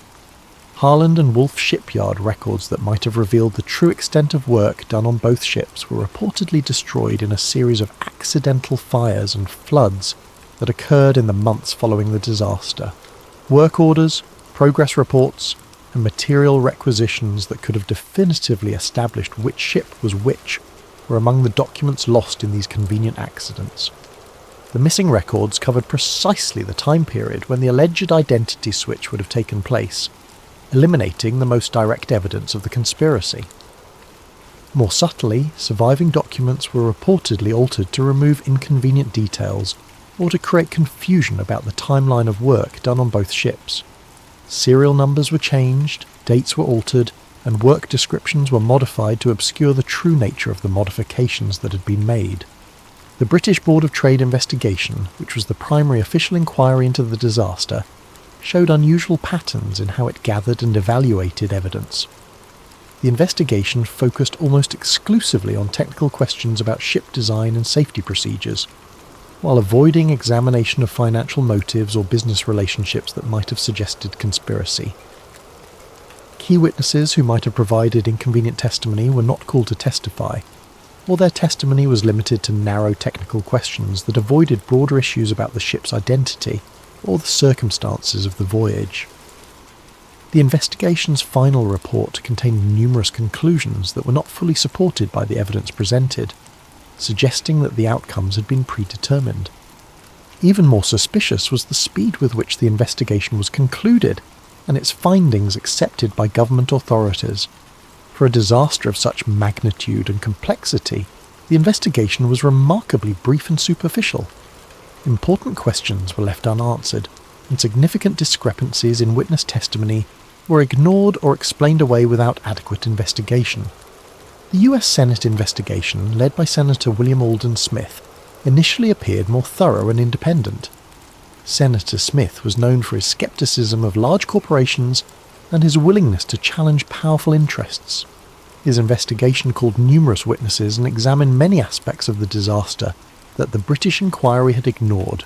Harland and Wolff Shipyard records that might have revealed the true extent of work done on both ships were reportedly destroyed in a series of accidental fires and floods that occurred in the months following the disaster. Work orders, progress reports, and material requisitions that could have definitively established which ship was which were among the documents lost in these convenient accidents. The missing records covered precisely the time period when the alleged identity switch would have taken place, eliminating the most direct evidence of the conspiracy. More subtly, surviving documents were reportedly altered to remove inconvenient details or to create confusion about the timeline of work done on both ships. Serial numbers were changed, dates were altered, and work descriptions were modified to obscure the true nature of the modifications that had been made. The British Board of Trade investigation, which was the primary official inquiry into the disaster, showed unusual patterns in how it gathered and evaluated evidence. The investigation focused almost exclusively on technical questions about ship design and safety procedures, while avoiding examination of financial motives or business relationships that might have suggested conspiracy. Key witnesses who might have provided inconvenient testimony were not called to testify, or their testimony was limited to narrow technical questions that avoided broader issues about the ship's identity or the circumstances of the voyage. The investigation's final report contained numerous conclusions that were not fully supported by the evidence presented, suggesting that the outcomes had been predetermined. Even more suspicious was the speed with which the investigation was concluded and its findings accepted by government authorities. For a disaster of such magnitude and complexity, the investigation was remarkably brief and superficial. Important questions were left unanswered, and significant discrepancies in witness testimony were ignored or explained away without adequate investigation. The US Senate investigation, led by Senator William Alden Smith, initially appeared more thorough and independent. Senator Smith was known for his skepticism of large corporations and his willingness to challenge powerful interests. His investigation called numerous witnesses and examined many aspects of the disaster that the British inquiry had ignored.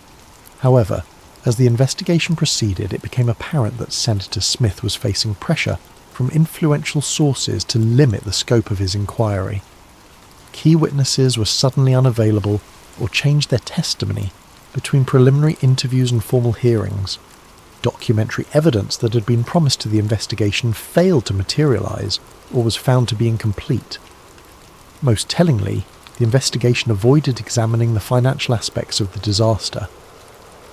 However, as the investigation proceeded, it became apparent that Senator Smith was facing pressure from influential sources to limit the scope of his inquiry. Key witnesses were suddenly unavailable or changed their testimony between preliminary interviews and formal hearings. Documentary evidence that had been promised to the investigation failed to materialize or was found to be incomplete. Most tellingly, the investigation avoided examining the financial aspects of the disaster.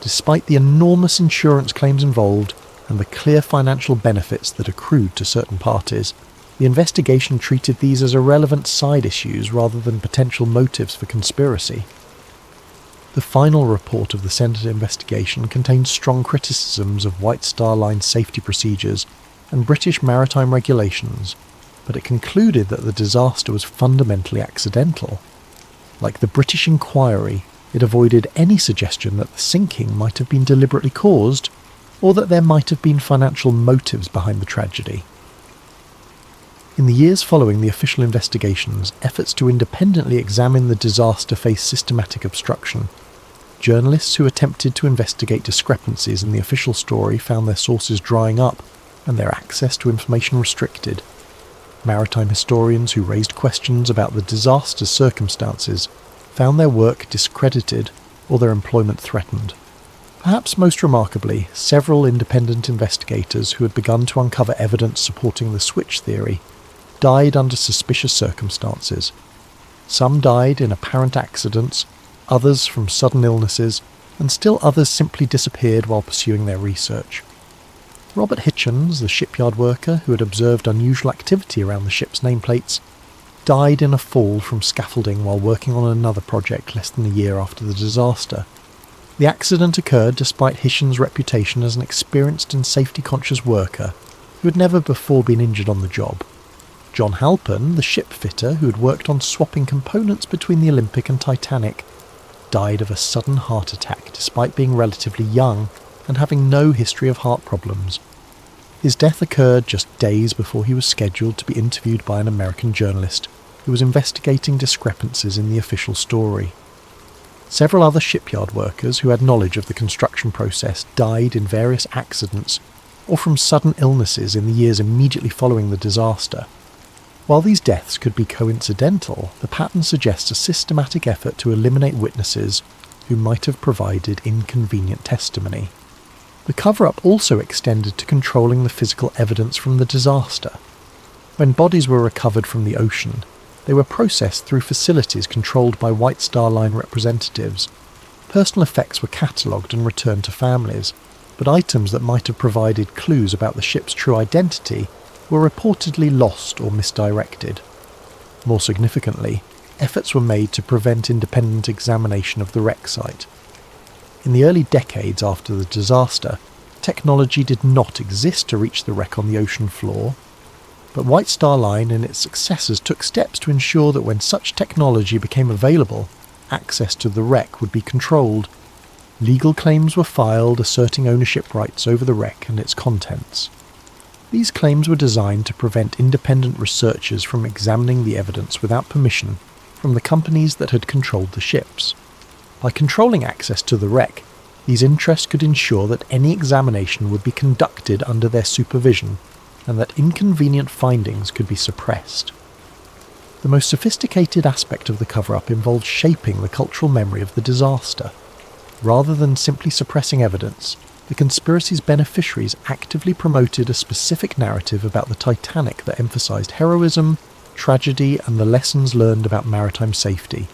Despite the enormous insurance claims involved and the clear financial benefits that accrued to certain parties, the investigation treated these as irrelevant side issues rather than potential motives for conspiracy. The final report of the Senate investigation contained strong criticisms of White Star Line safety procedures and British maritime regulations, but it concluded that the disaster was fundamentally accidental. Like the British inquiry, It avoided any suggestion that the sinking might have been deliberately caused, or that there might have been financial motives behind the tragedy. In the years following the official investigations, efforts to independently examine the disaster faced systematic obstruction. Journalists who attempted to investigate discrepancies in the official story found their sources drying up and their access to information restricted. Maritime historians who raised questions about the disaster's circumstances found their work discredited or their employment threatened. Perhaps most remarkably, several independent investigators who had begun to uncover evidence supporting the switch theory died under suspicious circumstances. Some died in apparent accidents, others from sudden illnesses, and still others simply disappeared while pursuing their research. Robert Hitchens, the shipyard worker who had observed unusual activity around the ship's nameplates, died in a fall from scaffolding while working on another project less than a year after the disaster. The accident occurred despite Hitchens' reputation as an experienced and safety-conscious worker who had never before been injured on the job. John Halpern, the ship fitter who had worked on swapping components between the Olympic and Titanic, died of a sudden heart attack despite being relatively young and having no history of heart problems. His death occurred just days before he was scheduled to be interviewed by an American journalist who was investigating discrepancies in the official story. Several other shipyard workers who had knowledge of the construction process died in various accidents or from sudden illnesses in the years immediately following the disaster. While these deaths could be coincidental, the pattern suggests a systematic effort to eliminate witnesses who might have provided inconvenient testimony. The cover-up also extended to controlling the physical evidence from the disaster. When bodies were recovered from the ocean, they were processed through facilities controlled by White Star Line representatives. Personal effects were catalogued and returned to families, but items that might have provided clues about the ship's true identity were reportedly lost or misdirected. More significantly, efforts were made to prevent independent examination of the wreck site. In the early decades after the disaster, technology did not exist to reach the wreck on the ocean floor, but White Star Line and its successors took steps to ensure that when such technology became available, access to the wreck would be controlled. Legal claims were filed asserting ownership rights over the wreck and its contents. These claims were designed to prevent independent researchers from examining the evidence without permission from the companies that had controlled the ships. By controlling access to the wreck, these interests could ensure that any examination would be conducted under their supervision and that inconvenient findings could be suppressed. The most sophisticated aspect of the cover-up involved shaping the cultural memory of the disaster. Rather than simply suppressing evidence, the conspiracy's beneficiaries actively promoted a specific narrative about the Titanic that emphasized heroism, tragedy, and the lessons learned about maritime safety.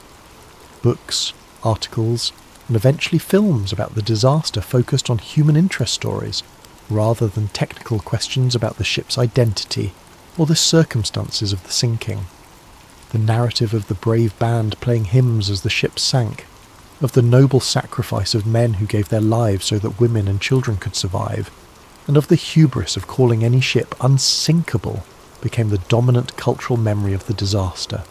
Books, articles, and eventually films about the disaster focused on human interest stories, rather than technical questions about the ship's identity or the circumstances of the sinking. The narrative of the brave band playing hymns as the ship sank, of the noble sacrifice of men who gave their lives so that women and children could survive, and of the hubris of calling any ship unsinkable, became the dominant cultural memory of the disaster.